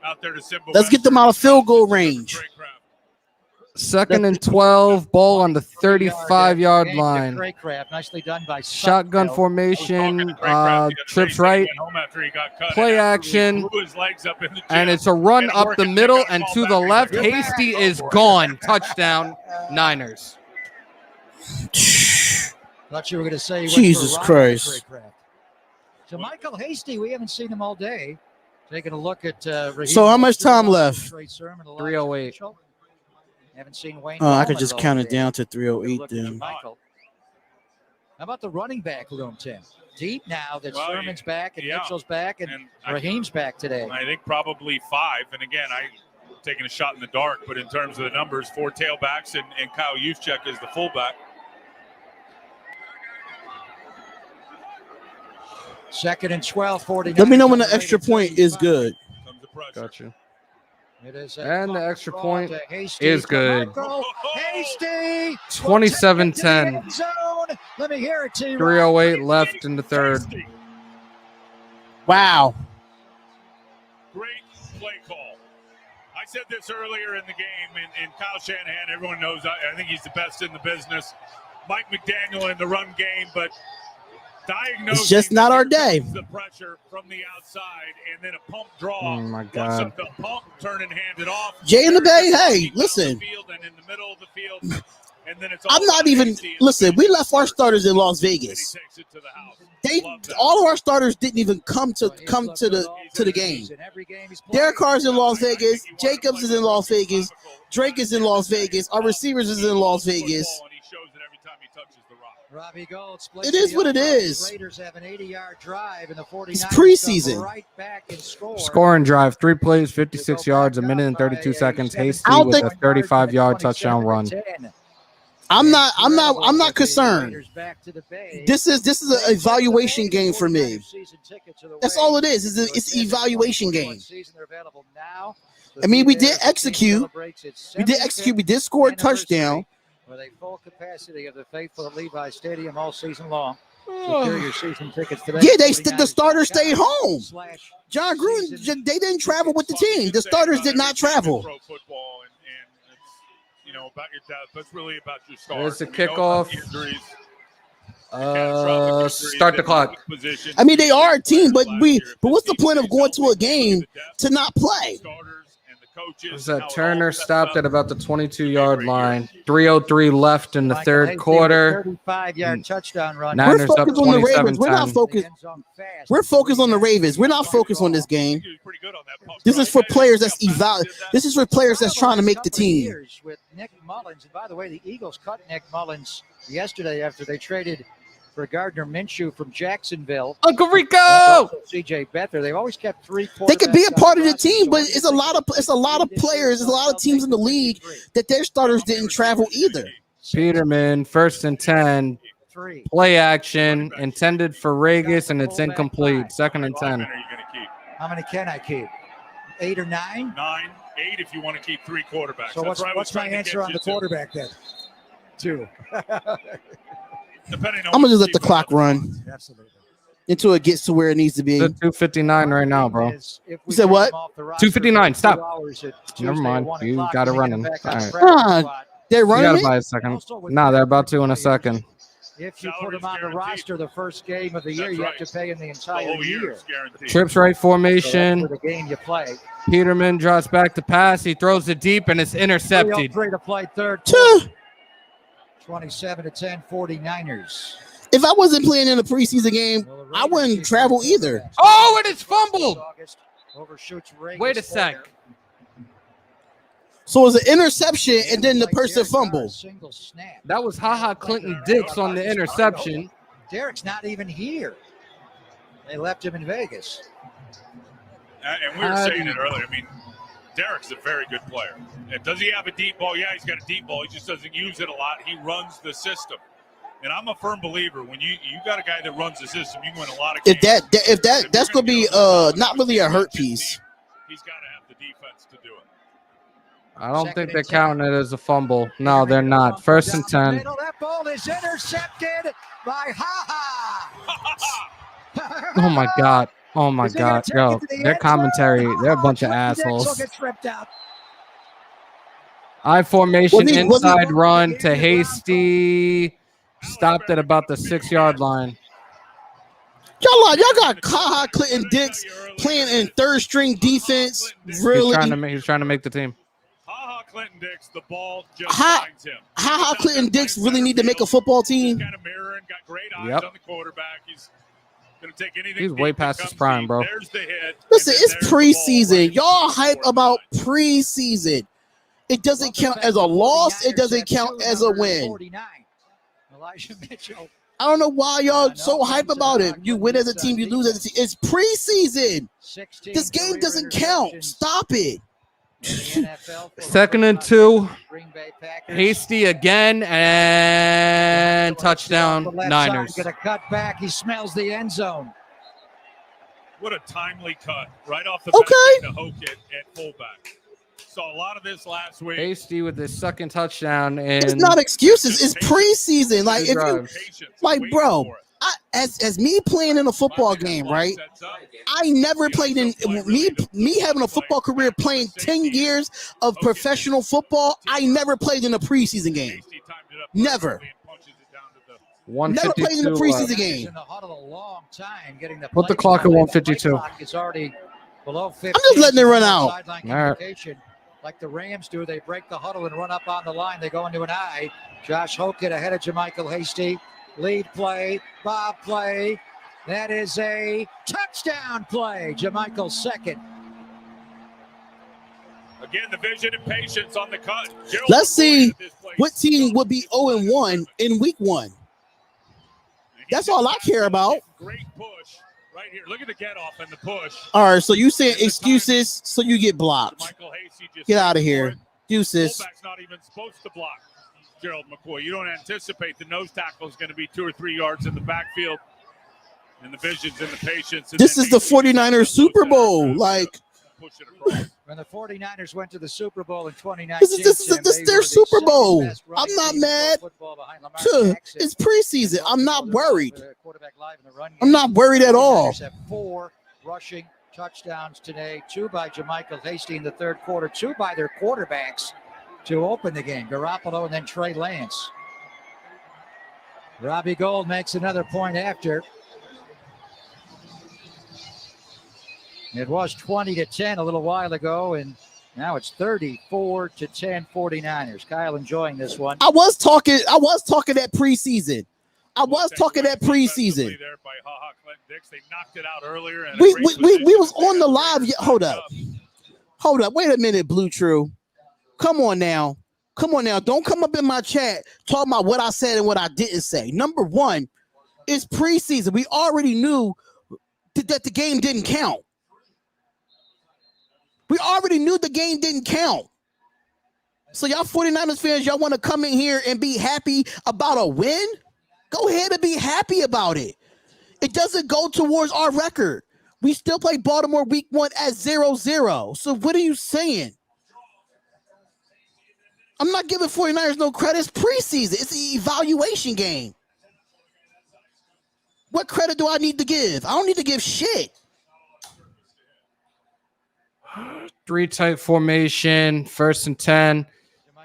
Out there to Simba Let's get them out of field goal range. Second and 12, ball on the 35-yard line. Nicely done by Shotgun formation, trips right, play action, and it's a run up the middle and to the left. Hasty is gone. Touchdown, Niners. Thought you were going to say Jesus Christ. So Michael Hasty, we haven't seen him all day. Taking a look at so how much time left? 3:08. Haven't seen Wayne. Oh, I could just count it down to 3:08 then. How about the running back room, Tim? Deep now that Sermon's back and Mitchell's back and Raheem's back today. I think probably 5. And again, I'm taking a shot in the dark, but in terms of the numbers, 4 tailbacks and Kyle Juszczyk is the fullback. Second and 12, 49. Let me know when the extra point is good. Gotcha. It is and the extra point is good. Hasty. 27-10. Let me hear it, T. 3:08 left in the third. Wow. Great play call. I said this earlier in the game, and Kyle Shanahan, everyone knows I think he's the best in the business. Mike McDaniel in the run game, but it's just not our day. The pressure from the outside and then a pump draw. Oh my God. The pump turn and hand it off. Jay in the Bay, hey, listen. And in the middle of the field, and then it's I'm not even listen. We left our starters in Las Vegas. All of our starters didn't even come to the game. Derek Carr's in Las Vegas. Jacobs is in Las Vegas. Drake is in Las Vegas. Our receivers is in Las Vegas. Robbie Gold it is what it is. Raiders have an 80-yard drive, and the 49ers it's preseason. Right back and Scoring drive, 3 plays, 56 yards, 1 minute and 32 seconds. Hasty with a 35-yard touchdown run. I'm not concerned. This is an evaluation game for me. That's all it is. It's an evaluation game. I mean, we did execute. We did score a touchdown. With a full capacity of the faithful at Levi Stadium all season long. Secure your season tickets today. Yeah, the starters stayed home. John Gruden, they didn't travel with the team. The starters did not travel. Pro football and about that's really about your stars. There's a kickoff. Start the clock. I mean, they are a team, but what's the point of going to a game to not play? Was that Turner stopped at about the 22-yard line. 3:03 left in the third quarter. 35-yard touchdown run. We're focused on the Ravens. We're not focused. We're focused on the Ravens. We're not focused on this game. This is for players that's This is for players that's trying to make the team. With Nick Mullins, and by the way, the Eagles cut Nick Mullins yesterday after they traded for Gardner Minshew from Jacksonville. Uncle Rico! C.J. Beathard. They've always kept 3 quarterbacks. They could be a part of the team, but it's a lot of players. There's a lot of teams in the league that their starters didn't travel either. Peterman, 1st and 10. Play action intended for Regis, and it's incomplete. 2nd and 10. How many can I keep? 8 or 9? 9, 8 if you want to keep 3 quarterbacks. So what's my answer on the quarterback then? 2. I'm gonna just let the clock run until it gets to where it needs to be. It's 2:59 right now, bro. You said what? 2:59. Stop. Never mind. You got it running. All right. They're running. You got it by a second. Nah, they're about to in a second. If you put him on the roster the first game of the year, you have to pay him the entire year. Trips right formation. For the game you play. Peterman drops back to pass. He throws it deep, and it's intercepted. 3 to play third. 27-10 49ers. If I wasn't playing in a preseason game, I wouldn't travel either. Oh, and it's fumbled. Wait a sec. So it was an interception, and then the person fumbled. That was HaHa Clinton Dix on the interception. Derek's not even here. They left him in Vegas. And we were saying it earlier. I mean, Derek's a very good player. And does he have a deep ball? Yeah, he's got a deep ball. He just doesn't use it a lot. He runs the system. And I'm a firm believer when you got a guy that runs the system, you can win a lot of games. That's gonna be not really a hurt piece. He's got to have the defense to do it. I don't think they're counting it as a fumble. No, they're not. 1st and 10. That ball is intercepted by Oh my God. Oh my God. Yo, their commentary, they're a bunch of assholes. I formation inside run to Hasty. Stopped at about the 6-yard line. Y'all got Kaha Clinton Dix playing in 3rd string defense. Really? He's trying to make the team. Ha Clinton Dix, the ball just finds him. Ha Clinton Dix really need to make a football team. Got a mirror and got great eyes on the quarterback. He's gonna take anything. He's way past his prime, bro. There's the hit. Listen, it's preseason. Y'all hype about preseason. It doesn't count as a loss. It doesn't count as a win. Elijah Mitchell. I don't know why y'all so hype about it. You win as a team, you lose as a team. It's preseason. This game doesn't count. Stop it. 2nd and 2. Hasty again and touchdown Niners. Gonna cut back. He smells the end zone. What a timely cut right off the back to Hoke at fullback. Saw a lot of this last week. Hasty with his 2nd touchdown, and it's not excuses. It's preseason. Like if you, like, bro, as me playing in a football game, right? I never played in me having a football career, playing 10 years of professional football. I never played in a preseason game. Never. Never played in a preseason game. Put the clock at 152. It's already below 50. I'm just letting it run out. Like the Rams do, they break the huddle and run up on the line. They go into an eye. Josh Hockett ahead of JaMychal Hasty. Lead play, Bob play. That is a touchdown play. JaMychal's 2nd. Again, the vision and patience on the cut. Let's see what team would be 0-1 in week 1. That's all I care about. Great push right here. Look at the get off and the push. All right, so you saying excuses so you get blocked. Get out of here. Excuses. Fullback's not even supposed to block Gerald McCoy. You don't anticipate the nose tackle is going to be 2 or 3 yards in the backfield. And the visions and the patience. This is the 49ers Super Bowl. Like, when the 49ers went to the Super Bowl in 2019, this is their Super Bowl. I'm not mad. It's preseason. I'm not worried. I'm not worried at all. Have 4 rushing touchdowns today, 2 by JaMychal Hasty in the 3rd quarter, 2 by their quarterbacks to open the game, Garoppolo and then Trey Lance. Robbie Gould makes another point after. It was 20-10 a little while ago, and now it's 34-10 49ers. Kyle enjoying this one. I was talking that preseason. Preseason. They knocked it out earlier. We was on the live. Hold up. Wait a minute, Blue True. Come on now. Don't come up in my chat talking about what I said and what I didn't say. Number one, it's preseason. We already knew that the game didn't count. We already knew the game didn't count. So y'all 49ers fans, y'all want to come in here and be happy about a win? Go ahead and be happy about it. It doesn't go towards our record. We still play Baltimore week 1 at 0-0. So what are you saying? I'm not giving 49ers no credit. It's preseason. It's an evaluation game. What credit do I need to give? I don't need to give shit. 3-tight formation, 1st and 10.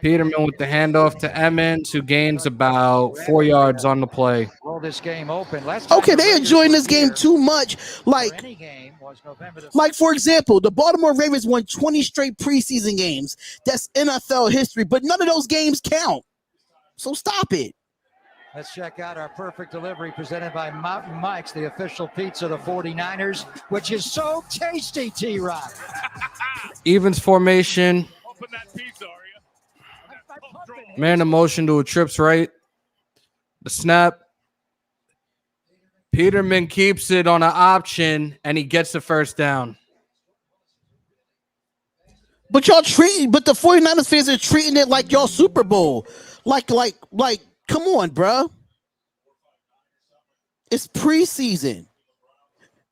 Peterman with the handoff to Emmons, who gains about 4 yards on the play. Roll this game open. Okay, they enjoying this game too much. Like, for example, the Baltimore Ravens won 20 straight preseason games. That's NFL history, but none of those games count. So stop it. Let's check out our perfect delivery presented by Mountain Mike's, the official pizza of the 49ers, which is so tasty, T-Rock. Evans formation. Open that pizza, are you? Man in motion to a trips right. The snap. Peterman keeps it on an option, and he gets the first down. But the 49ers fans are treating it like y'all Super Bowl. Like, come on, bro. It's preseason.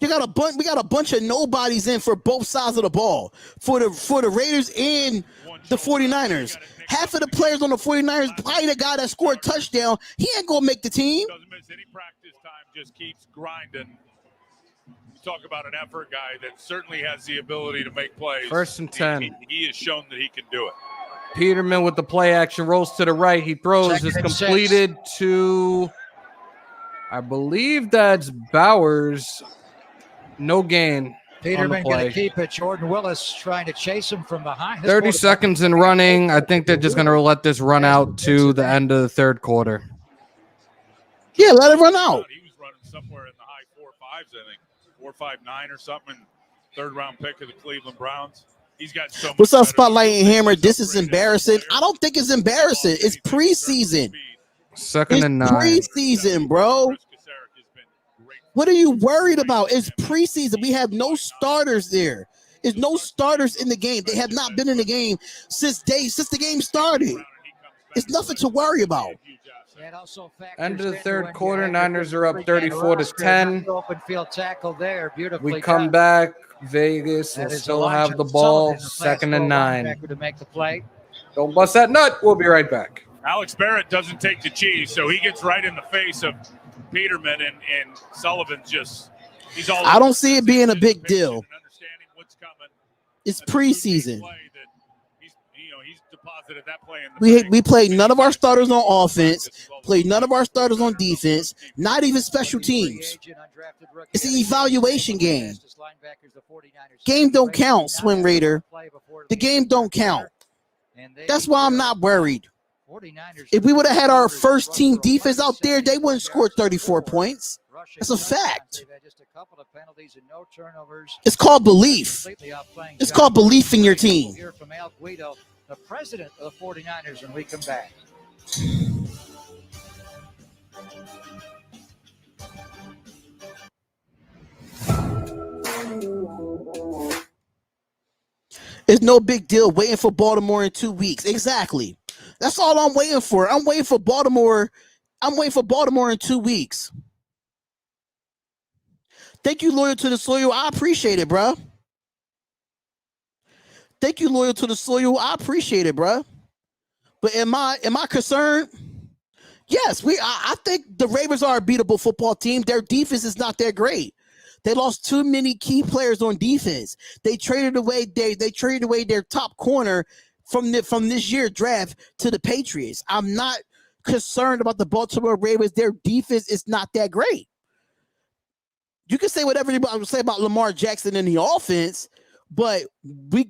We got a bunch of nobodies in for both sides of the ball. For the Raiders and the 49ers. Half of the players on the 49ers, probably the guy that scored a touchdown, he ain't gonna make the team. Doesn't miss any practice time, just keeps grinding. Talk about an effort guy that certainly has the ability to make plays. 1st and 10. He has shown that he can do it. Peterman with the play action rolls to the right. He throws. Is completed to, I believe that's Bowers. No gain. Peterman going to keep it. Jordan Willis trying to chase him from behind. 30 seconds in running. I think they're just going to let this run out to the end of the third quarter. Yeah, let it run out. He was running somewhere in the high 4.5s, I think. 4.59 or something. Third round pick of the Cleveland Browns. He's got so much. What's up, Spotlight and Hammer? This is embarrassing. I don't think it's embarrassing. It's preseason. 2nd and 9. Preseason, bro. What are you worried about? It's preseason. We have no starters there. There's no starters in the game. They have not been in the game since the game started. It's nothing to worry about. End of the third quarter, Niners are up 34-10. Open field tackle there, beautifully. We come back. Vegas will still have the ball. 2nd and 9. To make the play. Don't bust that nut. We'll be right back. Alex Barrett doesn't take the cheese, so he gets right in the face of Peterman, and Sullivan's he's all. I don't see it being a big deal. It's preseason. We played none of our starters on offense, played none of our starters on defense, not even special teams. It's an evaluation game. Game don't count, Swim Raider. The game don't count. That's why I'm not worried. If we would have had our first team defense out there, they wouldn't score 34 points. That's a fact. It's called belief. It's called belief in your team. Hear from Al Guido, the president of the 49ers, when we come back. It's no big deal waiting for Baltimore in 2 weeks. Exactly. That's all I'm waiting for. I'm waiting for Baltimore in 2 weeks. Thank you, Loyal to the Soil. I appreciate it, bro. Thank you, Loyal to the Soil. I appreciate it, bro. But am I concerned? Yes, I think the Ravens are a beatable football team. Their defense is not that great. They lost too many key players on defense. They traded away their top corner from this year's draft to the Patriots. I'm not concerned about the Baltimore Ravens. Their defense is not that great. You can say whatever you want to say about Lamar Jackson in the offense, but we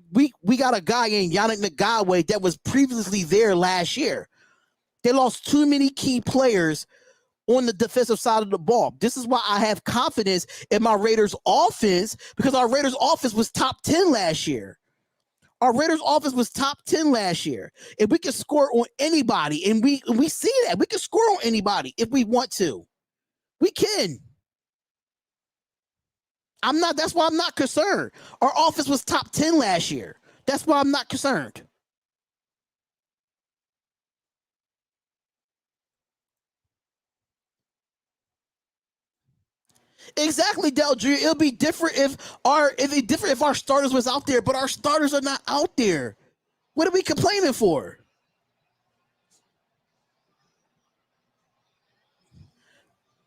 got a guy in Yannick Ngakoue that was previously there last year. They lost too many key players on the defensive side of the ball. This is why I have confidence in my Raiders offense, because our Raiders offense was top 10 last year. Our Raiders offense was top 10 last year. If we can score on anybody, and we see that, we can score on anybody if we want to. We can. That's why I'm not concerned. Our offense was top 10 last year. That's why I'm not concerned. Exactly, Del G. It'll be different if our starters was out there, but our starters are not out there. What are we complaining for?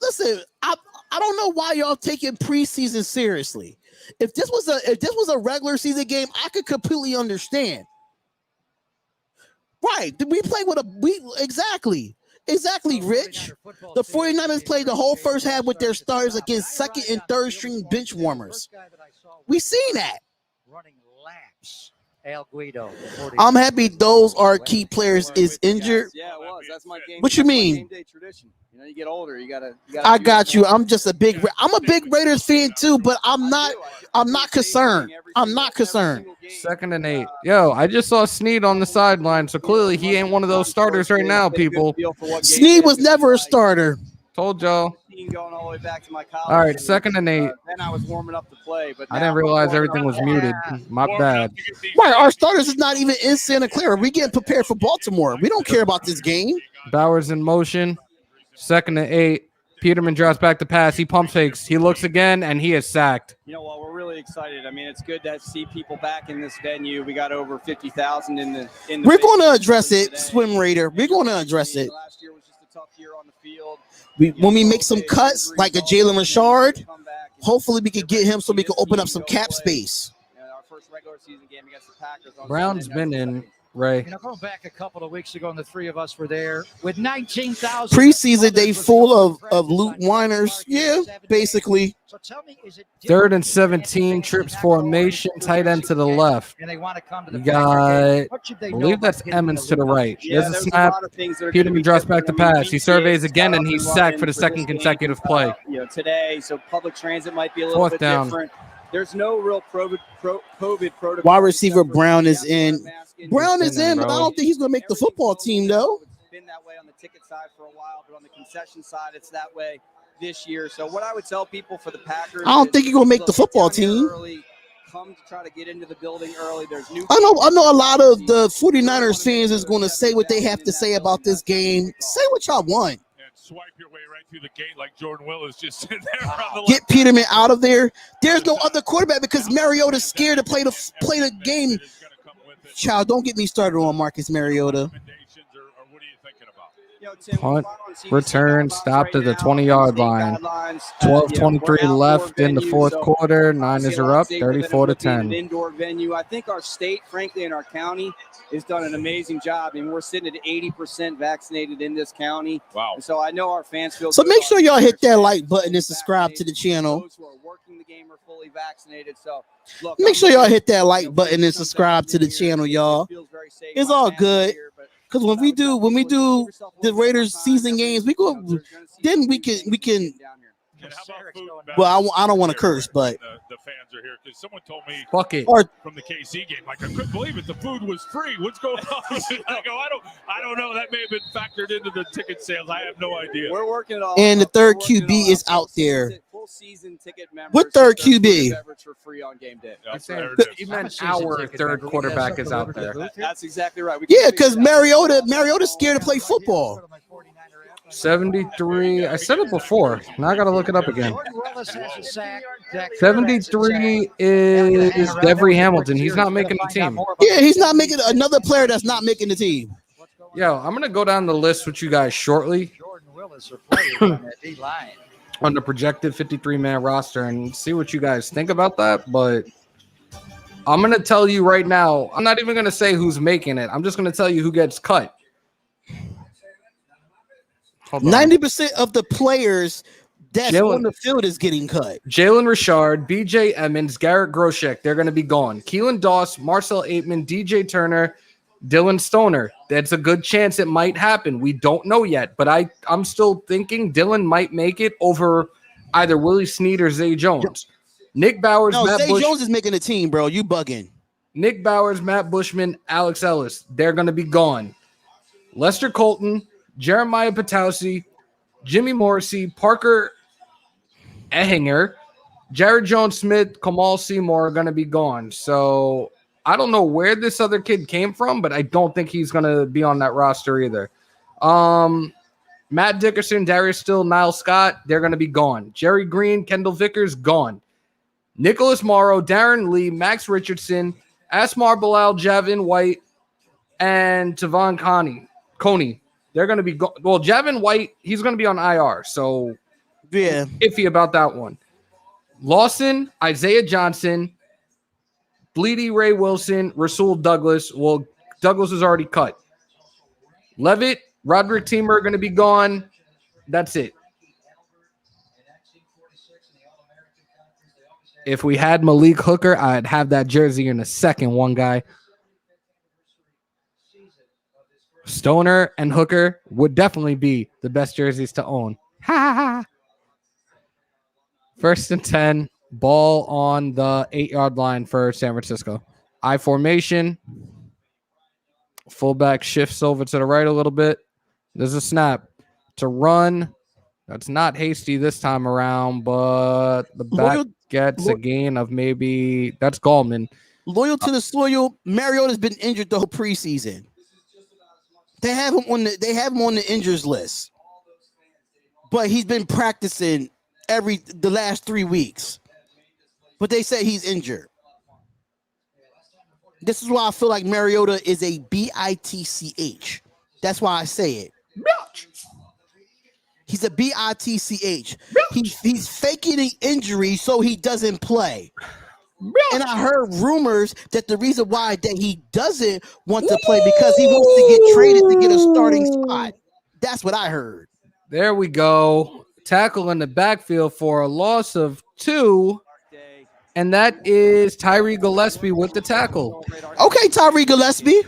Listen, I don't know why y'all taking preseason seriously. If this was a regular season game, I could completely understand. Right. We play with Exactly, Rich. The 49ers played the whole first half with their starters against second and third string bench warmers. We seen that. Running laps. Al Guido. I'm happy those are key players is injured. Yeah, it was. That's my game. What you mean? Game day tradition. You know, you get older, you gotta I got you. I'm a big Raiders fan too, but I'm not concerned. I'm not concerned. 2nd and 8. Yo, I just saw Snead on the sideline, so clearly he ain't one of those starters right now, people. Snead was never a starter. Told y'all. 2015 going all the way back to my college. All right, days. 2nd and 8. Then I was warming up to play, but I didn't realize everything was muted. My bad. Right, our starters is not even in Santa Clara. We getting prepared for Baltimore. We don't care about this game. Bowers in motion. 2nd and 8. Peterman drops back the pass. He pump fakes. He looks again, and he is sacked. You know what? We're really excited. I mean, it's good to see people back in this venue. We got over 50,000 in the. We're going to address it, Swim Raider. We're going to address it. Last year was just a tough year on the field. When we make some cuts, like a Jalen Richard, hopefully we can get him so we can open up some cap space. Our first regular season game against the Packers. Brown's been in, Ray. You know, going back a couple of weeks ago, and the three of us were there with 19,000 Preseason day full of loot whiners. Yeah, basically. So tell me, is it 3rd and 17. Trips formation. Tight end to the left. and they want to come to the You got, What should they I know believe about that's getting Emmons to the right. Yeah, There's a there's a snap. lot of things that are gonna Peterman be drops back the different. I mean, pass. He surveys again, and he's sacked for the this second game, consecutive play. Today, so public transit might be a little 4th bit down. different. There's no real COVID protocol. Wide receiver Brown is in. Brown is in, but I don't think he's going to make the football team, though. It's been that way on the ticket side for a while, but on the concession side, it's that way this year. So what I would tell people for the Packers, I don't think he's going to make the look, football get down here team. early, come to try to get into the building early. There's new. I know a lot of the 49ers fans is going to say what they have to say about this game. Say what y'all want. And swipe your way right through the gate like Jordan Willis just sitting there on the Get Peterman out of there. There's no other quarterback because Mariota's scared to play the game. Child, don't get me started on Marcus Mariota. Punt, return, stopped at the 20-yard line. 12:23 left in the fourth quarter. Niners are up 34-10. Indoor venue. I think our state, frankly, and our county has done an amazing job, and we're sitting at 80% vaccinated in this county. Wow. And so I know our fans feel. So good make about sure it. y'all hit that like button and subscribe to the channel. Those who are working the game are fully vaccinated. So look, Make sure y'all hit that like button and subscribe to the channel, y'all. It's all good. Because when we do the Raiders season games, we can. And how about food and Well, I don't want to curse, but the fans are here because someone told me Fuck it. from the KC game, like I couldn't believe it. The food was free. What's going on? I go, I don't know. That may have been factored into the ticket sales. I have no idea. We're working it all. and the up. third We're working it QB all is up. out there. Full season ticket members. What third get their food QB? and beverage for free on game day. Yeah, He there it is. He meant our third quarterback is out there. That's exactly right. We Yeah, can because figure it out. Mariota's scared to play football. 73. I said it before. Now I got to look it up again. Jordan Willis has a sack. 73 is Devery Hamilton. He's not making the team. Yeah, he's not making another player that's not making the team. Yo, I'm going to go down the list with you guys shortly Jordan Willis are playing on that D line. on the projected 53-man roster and see what you guys think about that. But I'm going to tell you right now, I'm not even going to say who's making it. I'm just going to tell you who gets cut. Hold on. 90% of the players that's Jalen- on the field is getting cut. Jalen Richard, BJ Emmons, Garrett Groshek, they're going to be gone. Keelan Doss, Marcel Aitman, DJ Turner, Dylan Stoner. That's a good chance it might happen. We don't know yet, but I'm still thinking Dylan might make it over either Willie Snead or Zay Jones. Nick Bowers, No, Matt Zay Bush, Jones is making the team, bro. You bugging. Nick Bowers, Matt Bushman, Alex Ellis. They're going to be gone. Lester Colton, Jeremiah Patausi, Jimmy Morrissey, Parker Ehinger, Jared Jones-Smith, Kamal Seymour are going to be gone. So I don't know where this other kid came from, but I don't think he's going to be on that roster either. Matt Dickerson, Darius Still, Niles Scott, they're going to be gone. Jerry Green, Kendall Vickers, gone. Nicholas Morrow, Darren Lee, Max Richardson, Asmar Bilal, Javin White, and Tavon Coney. They're going to be well, Javin White, he's going to be on IR, so Yeah. iffy about that one. Lawson, Isaiah Johnson, Bleedy Ray Wilson, Rasul Douglas. Well, Douglas is already cut. Levitt, Roderick Teamer are going to be gone. That's it. If we had Malik Hooker, I'd have that jersey in a second, one guy. Stoner and Hooker would definitely be the best jerseys to own. Ha! 1st and 10, ball on the 8-yard line for San Francisco. I formation. Fullback shifts over to the right a little bit. There's a snap to run. That's not Hasty this time around, but the back gets a gain of maybe that's Gallman. Loyal to the soil. Mariota's been injured the whole preseason. They have him on the injuries list, but he's been practicing the last 3 weeks. But they say he's injured. This is why I feel like Mariota is a bitch. That's why I say it. He's a bitch. He's faking an injury so he doesn't play. And I heard rumors that the reason why that he doesn't want to play because he wants to get traded to get a starting spot. That's what I heard. There we go. Tackle in the backfield for a loss of 2. And that is Tyree Gillespie with the tackle. Okay, Tyree Gillespie.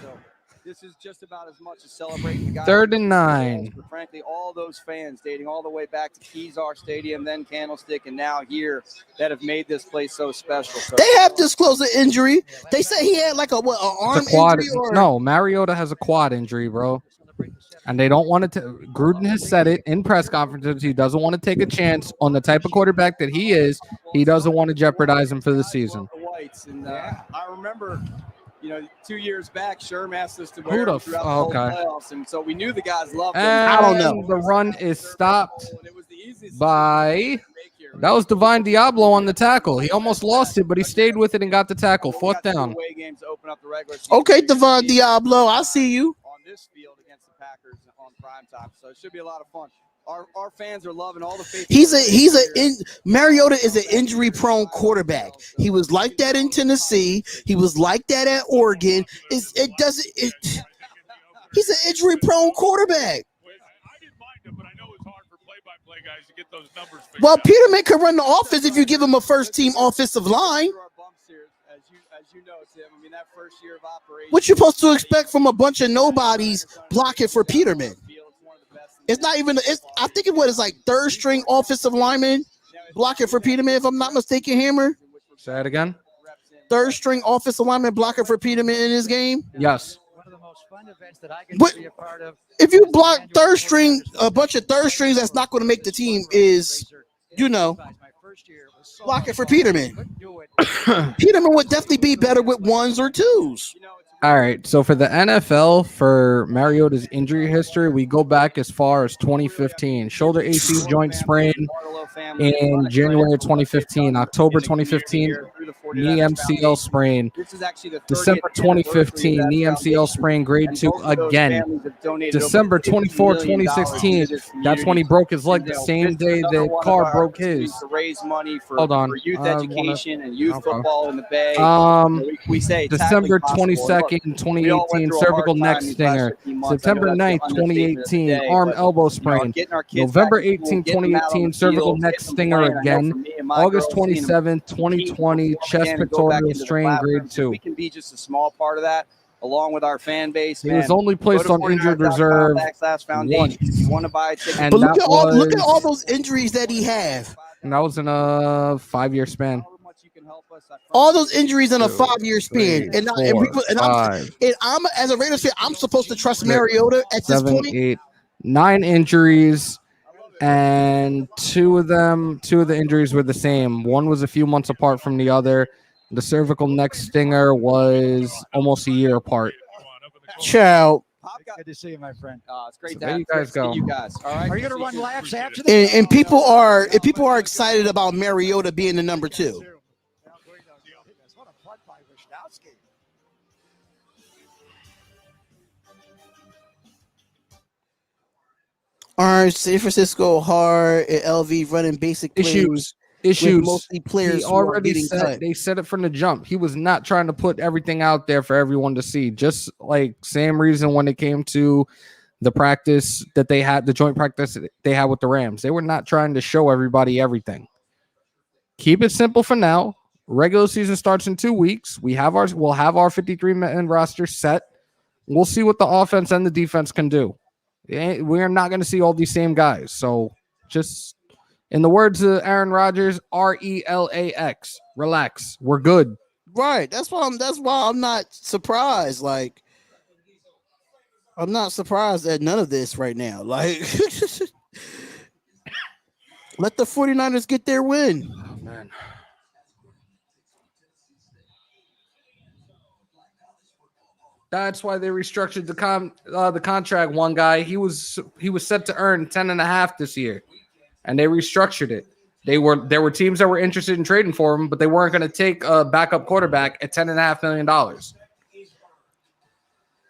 This is just about as much as celebrating the guys. 3rd and 9. But frankly, all those fans dating all the way back to Kezar Stadium, then Candlestick, and now here that have made this place so special. So, they have disclosed an injury. They say he had like an arm quad injury. No, Mariota has a quad injury, bro. And they don't want to. Gruden has said it in press conferences. He doesn't want to take a chance on the type of quarterback that he is. He doesn't want to jeopardize him for the season. And I remember, 2 years back, Sherm asked us to wear them throughout the whole playoffs, and so we knew the guys loved them. I don't know. The run is stopped by. That was Divine Diablo on the tackle. He almost lost it, but he stayed with it and got the tackle. 4th down. Okay, Divine Diablo, I see you. On this field against the Packers on prime time, so it should be a lot of fun. Our fans are loving all the faith. Mariota is an injury prone quarterback. He was like that in Tennessee. He was like that at Oregon. He's an injury prone quarterback. Well, Peterman could run the offense if you give him a first-team offensive line. What you supposed to expect from a bunch of nobodies blocking for Peterman? It's not even. I think it's like 3rd-string offensive lineman blocking for Peterman, if I'm not mistaken. Hammer. Say it again. 3rd-string offensive lineman blocking for Peterman in this game. Yes. One of the most fun events that I get But to be a part of. if you block 3rd-string, a bunch of 3rd-strings that's not going to make the team is, blocking for Peterman. Peterman would definitely be better with 1s or 2s. All right, so for the NFL, for Mariota's injury history, we go back as far as 2015. Shoulder AC joint sprain in January of 2015. October 2015, knee MCL sprain. December 2015, knee MCL sprain, grade 2 again. December 24, 2016, that's when he broke his leg the same day that Carr broke his. Hold on. Youth education and youth football in the Bay. We say December 22nd, 2018, cervical neck stinger. September 9th, 2018, arm elbow sprain. November 18, 2018, cervical neck stinger again. August 27th, 2020, chest pectoral strain, grade 2. We can be just a small part of that, along with our fan base. He was only placed on injured reserve once. But look at all those injuries that he had. And that was in a 5-year span. All those injuries in a 5-year span, and I'm as a Raiders fan, I'm supposed to trust Mariota at this point. 8, 9 injuries, and two of the injuries were the same. One was a few months apart from the other. The cervical neck stinger was almost a year apart. Ciao. Good to see you, my friend. It's great So to there have you guys go. you guys. All right. Are you going to run laps after this? And people are excited about Mariota being the number 2. All right, San Francisco hard at LV running basic plays. Issues. Mostly players he already said they said it from the jump. He was not trying to put everything out there for everyone to see. Just like same reason when it came to the practice that they had, the joint practice they had with the Rams. They were not trying to show everybody everything. Keep it simple for now. Regular season starts in 2 weeks. We'll have our 53-man roster set. We'll see what the offense and the defense can do. We're not going to see all these same guys. So just in the words of Aaron Rodgers, RELAX, relax. We're good. Right. That's why I'm not surprised. Like, I'm not surprised at none of this right now. Like, Let the 49ers get their win. Oh, man. That's why they restructured the contract. One guy, he was set to earn 10.5 this year, and they restructured it. There were teams that were interested in trading for him, but they weren't going to take a backup quarterback at $10.5 million.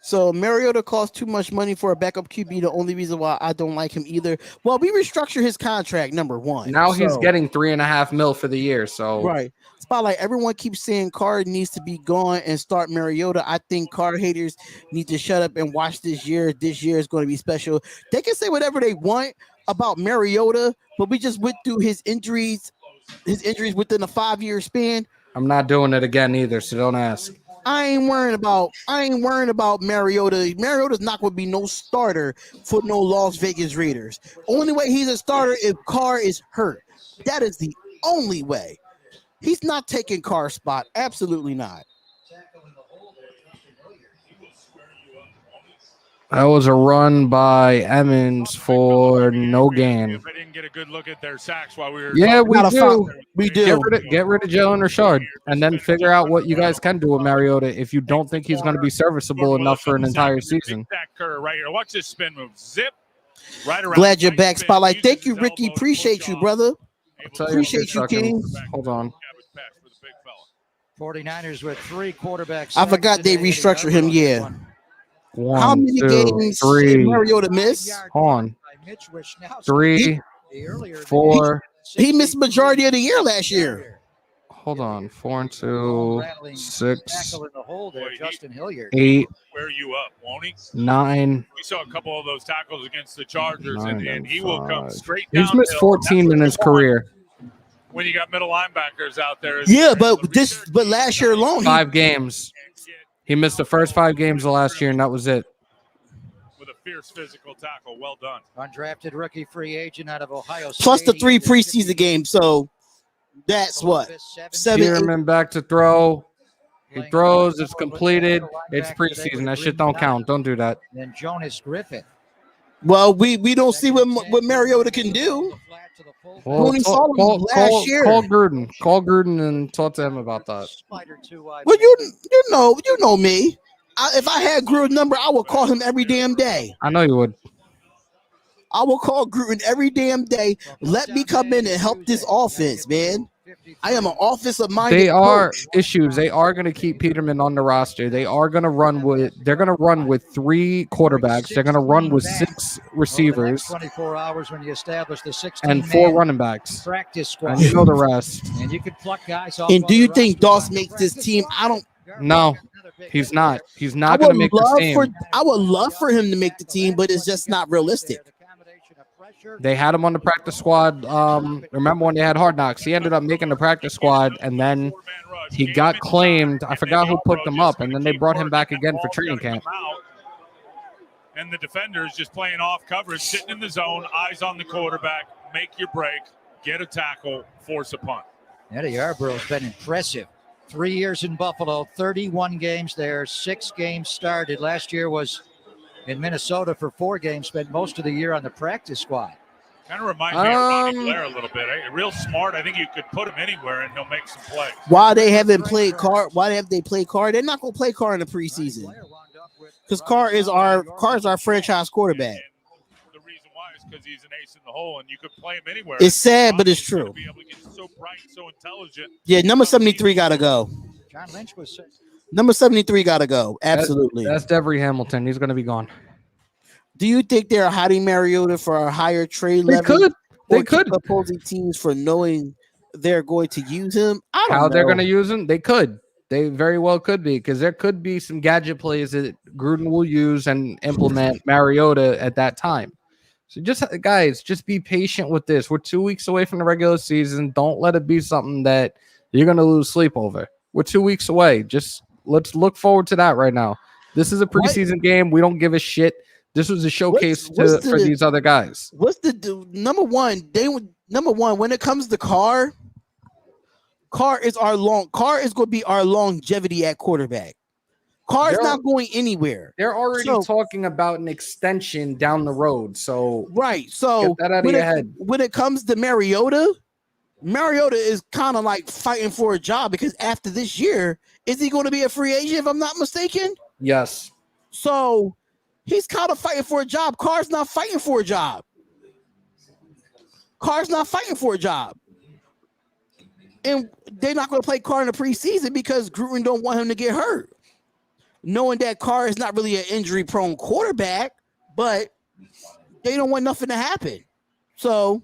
So Mariota cost too much money for a backup QB. The only reason why I don't like him either. Well, we restructured his contract, number one. Now he's getting $3.5 million for the year. So right. Spotlight. Everyone keeps saying Carr needs to be gone and start Mariota. I think Carr haters need to shut up and watch this year. This year is going to be special. They can say whatever they want about Mariota, but we just went through his injuries within a 5-year span. I'm not doing it again either, so don't ask. I ain't worrying about Mariota. Mariota's not going to be no starter for no Las Vegas Raiders. Only way he's a starter if Carr is hurt. That is the only way. He's not taking Carr's spot. Absolutely not. That was a run by Emmons for no gain. I didn't get a good look at their sacks while we were. Yeah, we do. We do. Get rid of Jalen Richard, and then figure out what you guys can do with Mariota if you don't think he's going to be serviceable enough for an entire season. Right here. Watch this spin move. Zip. Right around. Glad you're back, Spotlight. Thank you, Ricky. Appreciate you, brother. Appreciate you, King. Hold on. 49ers with 3 quarterbacks. I forgot they restructured him. Yeah. How many games did Mariota miss? Hold on. 3, 4. He missed majority of the year last year. Hold on. 4 and 2, 6, Justin Hilliard. 8. Wear you up, won't he? 9. We saw a couple of those tackles against the Chargers, and he will come straight down. He's missed 14 in his career. When you got middle linebackers out there. Yeah, but last year alone, 5 games. He missed the first 5 games of last year, and that was it. With a fierce physical tackle. Well done. Undrafted rookie free agent out of Ohio State. Plus the 3 preseason games. So that's what? 7. Peterman back to throw. He throws. It's completed. It's preseason. That shit don't count. Don't do that. Then Jonas Griffith. Well, we don't see what Mariota can do. Well, last year. Call Gruden and talk to him about that. Well, you know me. If I had Gruden's number, I would call him every damn day. I know you would. I will call Gruden every damn day. Let me come in and help this offense, man. I am an offensive-minded They are coach. issues. They are going to keep Peterman on the roster. They are going to run with. They're going to run with 3 quarterbacks. They're going to run with 6 receivers. 24 hours when you establish the 16 and 4 running backs. Practice squad. And you know the rest. And you can pluck guys off. And do you think Doss makes this team? I don't. No, he's not. He's not going to make this team. I would love for him to make the team, but it's just not realistic. They had him on the practice squad. Remember when they had Hard Knocks? He ended up making the practice squad, and then he got claimed. I forgot who picked him up, and then they brought him back again for training camp. And the defenders just playing off coverage, sitting in the zone, eyes on the quarterback, make your break, get a tackle, force a punt. Eddie Yarbrough's been impressive. 3 years in Buffalo, 31 games there, 6 games started. Last year was in Minnesota for 4 games, spent most of the year on the practice squad. Kind of reminds me of Ronnie Blair a little bit. Real smart. I think you could put him anywhere and he'll make some plays. Why they haven't played Carr? Why have they played Carr? They're not going to play Carr in the preseason because Carr's our franchise quarterback. The reason why is because he's an ace in the hole, and you could play him anywhere. It's sad, but it's true. Be able to get so bright, so intelligent. Yeah, number 73 got to go. John Lynch was number 73 got to go. Absolutely. That's Devery Hamilton. He's going to be gone. Do you think they're hiding Mariota for a higher trade level? They could. Opposing teams for knowing they're going to use him. I don't know. How they're going to use him? They could. They very well could be, because there could be some gadget plays that Gruden will use and implement Mariota at that time. So just be patient with this. We're 2 weeks away from the regular season. Don't let it be something that you're going to lose sleep over. We're 2 weeks away. Just let's look forward to that right now. This is a preseason game. We don't give a shit. This was a showcase for these other guys. What's the number one? Number one when it comes to Carr is going to be our longevity at quarterback. Carr's not going anywhere. They're already talking about an extension down the road. So right. So get that out of your head. When it comes to Mariota is kind of like fighting for a job because after this year, is he going to be a free agent if I'm not mistaken? Yes. So he's kind of fighting for a job. Carr's not fighting for a job. And they're not going to play Carr in the preseason because Gruden don't want him to get hurt. Knowing that Carr is not really an injury-prone quarterback, but they don't want nothing to happen. So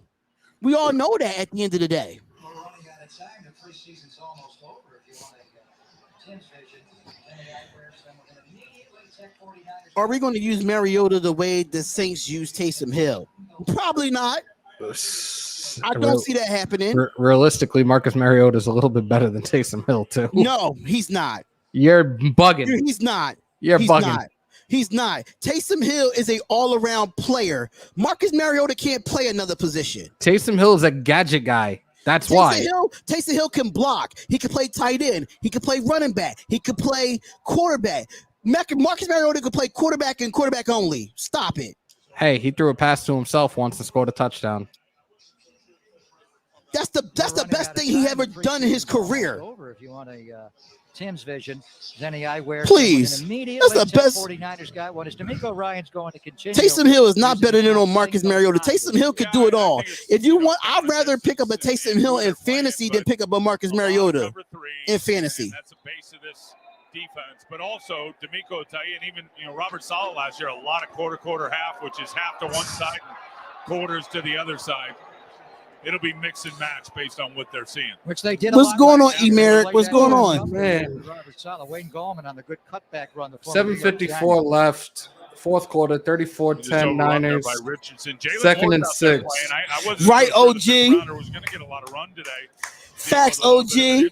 we all know that at the end of the day. We're running out of time. The preseason's almost over. If you want Tim's vision, then we're going to immediately check 49ers. Are we going to use Mariota the way the Saints use Taysom Hill? Probably not. I don't see that happening. Realistically, Marcus Mariota is a little bit better than Taysom Hill, too. No, he's not. You're bugging. He's not. You're he's bugging. Not. He's not. Taysom Hill is an all-around player. Marcus Mariota can't play another position. Taysom Hill is a gadget guy. That's why. Taysom Hill can block. He can play tight end. He can play running back. He can play quarterback. Marcus Mariota could play quarterback and quarterback only. Stop it. Hey, he threw a pass to himself once and scored a touchdown. That's the best thing he ever done in his career. Over if you want a Tim's vision, Zenny Eyewear. Please, that's the best. 49ers guy. What is D'Amico Ryan's going to continue? Taysom Hill is not better than on Marcus Mariota. Taysom Hill could do it all. If you want, I'd rather pick up a Taysom Hill in fantasy than pick up a Marcus Mariota in fantasy. That's the base of this defense, but also D'Amico will tell you, and even Robert Saleh last year, a lot of quarter, half, which is half to one side and quarters to the other side. It'll be mix and match based on what they're seeing. Which they did. What's going on, Emerick? What's going on? Man. Robert Saleh, Wayne Gallman on the good cutback run. The 7:54 left. Fourth quarter, 34-10 Niners. Second and 6. Right, OG. Was going to get a lot of run today. Facts, OG.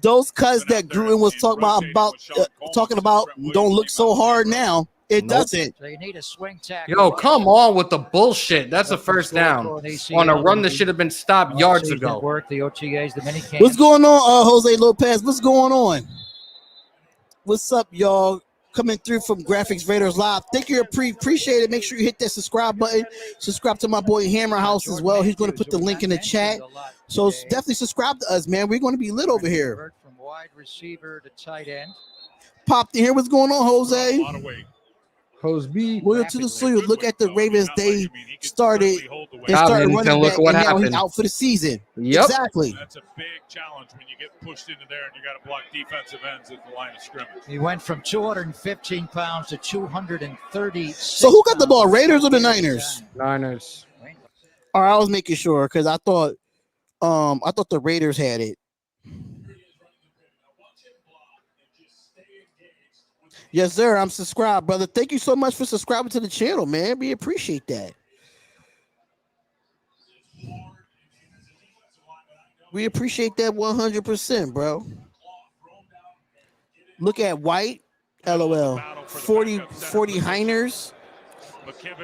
Those cuts that Gruden was talking about don't look so hard now. It doesn't. So you need a swing tackle. Yo, come on with the bullshit. That's a first down on a run that should have been stopped yards ago. Work the OTAs, the mini What's going on, Jose Lopez? What's going on? What's up, y'all? Coming through from Graphics Raiders Live. Thank you. Appreciate it. Make sure you hit that subscribe button. Subscribe to my boy Hammer House as well. He's going to put the link in the chat. So definitely subscribe to us, man. We're going to be lit over here. From wide receiver to tight end. Popped in here. What's going on, Jose? A lot of weight. Loyal to the soil. Look at the Ravens. They started running back, and now he's out for the season. Yep. Exactly. That's a big challenge when you get pushed into there and you got to block defensive ends at the line of scrimmage. He went from 215 pounds to 230. So who got the ball, Raiders or the Niners? Niners. All right, I was making sure because I thought the Raiders had it. Yes, sir. I'm subscribed, brother. Thank you so much for subscribing to the channel, man. We appreciate that. We appreciate that 100%, bro. Look at White. LOL. 40 Heiners.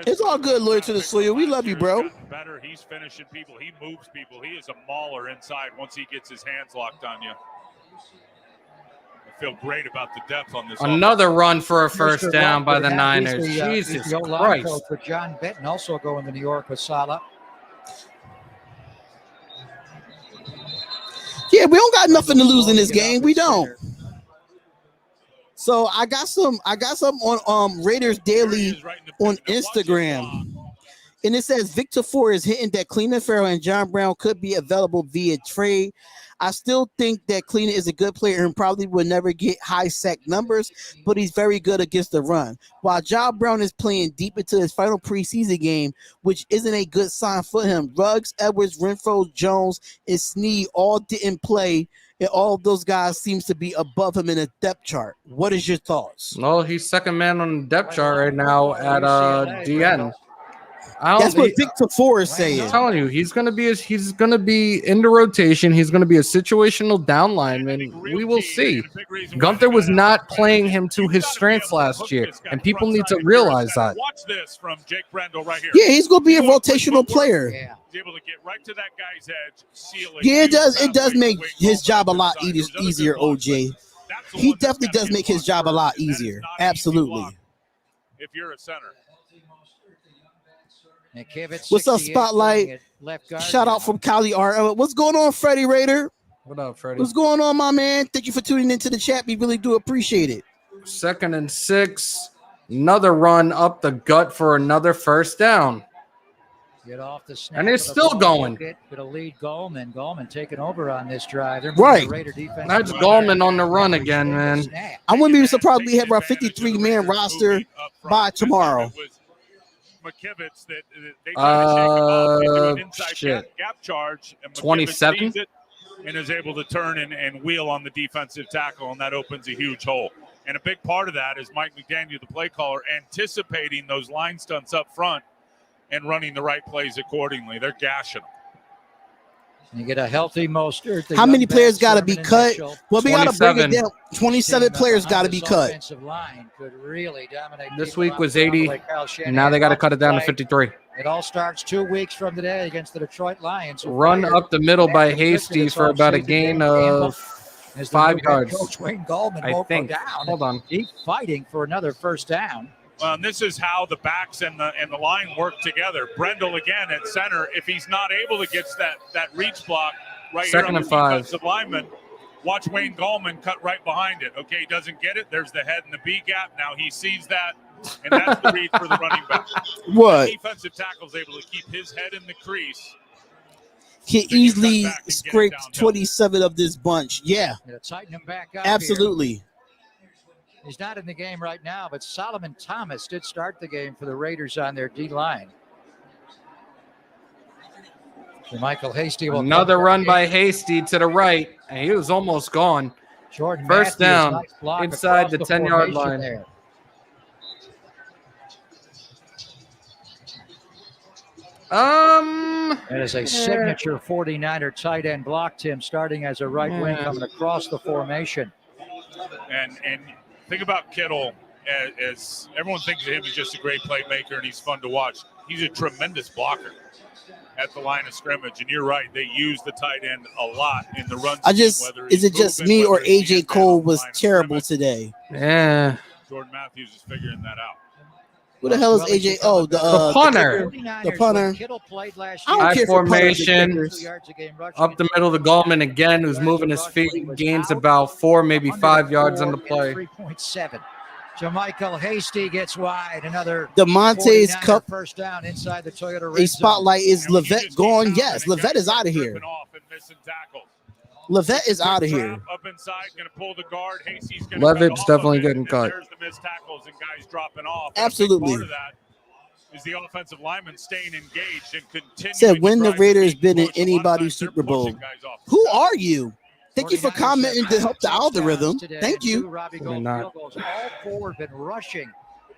It's all good, Loyal to the soil. We love you, bro. Better. He's finishing people. He moves people. He is a mauler inside once he gets his hands locked on you. Feel great about the depth on this. Another run for a first down by the Niners. Jesus Christ. For John Benton, also going to New York with Saleh. Yeah, we don't got nothing to lose in this game. We don't. So I got some on Raiders Daily on Instagram. And it says Victor Ford is hinting that Cleveland Farrell and John Brown could be available via trade. I still think that Cleveland is a good player and probably will never get high sack numbers, but he's very good against the run. While John Brown is playing deep into his final preseason game, which isn't a good sign for him. Ruggs, Edwards, Renfro, Jones, and Snead all didn't play, and all of those guys seems to be above him in a depth chart. What is your thoughts? Well, he's second man on the depth chart right now at DN. That's what Victor Ford is saying. I'm telling you, he's gonna be in the rotation. He's gonna be a situational down lineman. We will see. Gunther was not playing him to his strengths last year, and people need to realize that. Watch this from Jake Brendel right here. Yeah, he's gonna be a rotational player. Yeah. He's able to get right to that guy's edge, seal it. Yeah, it does. It does make his job a lot easier, OJ. He definitely does make his job a lot easier. Absolutely. If you're a center. What's up, Spotlight? Shout out from Cali R. What's going on, Freddie Raider? What up, Freddie? What's going on, my man? Thank you for tuning into the chat. We really do appreciate it. 2nd and 6. Another run up the gut for another first down. Get off the snap. And it's still going. Gonna lead Gallman. Gallman taking over on this drive. Right. That's Gallman on the run again, man. I wouldn't be surprised if we have our 53-man roster by tomorrow. McKivitz that they try to shake him off into an inside gap charge, and 27 and is able to turn and wheel on the defensive tackle, and that opens a huge hole. And a big part of that is Mike McDaniel, the play caller, anticipating those line stunts up front and running the right plays accordingly. They're gashing them. You get a healthy Mostert. How many players got to be cut? Well, we got to bring it down. 27 players got to be cut. Line could really dominate. This week was 80, and now they got to cut it down to 53. It all starts 2 weeks from today against the Detroit Lions. Run up the middle by Hasty for about a gain of 5 yards. Coach Wayne Gallman, I think. Down. Hold on. He's fighting for another first down. And this is how the backs and the line work together. Brendel again at center. If he's not able to get that reach block right here on the defensive lineman, watch Wayne Gallman cut right behind it. Okay, he doesn't get it. There's the head and the B gap. Now he sees that, and that's the read for the running back. What? The defensive tackle's able to keep his head in the crease. He easily scraped 27 of this bunch. Yeah. Tighten him back up. Absolutely. Here. He's not in the game right now, but Solomon Thomas did start the game for the Raiders on their D-line. So Michael Hasty will another run by Hasty to the right, and he was almost gone. Jordan first Matthews, down inside the 10-yard line. There. That is a signature 49er tight end block, Tim, starting as a right wing coming across the formation. And think about Kittle as everyone thinks of him as just a great playmaker and he's fun to watch. He's a tremendous blocker at the line of scrimmage. And you're right, they use the tight end a lot in the run scheme. Is it just me or AJ Cole was terrible today? Yeah. Jordan Matthews is figuring that out. Who the hell is AJ? Oh, the punter. The punter. High formation. Up the middle of the Gallman again, who's moving his feet. Gains about 4, maybe 5 yards on the play. 3.7. Jermichael Hasty gets wide. Another DeMonte's Cup first down inside the Toyota. A spotlight. Is Levette gone? Yes, Levette is out of here. Levette is out of here. Up inside, going to pull the guard. Hasty's going Levitt's definitely getting cut. There's the missed tackles and guys dropping off. Absolutely. Part of that is the offensive lineman staying engaged and continuing. Said when the Raiders been in anybody's Super Bowl. Who are you? Thank you for commenting to help the algorithm. Thank you. All 4 have been rushing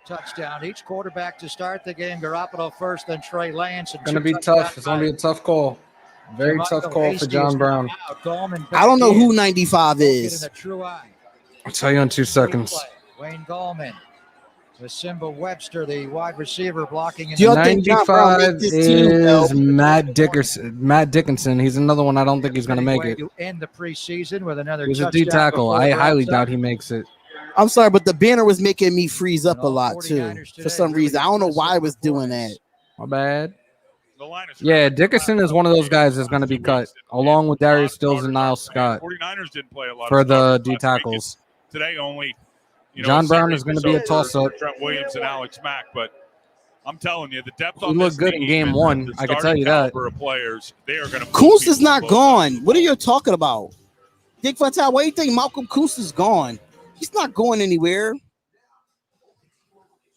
touchdown. Each quarterback to start the game. Garoppolo first, then Trey Lance. It's going to be tough. It's going to be a tough call. Very tough call for John Brown. I don't know who 95 is. I'll tell you in 2 seconds. Wayne Gallman. With Simba Webster, the wide receiver, blocking. 95 is Matt Dickinson. He's another one I don't think he's going to make it. You end the preseason with another. He's a D tackle. I highly doubt he makes it. I'm sorry, but the banner was making me freeze up a lot too. For some reason, I don't know why it was doing that. My bad. Yeah, Dickinson is one of those guys that's going to be cut, along with Darius Stills and Niles Scott 49ers didn't play a lot for the D tackles. Today only. John Brown is going to be a toss-up. Trent Williams and Alex Mack, but I'm telling you, the depth he on looked good in game 1. I can tell you that. Of players, they are going to. Koos is not gone. What are you talking about, Dick Vitale? Why do you think Malcolm Koos is gone? He's not going anywhere.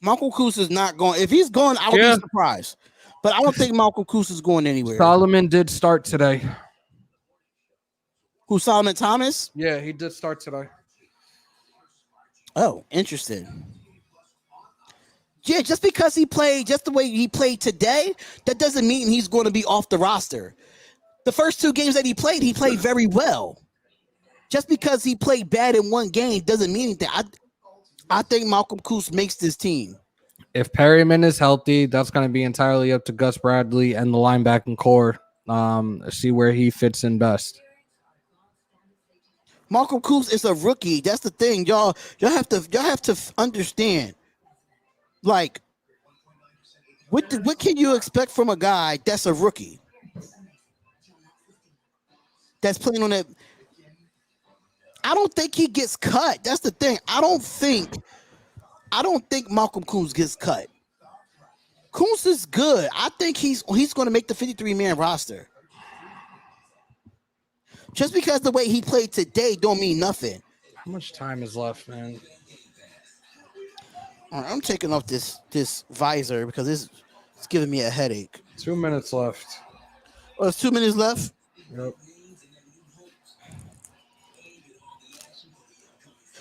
Malcolm Koos is not going. If he's gone, I would be surprised. But I don't think Malcolm Koos is going anywhere. Solomon did start today. Who, Solomon Thomas? Yeah, he did start today. Oh, interesting. Yeah, just because he played just the way he played today, that doesn't mean he's going to be off the roster. The first 2 games that he played very well. Just because he played bad in one game doesn't mean anything. I think Malcolm Koos makes this team. If Perryman is healthy, that's going to be entirely up to Gus Bradley and the linebacking core. See where he fits in best. Malcolm Kuz is a rookie. That's the thing, y'all. Y'all have to understand. Like, what can you expect from a guy that's a rookie? That's playing on that. I don't think he gets cut. That's the thing. I don't think Malcolm Kuz gets cut. Kuz is good. I think he's going to make the 53-man roster. Just because the way he played today don't mean nothing. How much time is left, man? All right, I'm taking off this visor because it's giving me a headache. 2 minutes left. Oh, there's 2 minutes left? Yep.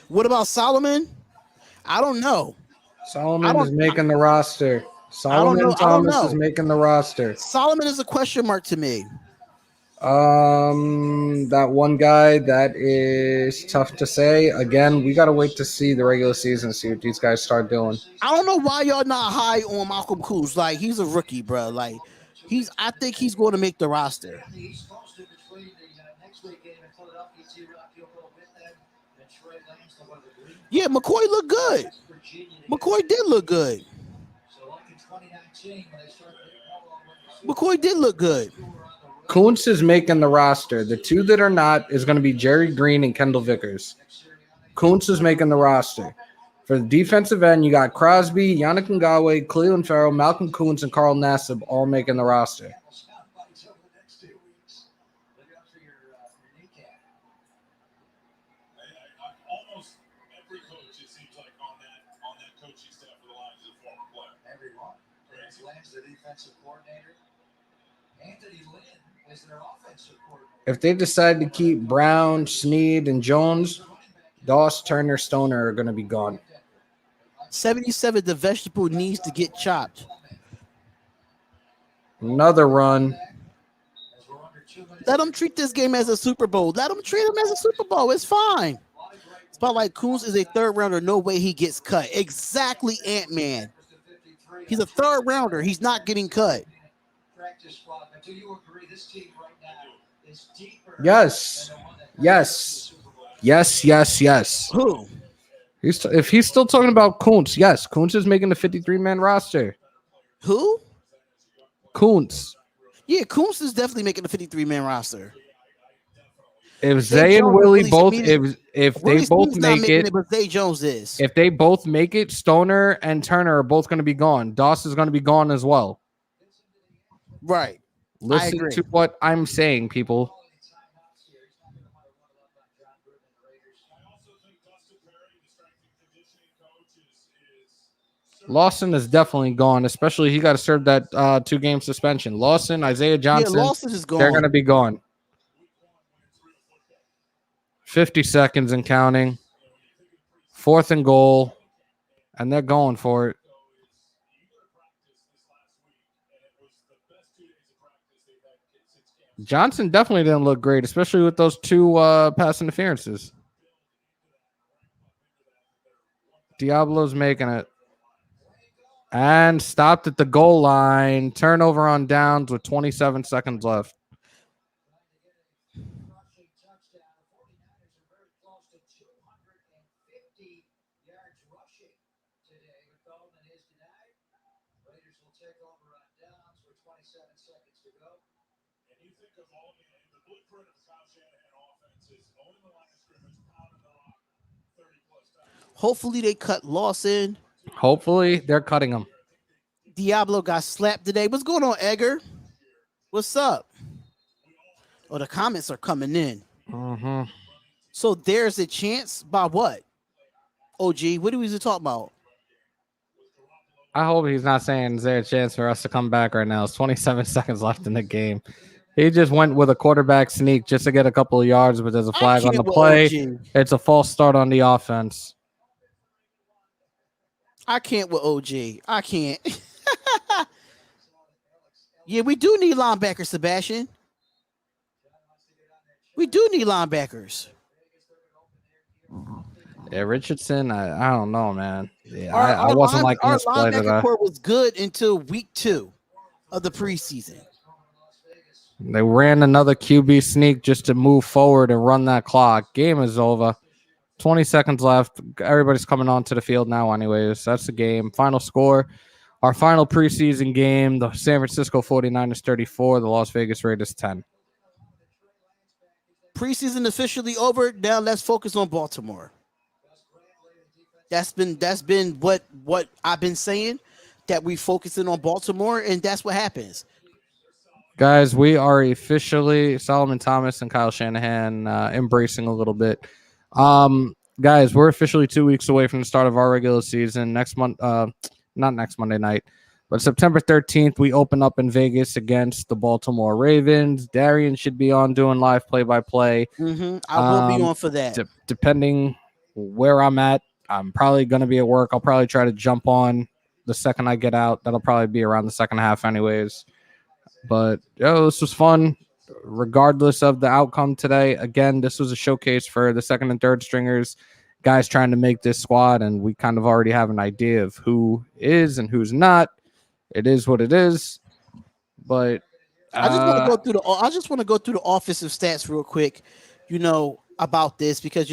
What about Solomon? I don't know. Solomon is making the roster. Solomon Thomas is making the roster. Solomon is a question mark to me. That one guy, that is tough to say. Again, we got to wait to see the regular season, see what these guys start doing. I don't know why y'all not high on Malcolm Kuz. Like, he's a rookie, bro. Like, I think he's going to make the roster. Yeah, McCoy looked good. McCoy did look good. McCoy did look good. Kuntz is making the roster. The two that are not is going to be Jerry Green and Kendall Vickers. Kuntz is making the roster. For the defensive end, you got Crosby, Yannick Ngakoue, Cleveland Farrell, Malcolm Kuntz, and Carl Nassib all making the roster. Almost every coach, it seems like, on that coaching staff for the Lions is a former player. Everyone. Lynn's the defensive coordinator. Anthony Lynn is their offensive coordinator. If they decide to keep Brown, Snead, and Jones, Doss, Turner, Stoner are going to be gone. 77, the vegetable needs to get chopped. Another run. Let them treat this game as a Super Bowl. Let them treat him as a Super Bowl. It's fine. Spotlight Kuz is a third rounder. No way he gets cut. Exactly, Ant-Man. He's a third rounder. He's not getting cut. Yes. Yes. Yes, yes, yes. Who? If he's still talking about Kuntz, yes. Kuntz is making the 53-man roster. Who? Kuntz. Yeah, Kuntz is definitely making the 53-man roster. If Zay and Willie both, if they both make it, but Zay Jones is. If they both make it, Stoner and Turner are both going to be gone. Doss is going to be gone as well. Right. Listen to what I'm saying, people. Lawson is definitely gone, especially he got to serve that 2-game suspension. Lawson, Isaiah Johnson, Lawson is gone. They're going to be gone. 50 seconds and counting. 4th and goal, and they're going for it. Johnson definitely didn't look great, especially with those 2 pass interferences. Diablo's making it. And stopped at the goal line. Turnover on downs with 27 seconds left. Hopefully they cut Lawson. Hopefully they're cutting him. Diablo got slapped today. What's going on, Edgar? What's up? Oh, the comments are coming in. Mm-hmm. So there's a chance by what? OG, what are we talking about? I hope he's not saying is there a chance for us to come back right now. It's 27 seconds left in the game. He just went with a quarterback sneak just to get a couple of yards, but there's a flag on the play. It's a false start on the offense. I can't with OG. I can't. Yeah, we do need linebackers, Sebastian. We do need linebackers. Yeah, Richardson, I don't know, man. Yeah, I wasn't liking this play today. Our linebacker core was good until week 2 of the preseason. They ran another QB sneak just to move forward and run that clock. Game is over. 20 seconds left. Everybody's coming onto the field now anyways. That's the game. Final score. Our final preseason game, the San Francisco 49ers 34, the Las Vegas Raiders 10. Preseason officially over. Now let's focus on Baltimore. That's been what I've been saying, that we focusing on Baltimore, and that's what happens. Guys, we are officially Solomon Thomas and Kyle Shanahan embracing a little bit. Guys, we're officially 2 weeks away from the start of our regular season. Next month, not next Monday night, but September 13th, we open up in Vegas against the Baltimore Ravens. Darian should be on doing live play-by-play. I will be on for that. Depending where I'm at, I'm probably going to be at work. I'll probably try to jump on the second I get out. That'll probably be around the second half anyways. But, this was fun. Regardless of the outcome today, again, this was a showcase for the second and third stringers, guys trying to make this squad, and we kind of already have an idea of who is and who's not. It is what it is. But I just want to go through the offensive stats real quick, about this, because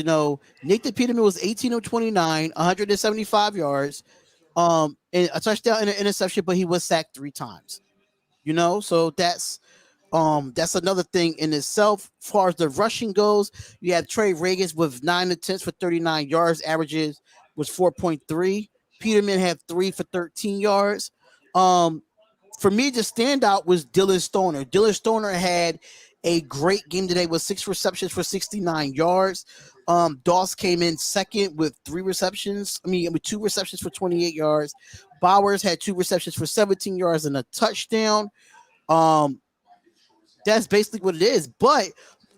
Nathan Peterman was 18 of 29, 175 yards, and a touchdown and an interception, but he was sacked 3 times. So that's another thing in itself. As far as the rushing goes, you have Trey Regas with 9 attempts for 39 yards, averages was 4.3. Peterman had 3 for 13 yards. For me, the standout was Dylan Stoner. Dylan Stoner had a great game today with 6 receptions for 69 yards. Doss came in second with 2 receptions for 28 yards. Bowers had 2 receptions for 17 yards and a touchdown. That's basically what it is. But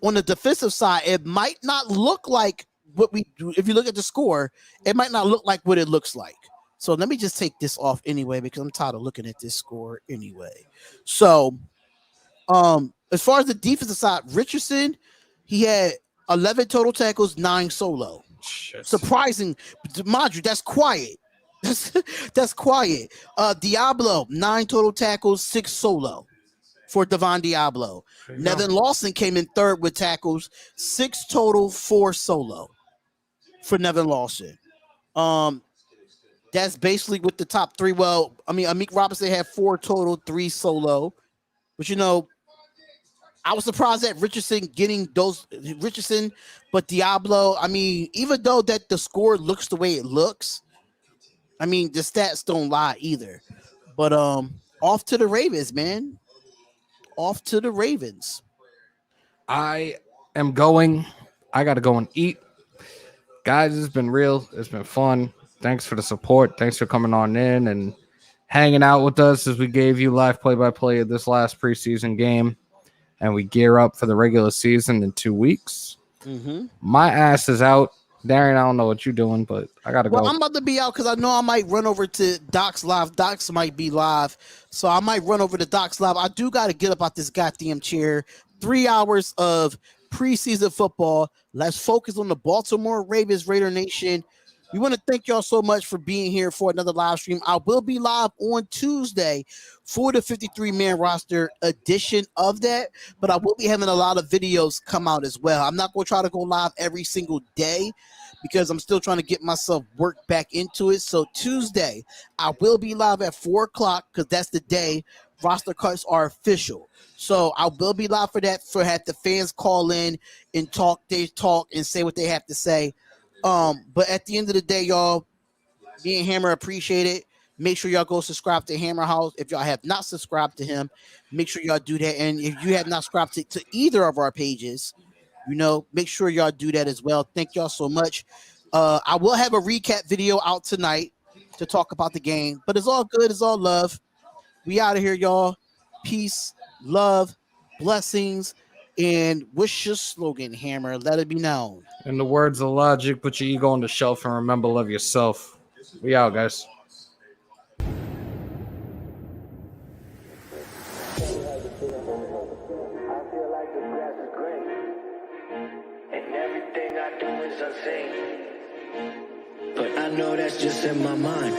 on the defensive side, it might not look like what we do. If you look at the score, it might not look like what it looks like. So let me just take this off anyway, because I'm tired of looking at this score anyway. So as far as the defensive side, Richardson, he had 11 total tackles, 9 solo. Shit. Surprising. Mind you, that's quiet. That's quiet. Diablo, 9 total tackles, 6 solo for Devon Diablo. Nevin Lawson came in third with tackles, 6 total, 4 solo for Nevin Lawson. That's basically with the top 3. Well, Amik Robinson had 4 total, 3 solo. But I was surprised at Richardson getting those but Diablo, even though that the score looks the way it looks, the stats don't lie either. But off to the Ravens, man. Off to the Ravens. I am going. I got to go and eat. Guys, it's been real. It's been fun. Thanks for the support. Thanks for coming on in and hanging out with us as we gave you live play-by-play of this last preseason game. And we gear up for the regular season in 2 weeks. My ass is out. Darian, I don't know what you're doing, but I got to go. I'm about to be out because I know I might run over to Doc's Live. Doc's might be live, so I might run over to Doc's Live. I do got to get up out this goddamn chair. 3 hours of preseason football. Let's focus on the Baltimore Ravens, Raider Nation. We want to thank y'all so much for being here for another live stream. I will be live on Tuesday for the 53-man roster edition of that, but I will be having a lot of videos come out as well. I'm not going to try to go live every single day because I'm still trying to get myself worked back into it. So Tuesday, I will be live at 4 o'clock because that's the day roster cuts are official. So I will be live for that, for have the fans call in and talk. They talk and say what they have to say. But at the end of the day, y'all, me and Hammer appreciate it. Make sure y'all go subscribe to Hammer House. If y'all have not subscribed to him, make sure y'all do that. And if you have not subscribed to either of our pages, make sure y'all do that as well. Thank y'all so much. I will have a recap video out tonight to talk about the game, but it's all good. It's all love. We out of here, y'all. Peace, love, blessings. And what's your slogan, Hammer? Let it be known. In the words of Logic, put your ego on the shelf and remember, love yourself. We out, guys. But I know that's just in my mind.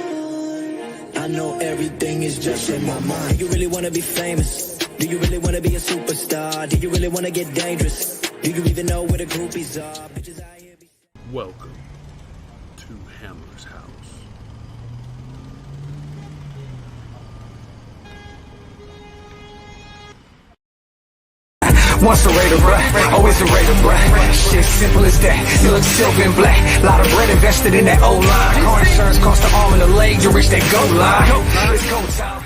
I know everything is just in my mind. You really want to be famous? Do you really wanna be a superstar? Do you really wanna get dangerous? Do you even know where the groupies are? Bitches out here be- Welcome to Hamler's house. Once a Raider, bruh, always a Raider, bruh. Shit simple as that. You look silver and black. Lot of bread invested in that O-line. Car insurance cost the arm and a leg to reach that goal line. It's go time.